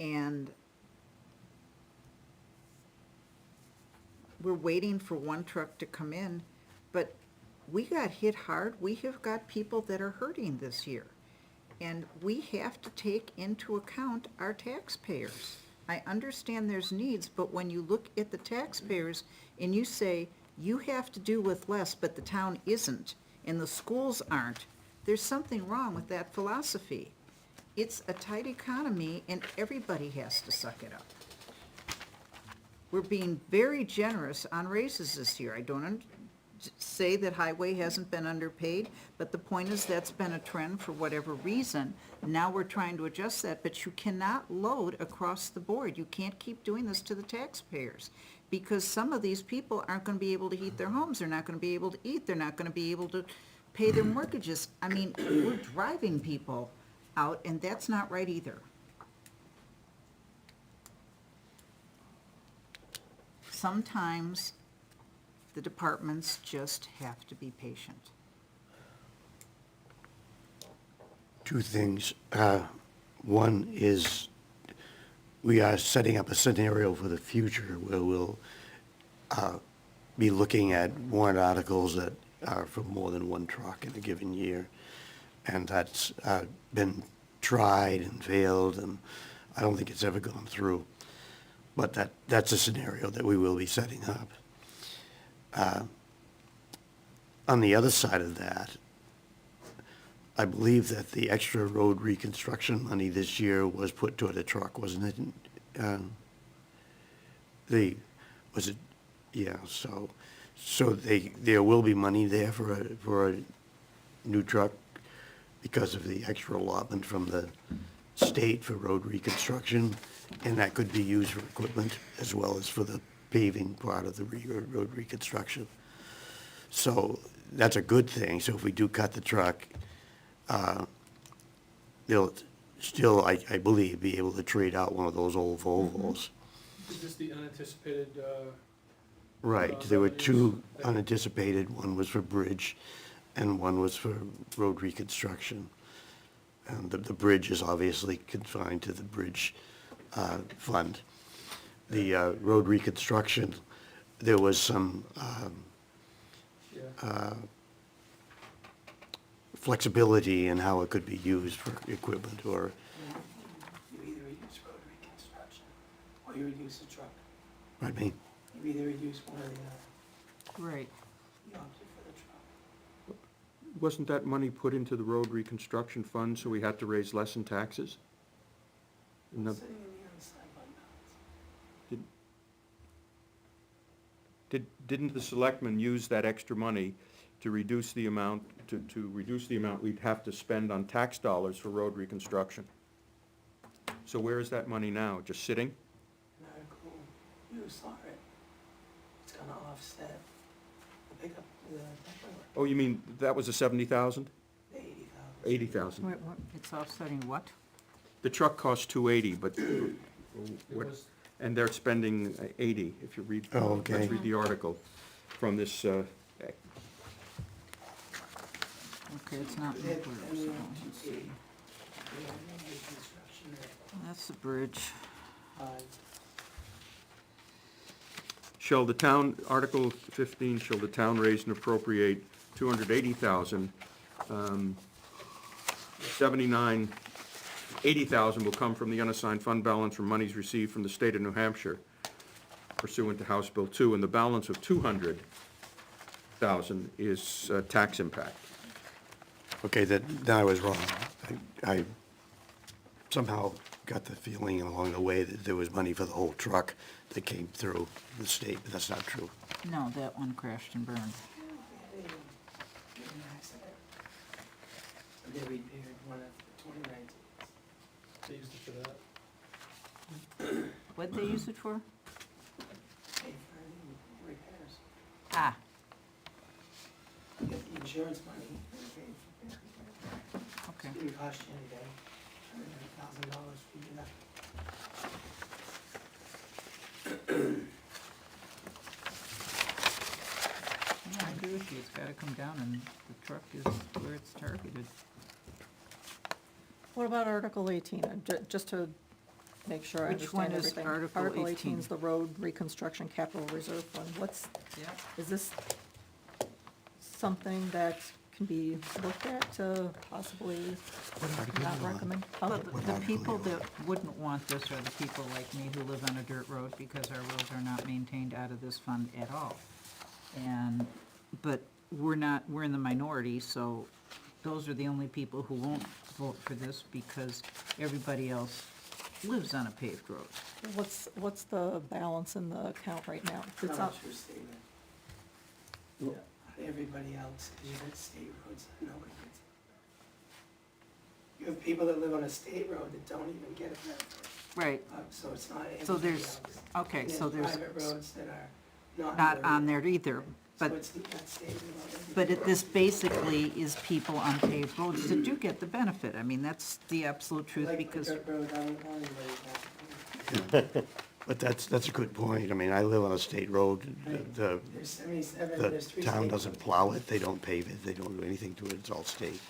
and we're waiting for one truck to come in, but we got hit hard. We have got people that are hurting this year. And we have to take into account our taxpayers. I understand there's needs, but when you look at the taxpayers and you say, you have to do with less, but the town isn't, and the schools aren't, there's something wrong with that philosophy. It's a tight economy and everybody has to suck it up. We're being very generous on raises this year. I don't say that highway hasn't been underpaid, but the point is that's been a trend for whatever reason. Now we're trying to adjust that, but you cannot load across the board. You can't keep doing this to the taxpayers, because some of these people aren't gonna be able to heat their homes, they're not gonna be able to eat, they're not gonna be able to pay their mortgages. I mean, we're driving people out, and that's not right either. Sometimes the departments just have to be patient. two things. One is, we are setting up a scenario for the future where we'll be looking at warrant articles that are for more than one truck in a given year. And that's been tried and failed, and I don't think it's ever gone through. But that's a scenario that we will be setting up. On the other side of that, I believe that the extra road reconstruction money this year was put toward a truck, wasn't it? Yeah, so there will be money there for a new truck because of the extra allotment from the state for road reconstruction, and that could be used for equipment as well as for the paving part of the road reconstruction. So that's a good thing. So if we do cut the truck, they'll still, I believe, be able to trade out one of those old Volvos. Is this the unanticipated Right, there were two unanticipated, one was for bridge, and one was for road reconstruction. And the bridge is obviously confined to the bridge fund. The road reconstruction, there was some Yeah. flexibility in how it could be used for equipment or, You either use road reconstruction, or you would use a truck. pardon me? You either use one or the other. Right. You opted for the truck. Wasn't that money put into the road reconstruction fund, so we had to raise less in taxes? In the- Sitting in the unassigned fund balance. Didn't the selectmen use that extra money to reduce the amount, to reduce the amount we'd have to spend on tax dollars for road reconstruction? So where is that money now? Just sitting? An article, you saw it. It's gonna offset the pickup, the temporary work, Oh, you mean, that was a 70,000? the 80,000. 80,000. Wait, what, it's offsetting what? The truck cost 280, but, It what, was, and they're spending 80, if you read. Oh, okay. Let's read the article from this, Okay, it's not They had- nuclear, and so, they let's had see. They had road reconstruction at That's the bridge. 5. Shall the town, Article 15, shall the town raise and appropriate 280,000? 80,000 will come from the unassigned fund balance from monies received from the state of New Hampshire pursuant to House Bill 2, and the balance of 200,000 is tax impact. Okay, that I was wrong. I somehow got the feeling along the way that there was money for the whole truck that came through the state, but that's not true. No, that one crashed and burned. They repaired one of the 2019. they used it for that. What'd they use it for? Pay for the repairs. Ah, You get the insurance money, and pay for repairs. okay. It didn't cost you anything, $100,000 for you that. Yeah, I agree with you, it's gotta come down and the truck is where it's targeted. What about Article 18? Just to make sure I Which one understand is everything. Article Article 18? 18 is the Road Reconstruction Capital Reserve Fund. Yeah. Is this something that can be looked at to possibly not recommend? Oh, But What the article people you on? that wouldn't want this are the people like me who live on a dirt road because our roads are not maintained out of this fund at all. And, but we're in the minority, so those are the only people who won't vote for this because everybody else lives on a paved road. What's the balance in the account right now? It's How not, much you're saving. Yeah. Everybody else, because you got state roads that nobody gets. You have people that live on a state road that don't even get a benefit, Right, so it's not everybody so there's, else. okay, And so there's private roads that are not. not on there either, So but, it's not state road. but this basically is people on paved roads that do get the benefit. I mean, that's the absolute truth Like the because, dirt road, I don't want anybody to have. But that's a good point. I mean, I live on a state road. The, There's 77, the there's 3 town state doesn't roads. plow it, they don't pave it, they don't do anything to it, it's all state.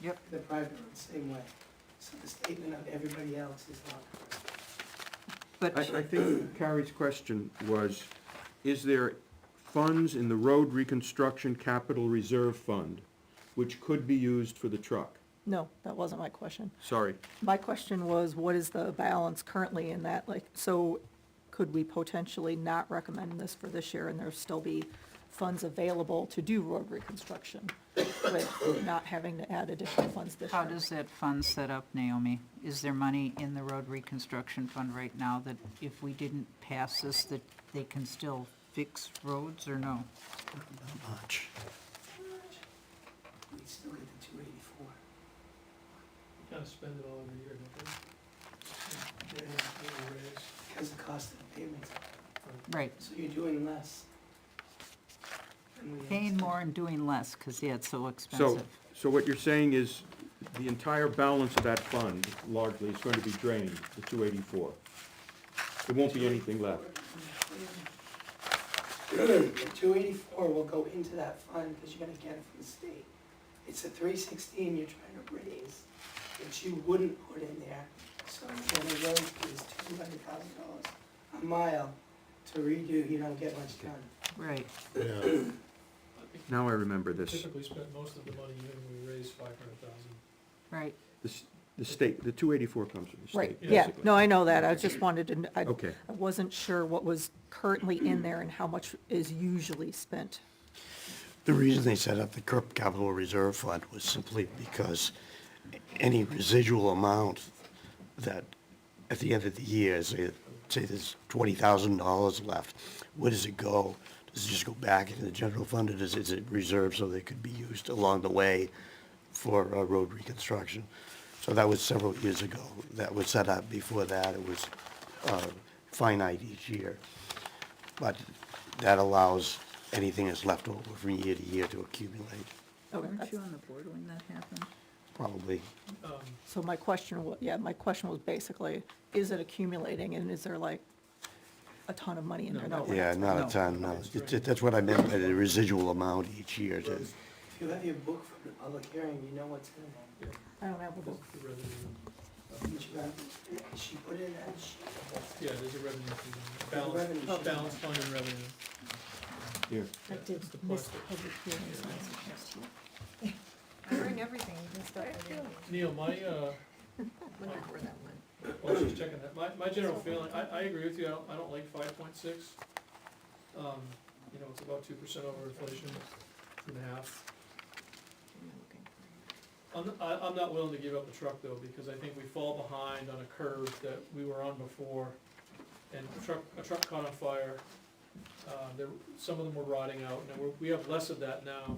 yep, The private roads, same way. So the statement of everybody else is not correct. but. I think Carrie's question was, is there funds in the road reconstruction capital reserve fund which could be used for the truck? no, that wasn't my question. Sorry. My question was, what is the balance currently in that? Like, so could we potentially not recommend this for this year and there still be funds available to do road reconstruction with not having to add additional funds this year? How does that fund set up, Naomi? Is there money in the road reconstruction fund right now that if we didn't pass this, that they can still fix roads or no? Not much. We still get the 284. Kind of spend it all every year, don't they? They raise. Because the cost of the payments, Right, so you're doing less. than we paying expected. more and doing less, because, yeah, it's so So, expensive. so what you're saying is the entire balance of that fund largely is going to be drained, the 284. There won't be anything left. The 284 will go into that fund because you're gonna get it from the state. It's a 316 you're trying to raise, that you wouldn't put in there. So when a road is $200,000 a mile to redo, you don't get much done. Right. Yeah. Now I remember this. Typically spent most of the money when we raised 500,000. Right. The state, the 284 comes from the state, Right, basically. yeah, no, I know that, I just wanted to, I Okay. wasn't sure what was currently in there and how much is usually spent. The reason they set up the capital reserve fund was simply because any residual amount that, at the end of the year, say there's $20,000 left, where does it go? Does it just go back into the general fund, or is it reserved so they could be used along the way for road reconstruction? So that was several years ago. That was set up. Before that, it was finite each year. But that allows anything that's left over from year to year to accumulate, Okay, Weren't you on the board when that happened? probably. so my question was basically, is it accumulating and is there like a ton of money in there? No, Yeah, not No. a ton, no. That's what I meant by the residual amount each year. If you have your book from the public hearing, you know what's in there. I don't have a book. The revenue, Each one, she put in that sheet. yeah, there's a revenue, fee, Revenue balance, sheet. balance fund and revenue. Here. I did It's the miss plastic. the public hearing, so I suggest you. I bring everything, you can start with it. Neil, my, Looking for that one. well, I was just checking that, my general feeling, I agree with you, I don't like 5.6. You know, it's about 2% over inflation, 2.5. I'm not willing to give up the truck though, because I think we fall behind on a curve that we were on before. And a truck caught on fire, some of them were rotting out, and we have less of that now.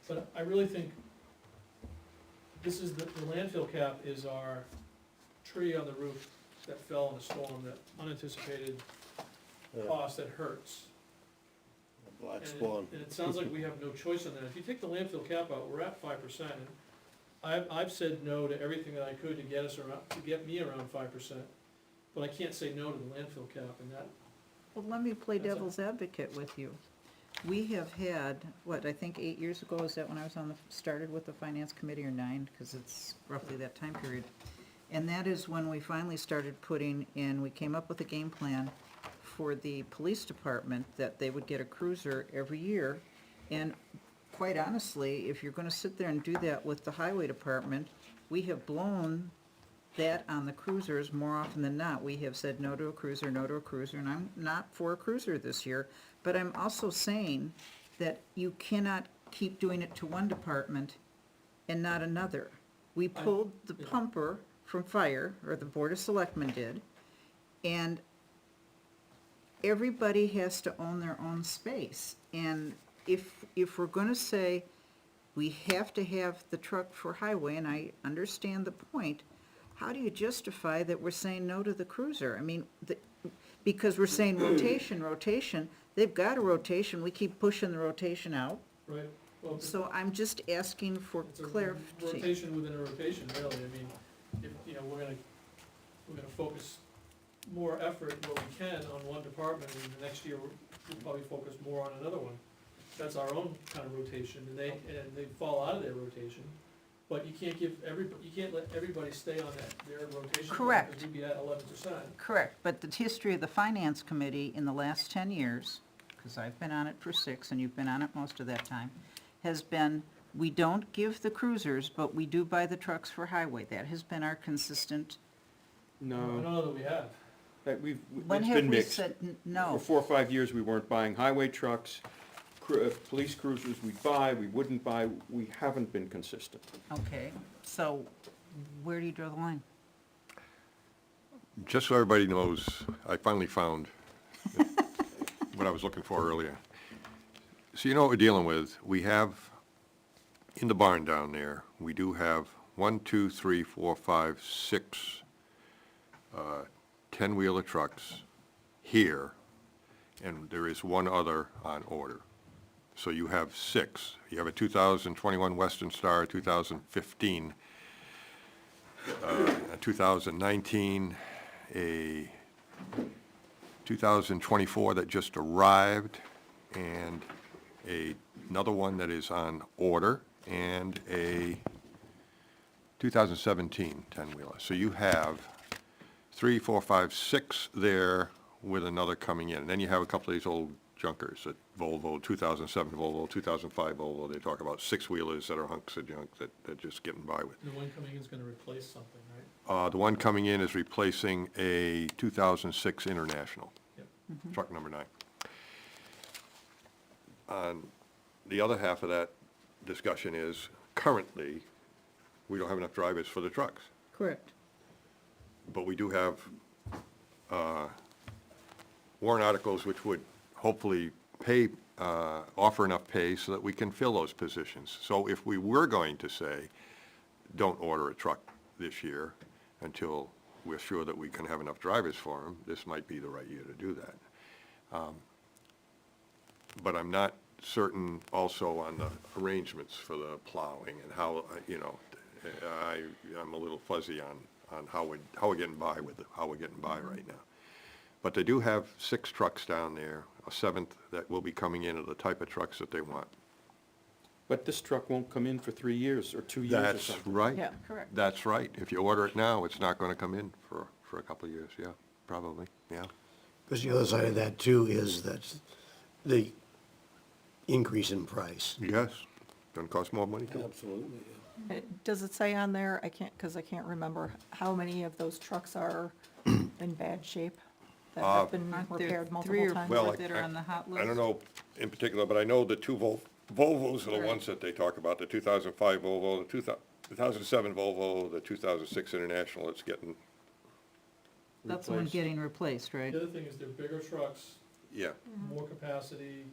But I really think this is, the landfill cap is our tree on the roof that fell in a storm, that unanticipated cost that hurts. Black And swan. And it sounds like we have no choice on that. If you take the landfill cap out, we're at 5%. I've said no to everything that I could to get us around, to get me around 5%. But I can't say no to the landfill cap, and that, Well, let me play That's a- devil's advocate with you. We have had, I think 8 years ago, is that when I was started with the finance committee, or 9, because it's roughly that time period. And that is when we finally started putting in, we came up with a game plan for the police department, that they would get a cruiser every year. And quite honestly, if you're gonna sit there and do that with the highway department, we have blown that on the cruisers more often than not. We have said no to a cruiser, and I'm not for a cruiser this year, but I'm also saying that you cannot keep doing it to one department and not another. We pulled the pumper from fire, or the Board of Selectmen did, and everybody has to own their own space. And if we're gonna say we have to have the truck for highway, and I understand the point, how do you justify that we're saying no to the cruiser? I mean, because we're saying rotation, they've got a rotation, we keep pushing the rotation out. right? Well, So I'm just asking for it's a clarity. rotation within a rotation, really. I mean, if, you know, we're gonna focus more effort what we can on one department, and the next year we'll probably focus more on another one. That's our own kind of rotation, and they fall out of their rotation. But you can't you can't let everybody stay on their rotation. Correct. Because we'd be at 11%. Correct, but the history of the finance committee in the last 10 years, because I've been on it for 6 and you've been on it most of that time, has been, we don't give the cruisers, but we do buy the trucks for highway. That has been our consistent, I don't No, know that we have. when it's have been we mixed. said For no? 4 or 5 years, we weren't buying highway trucks. Police cruisers we'd buy, we wouldn't buy, we haven't been consistent. Okay, so where do you draw the line? Just so everybody knows, I finally found what I was looking for earlier. So you know what we're dealing with. We have, in the barn down there, we do have 1, 2, 3, 4, 5, 6 10-wheeler trucks here, and there is one other on order. So you have 6. You have a 2021 Western Star, 2015, a 2019, a 2024 that just arrived, and another one that is on order, and a 2017 10-wheeler. So you have 3, 4, 5, 6 there with another coming in. And then you have a couple of these old junkers, that Volvo, 2007 Volvo, 2005 Volvo. They talk about 6-wheelers that are hunks of junk that they're just getting by with. The one coming in is gonna replace something, right? The one coming in is replacing a 2006 International, Yep. truck number 9. On the other half of that discussion is, currently, we don't have enough drivers for the trucks. Correct. But we do have warrant articles which would hopefully pay, offer enough pay so that we can fill those positions. So if we were going to say, don't order a truck this year until we're sure that we can have enough drivers for them, this might be the right year to do that. But I'm not certain also on the arrangements for the plowing and how, I'm a little fuzzy on how we're getting by with it, how we're getting by right now. But they do have 6 trucks down there, a 7th that will be coming in of the type of trucks that they want. But this truck won't come in for 3 years or 2 years or That's something. right. Yeah, correct. That's right. If you order it now, it's not gonna come in for a couple of years, yeah, probably, yeah. Because the other side of that too is that the increase in price. Yes, gonna cost more money too. Absolutely. Does it say on there, I can't, because I can't remember, how many of those trucks are in bad shape? That have been Aren't there repaired 3 multiple or times? 4 Well, that are on the hot list? I don't know in particular, but I know the 2 Volvos are the Right. ones that they talk about, the 2005 Volvo, the 2007 Volvo, the 2006 International, it's getting, That's the one Replaced. getting replaced, right? The other thing is they're bigger trucks, yeah. more capacity,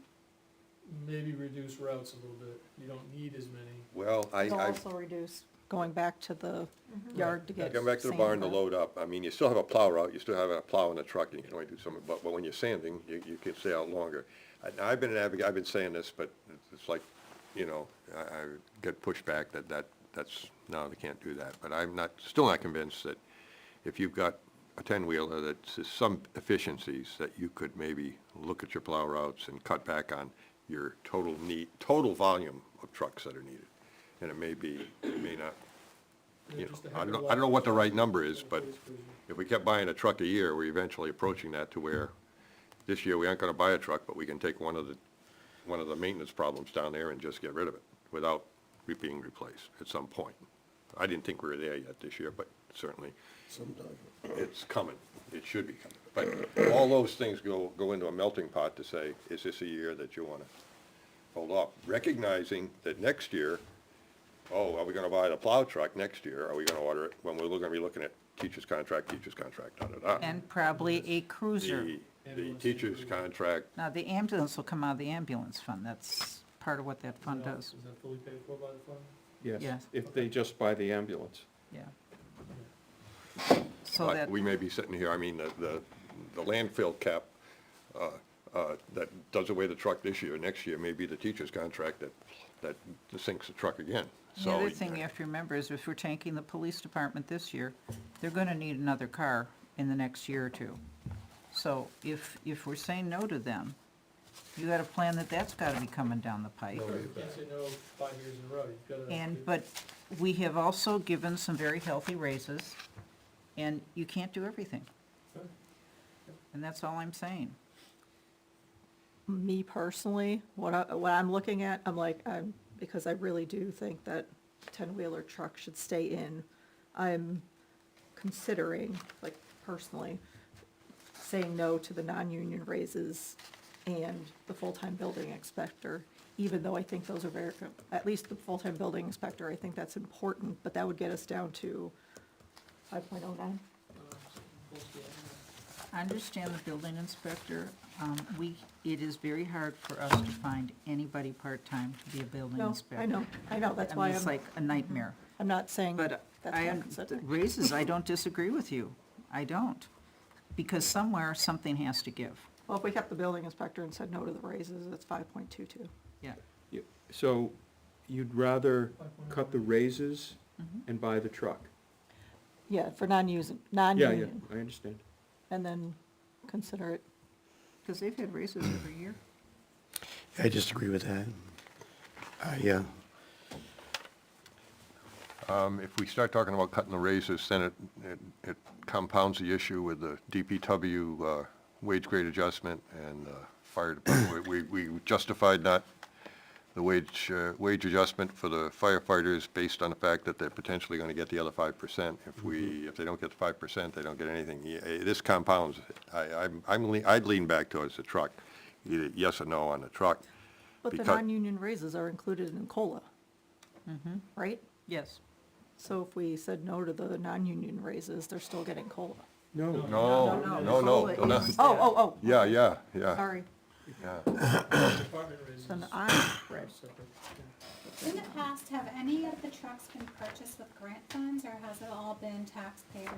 maybe reduce routes a little bit. You don't need as many. Well, They'll also reduce going back to the yard to get come back to the sand barn to or- load up. I mean, you still have a plow route, you still have a plow in the truck, and you can only do something, but when you're sanding, you can stay out longer. I've been an advocate, I've been saying this, but it's like, I get pushed back that's, no, they can't do that. But I'm still not convinced that if you've got a 10-wheeler, that's some efficiencies, that you could maybe look at your plow routes and cut back on your total volume of trucks that are needed. And it may not, They're just a I heck of a don't know lot what the cheaper right number is, than a but police cruiser. if we kept buying a truck a year, we're eventually approaching that to where this year we aren't gonna buy a truck, but we can take one of the maintenance problems down there and just get rid of it without it being replaced at some point. I didn't think we were there yet this year, but certainly it's coming. It should be coming. But all those things go into a melting pot to say, is this a year that you wanna hold off? Recognizing that next year, are we gonna buy the plow truck next year? Are we gonna order it when we're gonna be looking at teacher's contract, da-da-da? And probably a cruiser. The teacher's contract, Now, the ambulance will come out of the ambulance fund. That's part of what that fund Now, does. Is that fully paid for by the fund? Yeah. Yes, if they just buy the ambulance. Yeah. So but that, we may be sitting here, I mean, the landfill cap, that does away the truck this year, next year may be the teacher's contract that sinks the truck again. the So other thing you have to remember is if we're tanking the police department this year, they're gonna need another car in the next year or two. So if we're saying no to them, you got a plan that's gotta be coming down the pike. Sure, you can't say no 5 years in a row. You've gotta. But we have also given some very healthy raises, and you can't do everything. Sure. And that's all I'm saying. Me personally, what I'm looking at, because I really do think that 10-wheeler truck should stay in. I'm considering, personally, saying no to the non-union raises and the full-time building inspector, even though I think those are at least the full-time building inspector, I think that's important, but that would get us down to 5.09. I understand the building inspector. It is very hard for us to find anybody part-time to be a building No, inspector. I know, that's I why mean, it's like a nightmare. I'm not saying But that's I, what I'm considering. raises, I don't disagree with you. I don't. Because somewhere, something has to give. Well, if we kept the building inspector and said no to the raises, it's 5.22. Yeah. So you'd rather cut the raises and buy the truck? Yeah, for Yeah, non-union, I understand. and then consider it. Because they've had raises every year. I disagree with that. Yeah, If we start talking about cutting the raises, then it compounds the issue with the DPW wage grade adjustment and fire department. We justified not the wage adjustment for the firefighters based on the fact that they're potentially going to get the other 5%. If they don't get the 5%, they don't get anything. This compounds. I'd lean back towards the truck, either yes or no on the truck. But the because- non-union raises are included in COLA, right? Yes. So if we said no to the non-union raises, they're still getting COLA. No, no, no. COLA is- Oh. Yeah. Sorry, Department raises. then I read. Separate, yeah. In the past, have any of the trucks been purchased with grant funds, or has it all been taxpayer?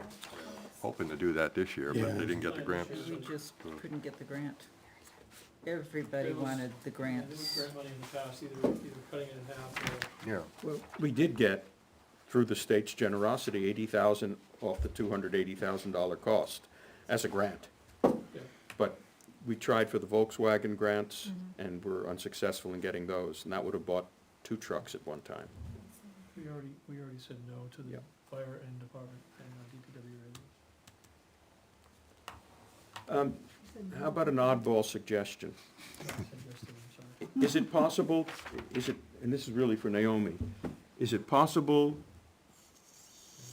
Hoping to do that this year, but Yeah. they didn't get the grants. We just couldn't get the grant. Everybody There was- wanted the There was grants. grant money in the past, either cutting it in half or. Yeah. Well, we did get, through the state's generosity, 80,000 off the $280,000 cost as a grant. Yeah. But we tried for the Volkswagen grants and were unsuccessful in getting those, and that would have bought 2 trucks at one time. We already said no to the Yep. fire and department and DPW raises. How about an oddball suggestion? Suggested, I'm sorry. Is it possible, and this is really for Naomi, is it possible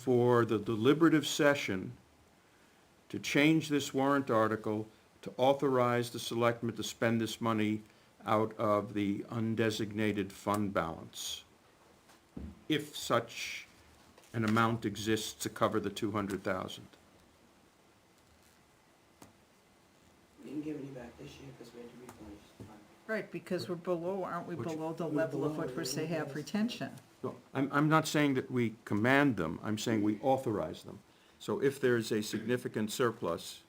for the deliberative session to change this warrant article to authorize the selectmen to spend this money out of the undesignated fund balance, if such an amount exists to cover the 200,000? We didn't give any back this year because we had to replenish the fund. Right, because we're below, aren't we Which- below the We're level of below what it, we're say have yes. retention? No, I'm not saying that we command them, I'm saying we authorize them. So if there's a significant surplus,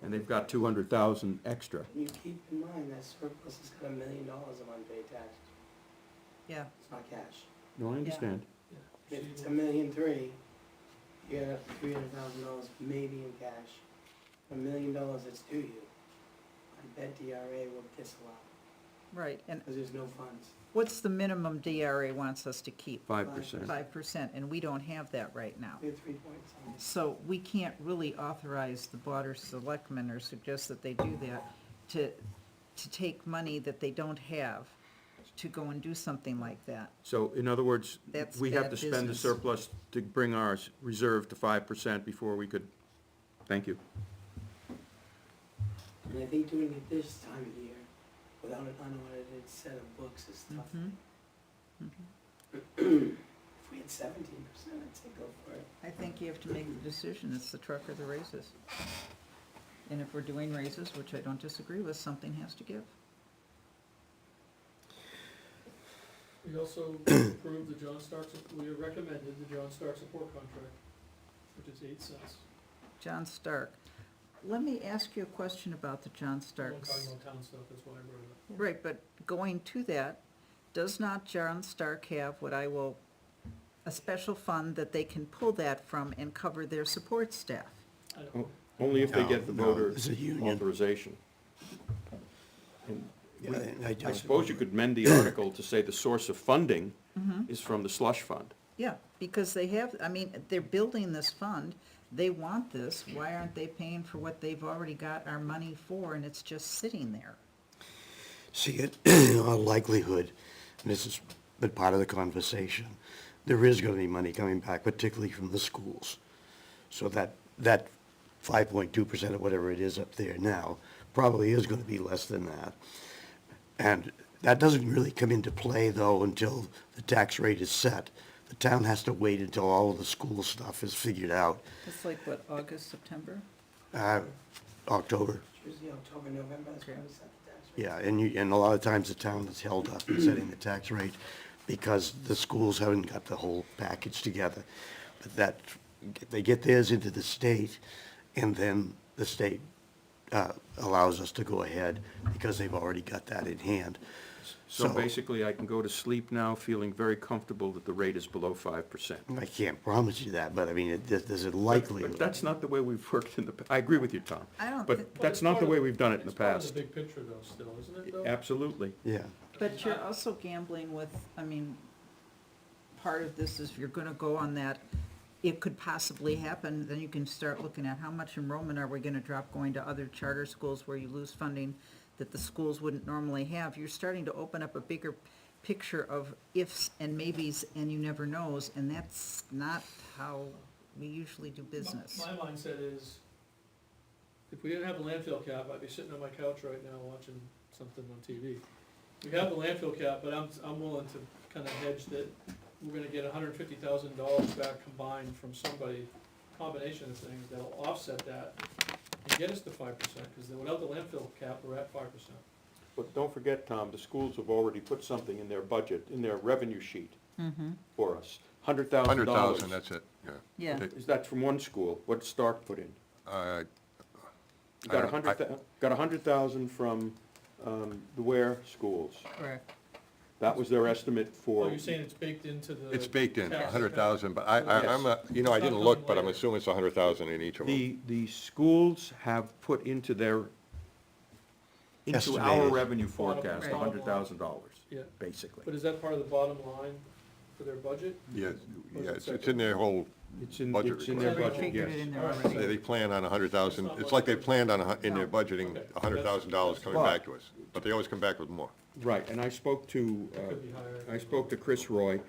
and they've got 200,000 extra, And you keep in mind that surplus has got $1 million of unpaid tax. Yeah. It's not cash. no, I understand. If it's $1.3 million, you got $300,000 maybe in cash. $1 million that's due you. I bet DRA will disallow Right, and because there's no funds. what's the minimum DRA wants us to keep? 5%. 5%, and we don't have that right now. We have 3 points on this. So we can't really authorize the Board of Selectmen or suggest that they do that to take money that they don't have to go and do something like that. So in other words, That's we have bad to spend the business. surplus to bring our reserve to 5% before we could, thank you. And I think doing it this time of year without an unaudited set of books is tough. Mhm. If we had 17%, I'd say go for it. I think you have to make the decision, it's the truck or the raises. And if we're doing raises, which I don't disagree with, something has to give. We also approved the John Stark, we recommended the John Stark support contract, which is 8 cents. John Stark, let me ask you a question about the John I'm Starks. talking about town stuff, that's why I brought it up. Right, but going to that, does not John Stark have a special fund that they can pull that from and cover their support staff? I don't, Only if they get the No, voter it's a union. authorization. And Yeah, I just- suppose you could mend the article to say the source of funding is from the slush fund. Yeah, because they have, I mean, they're building this fund, they want this, why aren't they paying for what they've already got our money for, and it's just sitting there? See, it, in all likelihood, and this has been part of the conversation, there is gonna be money coming back, particularly from the schools. So that 5.2% or whatever it is up there now, probably is gonna be less than that. And that doesn't really come into play, though, until the tax rate is set. The town has to wait until all of the school stuff is figured out, It's like, what, August, September? October. It's usually October, November, that's when we set the tax rate. Yeah, and a lot of times the town is held up in setting the tax rate because the schools haven't got the whole package together. But they get theirs into the state, and then the state allows us to go ahead because they've already got that in hand. So basically, I can go to sleep now feeling very comfortable that the rate is below 5%. I can't promise you that, but I mean, there's a likelihood. But that's not the way we've worked in the, I agree with you, Tom. I don't But thi- But that's it's not part the of- way we've done it in the It's part of past. the big picture though, still, isn't it though? Absolutely. Yeah. But you're also gambling with, I mean, part of this is if you're gonna go on that, it could possibly happen, then you can start looking at how much enrollment are we gonna drop going to other charter schools where you lose funding that the schools wouldn't normally have. You're starting to open up a bigger picture of ifs and maybes and you never knows, and that's not how we usually do business. My mindset is, if we didn't have a landfill cap, I'd be sitting on my couch right now watching something on TV. We have the landfill cap, but I'm willing to kind of hedge that we're gonna get $150,000 back combined from somebody, combination of things that'll offset that and get us to 5%, because without the landfill cap, we're at 5%. But don't forget, Tom, the schools have already put something in their budget, in their revenue sheet for us. $100,000. 100,000, that's it, yeah. Yeah. They- Is that from one school? What Stark put in? I Got don't- got 100,000 from, the Ware schools. Correct. That was their estimate for. Oh, you're saying it's baked into the. It's baked in, tax 100,000, but I'm, Yes. you know, I It's not didn't look, coming but I'm later. assuming it's 100,000 in each of them. The schools have put into their, into our Estimated. revenue Bottom- forecast, right. $100,000, Yeah, basically. but is that part of the bottom line for their budget? Yes, Or is it yes, it's separate? in their whole, It's in, Budget it's in their request. budget, Figured yes. it in there All right. already. they plan on 100,000, it's like they planned on, in their budgeting, Okay. $100,000 coming But- back to us, but they always come back with more. Right, and I spoke to, Could be higher. I spoke to Chris Roy,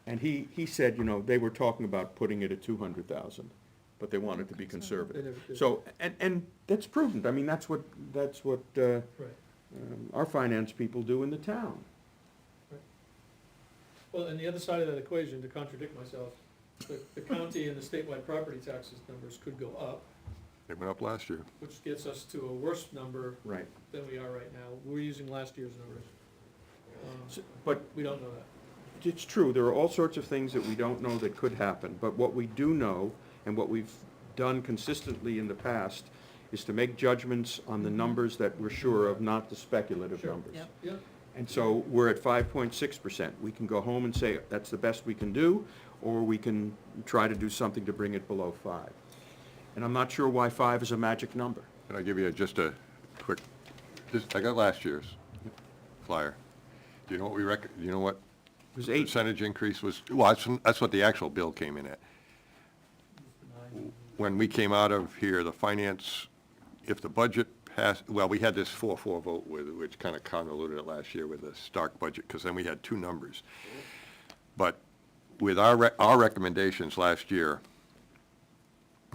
and he said, you know, they were talking about putting it at 200,000, but they wanted to be They conservative. never did. So, and that's prudent, I mean, that's what, Right. our finance people do in the town. Well, and the other side of that equation, to contradict myself, the county and the statewide property taxes numbers could go up, They went up last year. which gets us to a worse number Right. than we are right now. We're using last year's numbers. But We don't know that. it's true, there are all sorts of things that we don't know that could happen, but what we do know, and what we've done consistently in the past, is to make judgments on the numbers that we're sure of, not the speculative Sure. numbers. Yep. Yep, And so we're at 5.6%. We can go home and say, that's the best we can do, or we can try to do something to bring it below 5. And I'm not sure why 5 is a magic number. Can I give you just a quick, I got last year's flyer. Do you know what do you know what It was 8. percentage increase was? Well, that's what the actual bill came in at. When we came out of here, the finance, if the budget passed, well, we had this 4-4 vote with, which kind of convoluted it last year with the Stark budget, because then we had two numbers. But with our recommendations last year,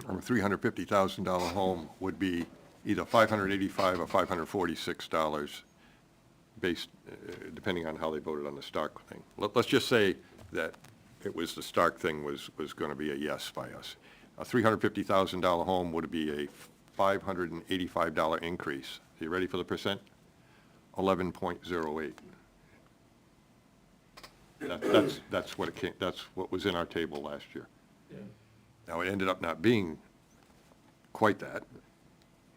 a $350,000 home would be either $585 or $546 based, depending on how they voted on the Stark thing. Let's just say that it was, the Stark thing was going to be a yes by us. A $350,000 home would be a $585 increase. Are you ready for the percent? 11.08. That's what it came, that's what was in our table last year. yeah. Now, it ended up not being quite that.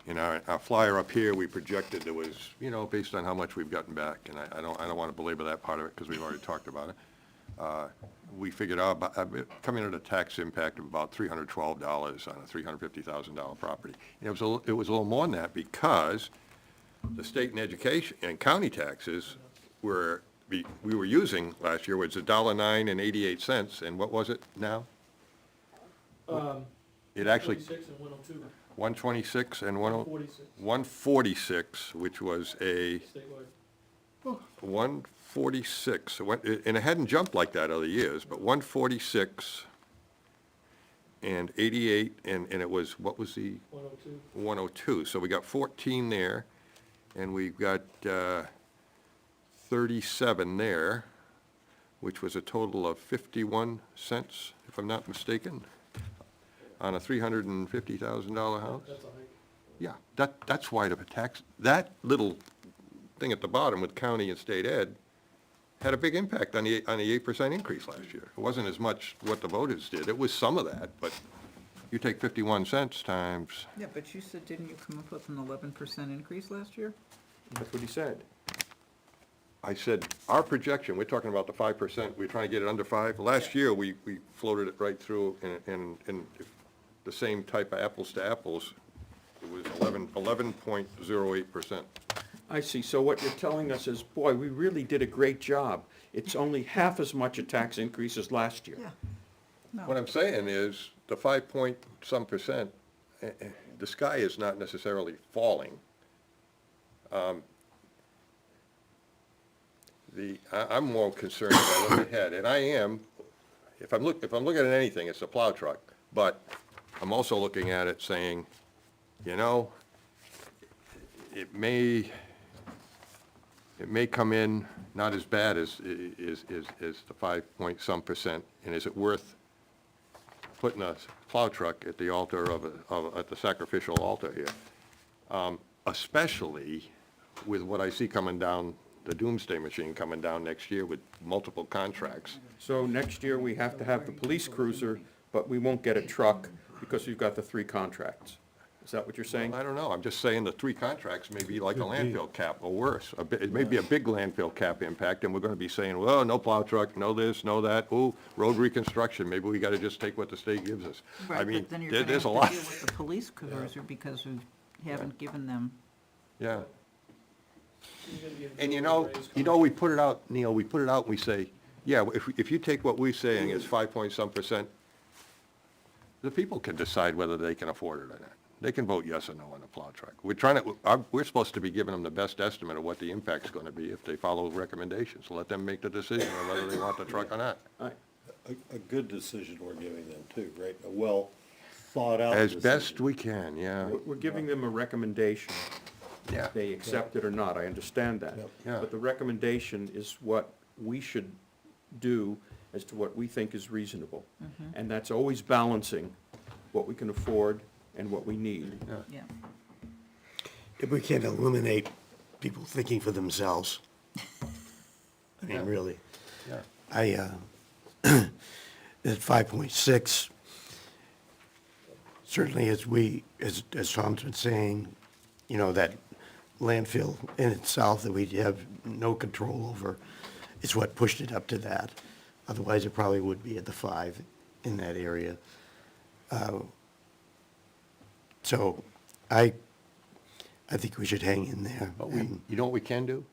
In our flyer up here, we projected there was, you know, based on how much we've gotten back, and I don't want to belabor that part of it because we've already talked about it. We figured out, coming at a tax impact of about $312 on a $350,000 property. And it was a little more than that because the state and education and county taxes were, we were using last year was $1.09 and what was it now? It actually, 46 and 102, 126 and 46 146, which was a statewide. 146, and it hadn't jumped like that other years, but 146 and 88, and it was, what was the 102. 102? So we got 14 there, and we've got 37 there, which was a total of 51 cents, if I'm not mistaken, on a $350,000 house. That's a hike. Yeah, that's why the tax, that little thing at the bottom with county and state ed had a big impact on the 8% increase last year. It wasn't as much what the voters did. It was some of that, but you take 51 cents times, Yeah, but you said, didn't you come up with an 11% increase last year? That's what he said. I said, our projection, we're talking about the 5%, we're trying to get it under 5. Last year, we floated it right through, and if the same type of apples to apples, it was 11.08%. I see, so what you're telling us is, boy, we really did a great job. It's only half as much a tax increase as last year. What I'm saying is, the 5-point-some percent, the sky is not necessarily falling. I'm more concerned if I look ahead, and I am, if I'm looking at anything, it's a plow truck, but I'm also looking at it saying, you know, it may come in not as bad as the 5-point-some percent, and is it worth putting a plow truck at the altar at the sacrificial altar here? Especially with what I see coming down, the doomsday machine coming down next year with multiple contracts. So next year, we have to have the police cruiser, but we won't get a truck because we've got the 3 contracts. Is that what you're saying? I don't know, I'm just saying the 3 contracts may be like a landfill cap or worse. It may be a big landfill cap impact, and we're gonna be saying, well, no plow truck, no this, no that, ooh, road reconstruction, maybe we gotta just take what the state gives us. I Right, mean, but then you're gonna have there's to a deal lot. with the police cruiser because we haven't given them. Yeah, You're gonna be in and raise we put it out, Neil, we put it out and we say, yeah, if you take what we're saying is 5-point-some percent, the people can decide whether they can afford it or not. They can vote yes or no on the plow truck. We're supposed to be giving them the best estimate of what the impact's gonna be if they follow recommendations. Let them make the decision on whether they want the truck or not. A good decision we're giving them too, right? A well-thought-out As decision. best we can, yeah. We're giving them a recommendation. Yeah. If they accept it or not, I understand that. Yep. Yeah. But the recommendation is what we should do as to what we think is reasonable. And that's always balancing what we can afford and what we need. Yeah. If we can eliminate people thinking for themselves. I mean, really. Yeah. At 5.6, certainly as Tom's been saying, you know, that landfill in itself that we have no control over is what pushed it up to that. Otherwise, it probably would be at the 5 in that area. So I think we should hang in there. But and- you know what we can do?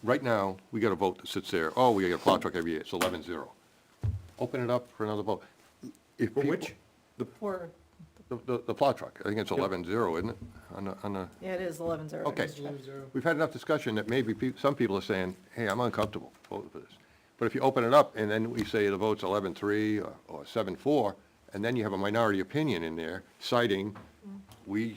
Right now, we got a vote that sits there, oh, we got a plow truck every year, it's 11-0. Open it up for another vote. If For people- which? For, The plow truck, I think it's 11-0, isn't it? On the, yeah, it is 11-0. okay. Blue zero. We've had enough discussion that maybe some people are saying, hey, I'm uncomfortable voting for this. But if you open it up and then we say the vote's 11-3 or 7-4, and then you have a minority opinion in there citing, we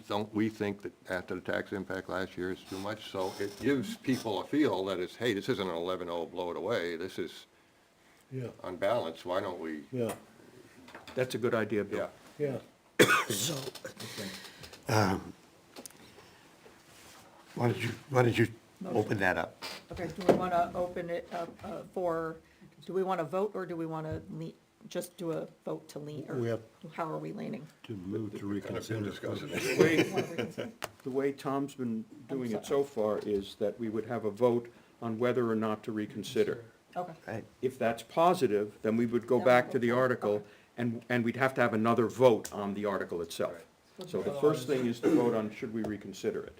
think that after the tax impact last year is too much, so it gives people a feel that it's, hey, this isn't an 11-0 blow it away, this is Yeah, unbalanced, why don't we? yeah, That's a good idea, Bill. Yeah. yeah. So, why don't you open that up? Okay, do we want to open it up do we want to vote, or do we want to just do a vote to lean? Or We have how are we leaning? to move to Kind of been reconsider. discussing The it. way- The way Tom's been doing it so far is that we would have a vote on whether or not to reconsider. Okay. Right? If that's positive, then we would go back to the article, and we'd have to have another vote on the article itself. So the first thing is to vote on, should we reconsider it?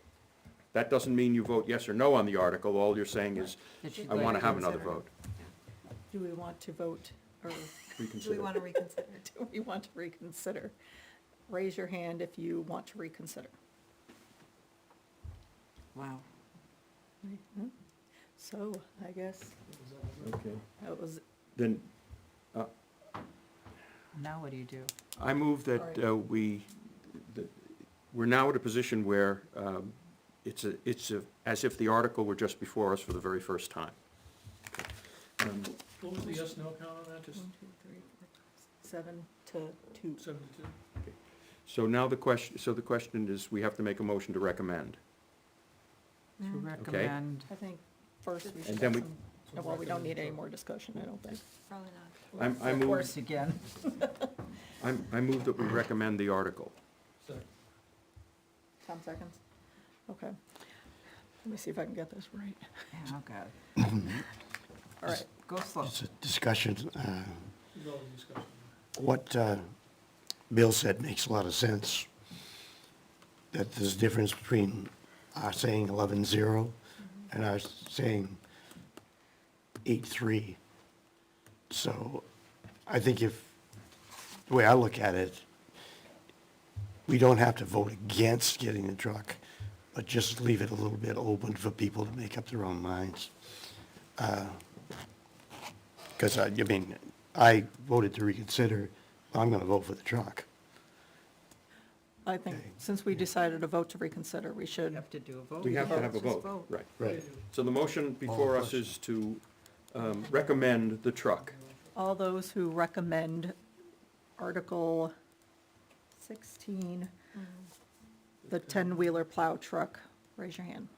That doesn't mean you vote yes or no on the article, all you're saying is, That you'd I like want to to have another consider. vote. Do we want to vote, or Do we Reconsider. want to reconsider? do we want to reconsider? Raise your hand if you want to reconsider. Wow. So, I guess Okay. that was, Then, Now what do you do? I move that we're now at a position where it's as if the article were just before us for the very first time. What was the yes, no count on that, just 1, 2, 3, 4, 7 to 2. 72? So now the question is, we have to make a motion to recommend. To recommend, I think first we And should then have we- some, well, we don't need any more discussion, I don't think. Probably not. I of move, course again. I move that we recommend the article. Second. Tom seconds? Okay. Let me see if I can get this right. Oh, God. All right. Go slow. It's a discussion. There's always discussion. What Bill said makes a lot of sense. That there's a difference between our saying 11-0 and our saying 8-3. So I think the way I look at it, we don't have to vote against getting the truck, but just leave it a little bit open for people to make up their own minds. Because, I voted to reconsider, I'm gonna vote for the truck. I think, Okay. since we decided to vote to reconsider, we We should, have to do a vote. We have to have a Just vote, right. Right. So the motion before us is to recommend the truck. all those who recommend Article 16, the 10-wheeler plow truck, raise your hand.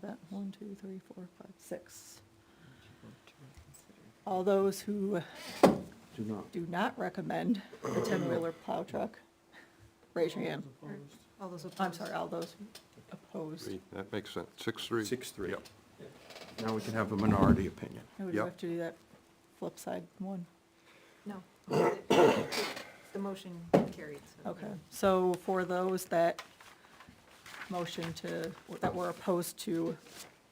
That, 1, 2, 3, 4, 5, 6. All those who Do not. do not recommend the 10-wheeler plow truck, raise your hand. Opposed? All those I'm opposed? sorry, all those opposed. That makes sense. 6-3. 6-3. Yep. Now we can have a minority opinion. Now, we do Yep. have to do that flip side one. No. The motion carried. so- Okay, so for those that that were opposed to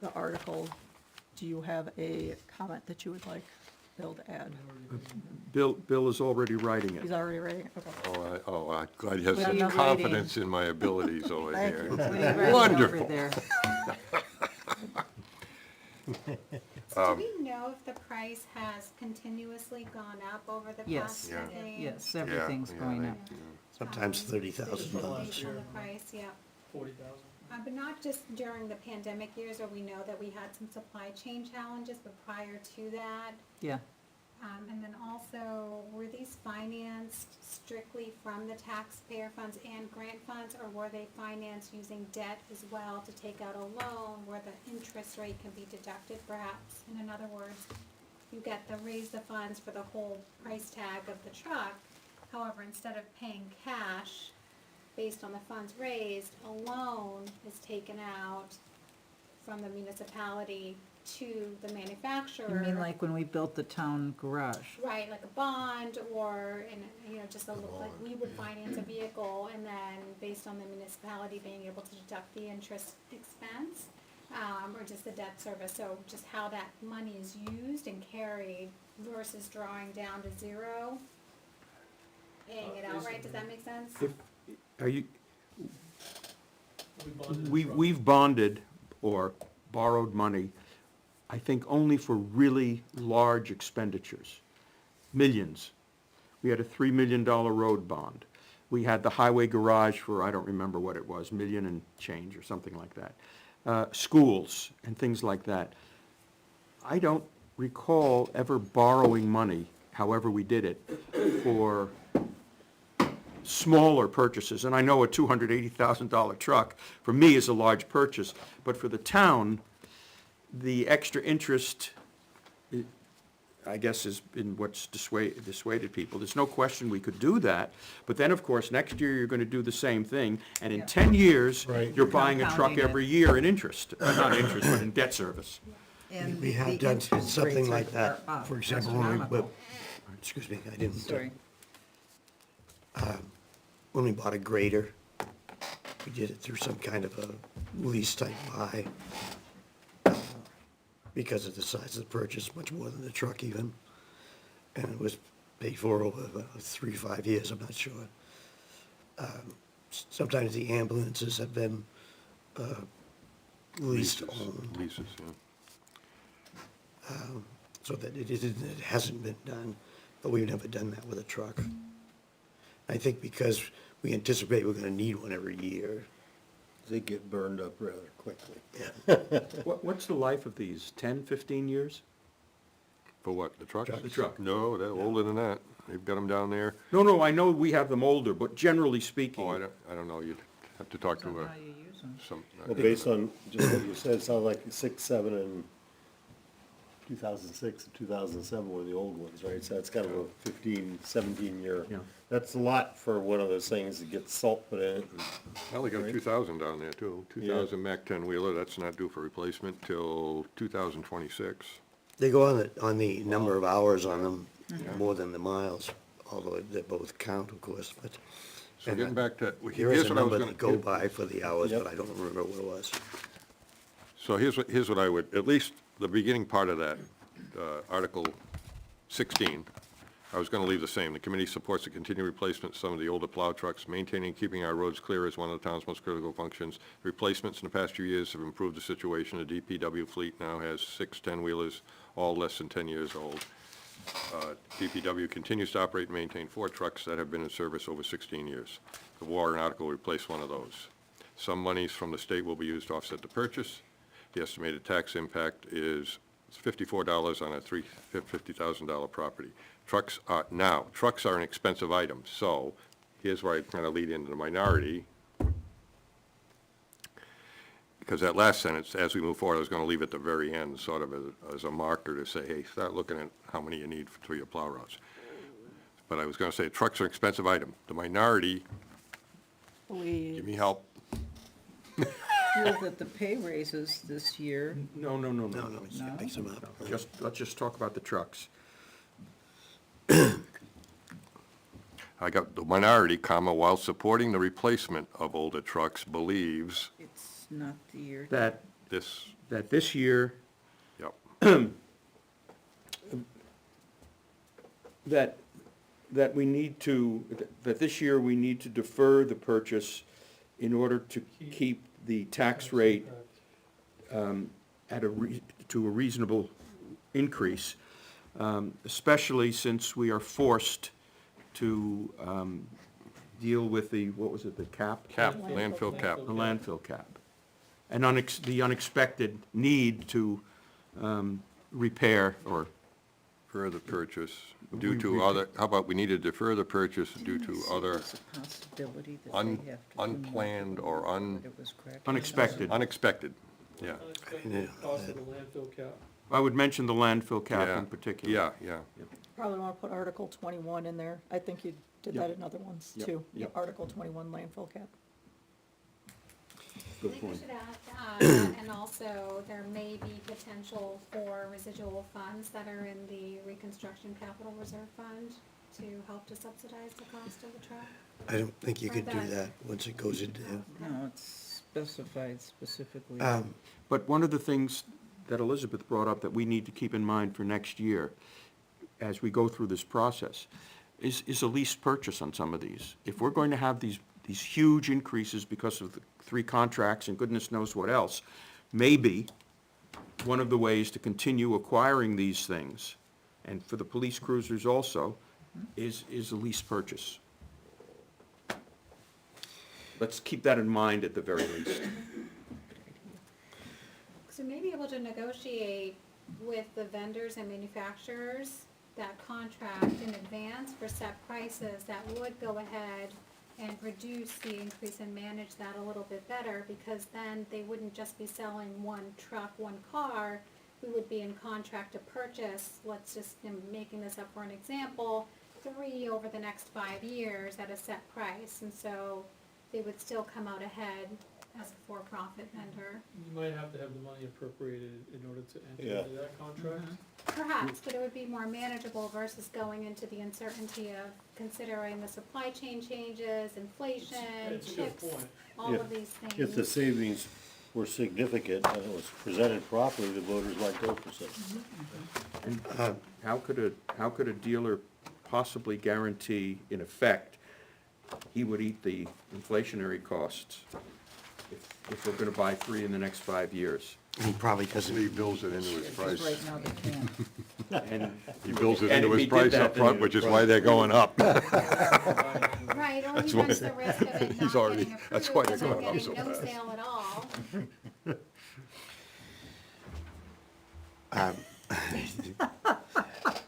the article, do you have a comment that you would like Bill to add? Bill is already writing He's it. already ready, okay. I'm glad he has What are some you confidence in my abilities over Thank here. you. What are you writing over Wonderful. there? Do we know if the price has continuously gone up over the Yes. past Yeah. decade? Yes, everything's yeah, going they- up. Sometimes $30,000. Based on the price, yeah. 40,000. But not just during the pandemic years where we know that we had some supply chain challenges, but prior to that. Yeah, And then also, were these financed strictly from the taxpayer funds and grant funds, or were they financed using debt as well to take out a loan where the interest rate can be deducted perhaps? And in other words, you raise the funds for the whole price tag of the truck. However, instead of paying cash based on the funds raised, a loan is taken out from the municipality to the manufacturer. you mean like when we built the town garage? Right, like a bond or, just like we would finance a vehicle and then based on the municipality being able to deduct the interest expense, or just the debt service, so just how that money is used and carried versus drawing down to zero, paying it outright, does that make sense? If, are you, We bonded the truck. we've bonded or borrowed money, I think only for really large expenditures, millions. We had a $3 million road bond. We had the highway garage for, I don't remember what it was, million and change or something like that. Schools and things like that. I don't recall ever borrowing money, however we did it, for smaller purchases. And I know a $280,000 truck, for me, is a large purchase, but for the town, the extra interest, I guess, has been what's dissuaded people. There's no question we could do that, but then, of course, next year you're gonna do the same thing, and in 10 years, Right. you're buying a truck Compounding it. every year in interest, not interest, but in debt service. And We the have done interest something rates like that, are up for example, when we, astronomical. excuse me, I didn't. Sorry. When we bought a grader, we did it through some kind of a lease type buy. Because of the size of the purchase, much more than the truck even. And it was paid for over 3 to 5 years, I'm not sure. Sometimes the ambulances have been leased on, Leases, yeah. so that it hasn't been done, but we've never done that with a truck. I think because we anticipate we're gonna need one every year. They get burned up rather quickly. What's the life of these, 10, 15 years? For what, the trucks? The truck. No, they're older than that. They've got them down there. No, I know we have them older, but generally speaking. Oh, I don't know. You'd have to talk to How you use them. some, Well, based on just what you said, it sounds like 6, 7, and 2006 and 2007 were the old ones, right? So that's kind of a 15, 17-year. Yeah. That's a lot for one of those things that gets salt put in it. Well, they got Right. 2,000 down there too, 2,000 Mack 10-wheeler, that's not due for replacement till 2026. They go on the number of hours on them, more than the miles, although they both count, of course, but. So getting back to, There is here's a what I was number gonna. that go by for the hours, Yep. but I don't remember what it was. So here's what I would, at least the beginning part of that, Article 16, I was gonna leave the same. The committee supports the continued replacement of some of the older plow trucks. Maintaining and keeping our roads clear is one of the town's most critical functions. Replacements in the past few years have improved the situation. The DPW fleet now has 6 10-wheelers, all less than 10 years old. DPW continues to operate and maintain 4 trucks that have been in service over 16 years. The warrant article will replace one of those. Some monies from the state will be used to offset the purchase. The estimated tax impact is $54 on a $50,000 property. Trucks are an expensive item, so here's where I kind of lead into the minority. Because that last sentence, as we move forward, I was going to leave at the very end, sort of as a marker to say, hey, start looking at how many you need for your plow routes. But I was going to say, trucks are an expensive item. The minority, give me help. Feel that the pay raises this year, No, No, you can't mix them up. let's just talk about the trucks. I got the minority, comma, while supporting the replacement of older trucks, believes it's not the year. That, this, that this year, yep, that we need to, that this year we need to defer the purchase in order to keep the tax rate at to a reasonable increase, especially since we are forced to deal with the, what was it, the cap? landfill cap. The landfill cap. And the unexpected need to repair or Further purchase due to other, how about we need to defer the purchase due to other There's a possibility that they have to do more unplanned or than it was correct. unexpected. yeah. Yeah. Unexpected cost of the landfill cap. I would mention the landfill cap Yeah. in particular. Yeah. Probably want to put Article 21 in there. I think you did that in other ones Yep. too. Yep. Article 21 landfill cap. I think we should add that, and also there may be potential for residual funds that are in the reconstruction capital reserve fund to help to subsidize the cost of the truck. I don't think you could do Right. that once it goes into, No, it's specified specifically. But one of the things that Elizabeth brought up that we need to keep in mind for next year, as we go through this process, is a lease purchase on some of these. If we're going to have these huge increases because of the 3 contracts and goodness knows what else, maybe one of the ways to continue acquiring these things, and for the police cruisers also, is a lease purchase. Let's keep that in mind at the very least. So we may be able to negotiate with the vendors and manufacturers that contract in advance for set prices that would go ahead and reduce the increase and manage that a little bit better, because then they wouldn't just be selling one truck, one car. We would be in contract to purchase, let's just, I'm making this up for an example, 3 over the next 5 years at a set price, and so they would still come out ahead as a for-profit vendor. You might have to have the money appropriated in order to enter Yeah. into that contract. Perhaps, but it would be more manageable versus going into the uncertainty of considering the supply chain changes, inflation, It's a good chips, point. all Yeah. of these things. If the savings were significant and it was presented properly, the voters might go for something. And how could a dealer possibly guarantee, in effect, he would eat the inflationary costs if we're gonna buy 3 in the next 5 years? he probably doesn't. He builds it into his Because price. right now they can't. And He builds it And into if his he did price that, up then front, he- which is why they're going up. Right, or he runs the risk of it He's not already- getting that's approved why and they're then going up getting so no fast. sale at all.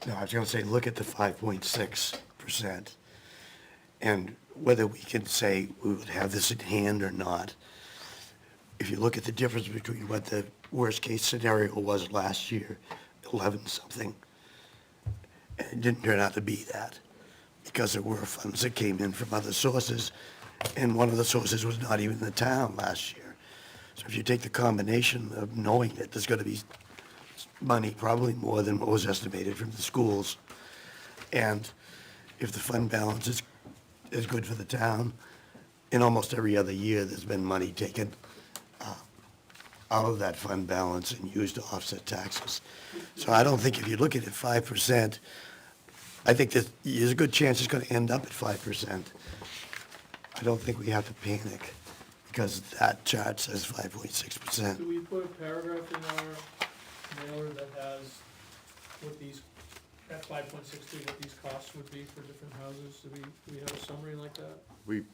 No, I was gonna say, look at the 5.6%. And whether we can say we would have this in hand or not. If you look at the difference between what the worst-case scenario was last year, 11 something. And it didn't turn out to be that, because there were funds that came in from other sources, and one of the sources was not even the town last year. So if you take the combination of knowing that there's gonna be money, probably more than what was estimated from the schools, and if the fund balance is good for the town, in almost every other year, there's been money taken out of that fund balance and used to offset taxes. So I don't think if you look at it 5%, I think that there's a good chance it's gonna end up at 5%. I don't think we have to panic, because that chart says 5.6%. Do we put a paragraph in our mailer that has what these, at 5.63, what these costs would be for different houses? Do we have a summary like that?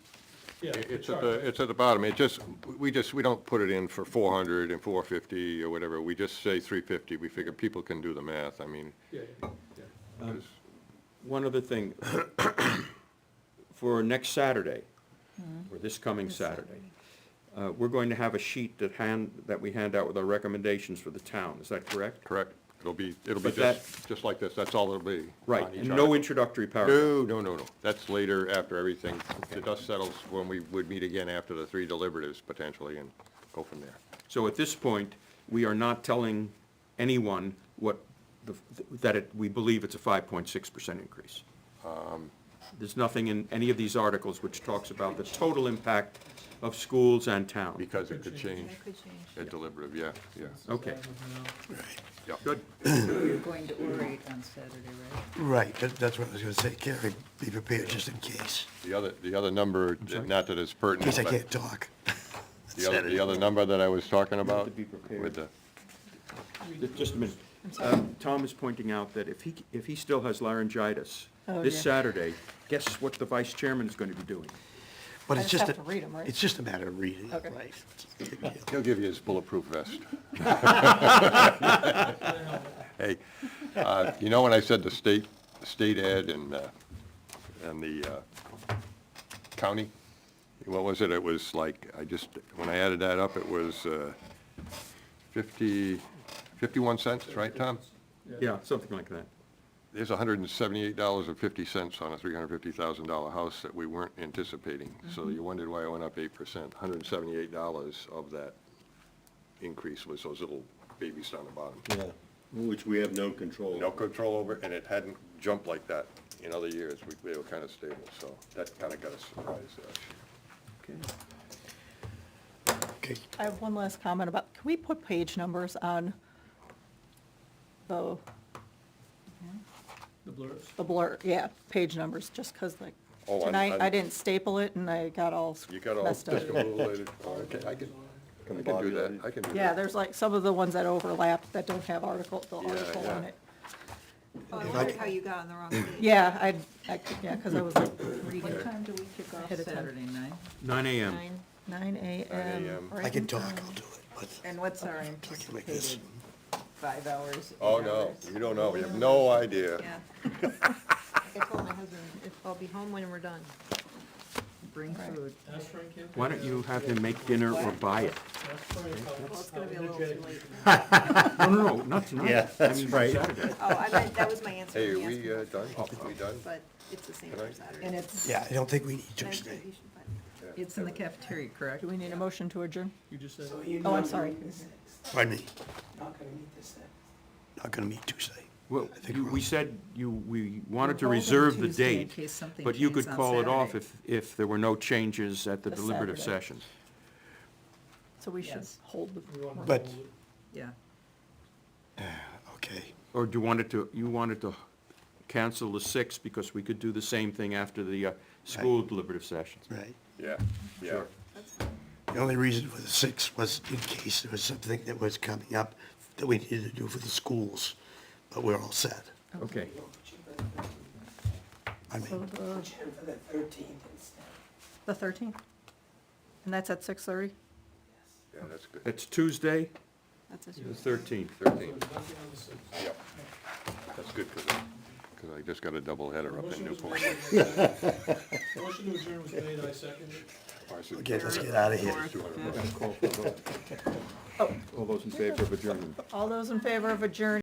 Yeah, It's chart. it's at the bottom, we don't put it in for 400 and 450 or whatever, we just say 350, we figure people can do the math, I mean, Yeah, yeah, yeah. 'cause One other thing, for next Saturday, or this coming Saturday, we're going to have a sheet that we hand out with our recommendations for the town, is that correct? correct, it'll be But that- just like this, that's all it'll be. Right, on each and no article. introductory paragraph. No, that's later, after everything, the dust settles, when we would meet again after the 3 deliberatives potentially, and go from there. So at this point, we are not telling anyone we believe it's a 5.6% increase. There's nothing in any of these articles which talks about the total impact of schools and town. Because it could change That could change. at deliberative, yeah. Okay. As of now. Yep. Good. You're going to orate on Saturday, right? Right, that's what I was gonna say, Carrie, be prepared just in case, The other number, not that it's in pertinent, case I but can't talk. the other number that I was talking about to be prepared. with the, Just a minute. Tom is pointing out that if he still has laryngitis, Oh, this dear. Saturday, guess what the vice chairman is going to be doing? But I it's just just, have to read 'em, right? it's just a matter of reading, Okay. right? It's a big deal. he'll give you his bulletproof vest. Hey, when I said the state ed and the county, what was it? It was like, when I added that up, it was 51 cents, right, Tom? Yeah, something like that. There's $178.50 on a $350,000 house that we weren't anticipating. So you wondered why it went up 8%. $178 of that increase was those little babies down the bottom. Yeah, which we have no control. No control over, and it hadn't jumped like that in other years. They were kind of stable, so that kind of got us surprised, actually. Okay. Okay, I have one last comment about, can we put page numbers on the The blurs. blur, yeah, page numbers, just 'cause like, Oh, tonight I didn't staple it and I got all You got all messed up. discombobulated. Oh, okay, I can do that, I can do that. Yeah, there's like some of the ones that overlap that don't have the article yeah. on it. Oh, I wondered how you got on the wrong page. Yeah, yeah, 'cause I was like reading What time do we kick off Ahead of time. Saturday night? 9 AM. 9 AM. 9 right I can in talk, time. I'll do it, but And what's our I can make this. anticipated 5 hours? Oh, 8 no, hours? you don't know, you have no idea. Yeah. Like I told my husband, I'll be home when we're done. Bring food. Ask Frank Kemp. Why don't you have him make dinner or buy it? Ask Frank how- Well, it's gonna how be a little too energetic late. he is. No, not tonight. Yeah, that's I mean, right. Saturday. Oh, I meant, that was my answer. Hey, are when he we asked me. done? We done? But it's the same for Tonight? Saturday. And it's, Yeah, I don't think we need And I Tuesday. think you should find it. it's in the cafeteria, correct? Do we need a motion to adjourn? You just said. So you're Oh, I'm not sorry. gonna meet the sixth. Pardon me, Not gonna meet the sixth. not gonna meet Tuesday. Well, I think we're- we said we wanted to We're holding reserve the Tuesday in date, case something but you could changes on call it off Saturday. if there were no changes at the The deliberative Saturday. session. So we should Yes. hold the. We want to But- hold it. Yeah. Okay, Or you wanted to cancel the 6th because we could do the same thing after the school deliberative session. right. Yeah, yeah. Sure. The only reason for the 6th was in case there was something that was coming up that we needed to do for the schools, but we're all set. Okay. We'll put you for the 13th. I mean, Put you in for the 13th instead. The 13th? And that's at 6:30? Yeah, that's good. It's Tuesday, That's a the 13th. 13th, There's nothing on the sixth. yep. That's good, because I just got a double header up in Motion was Newport. made. Motion to adjourn was made, I seconded it. okay, let's get out of here. We're gonna call for a vote. All those in favor of adjournment? All those in favor of adjourn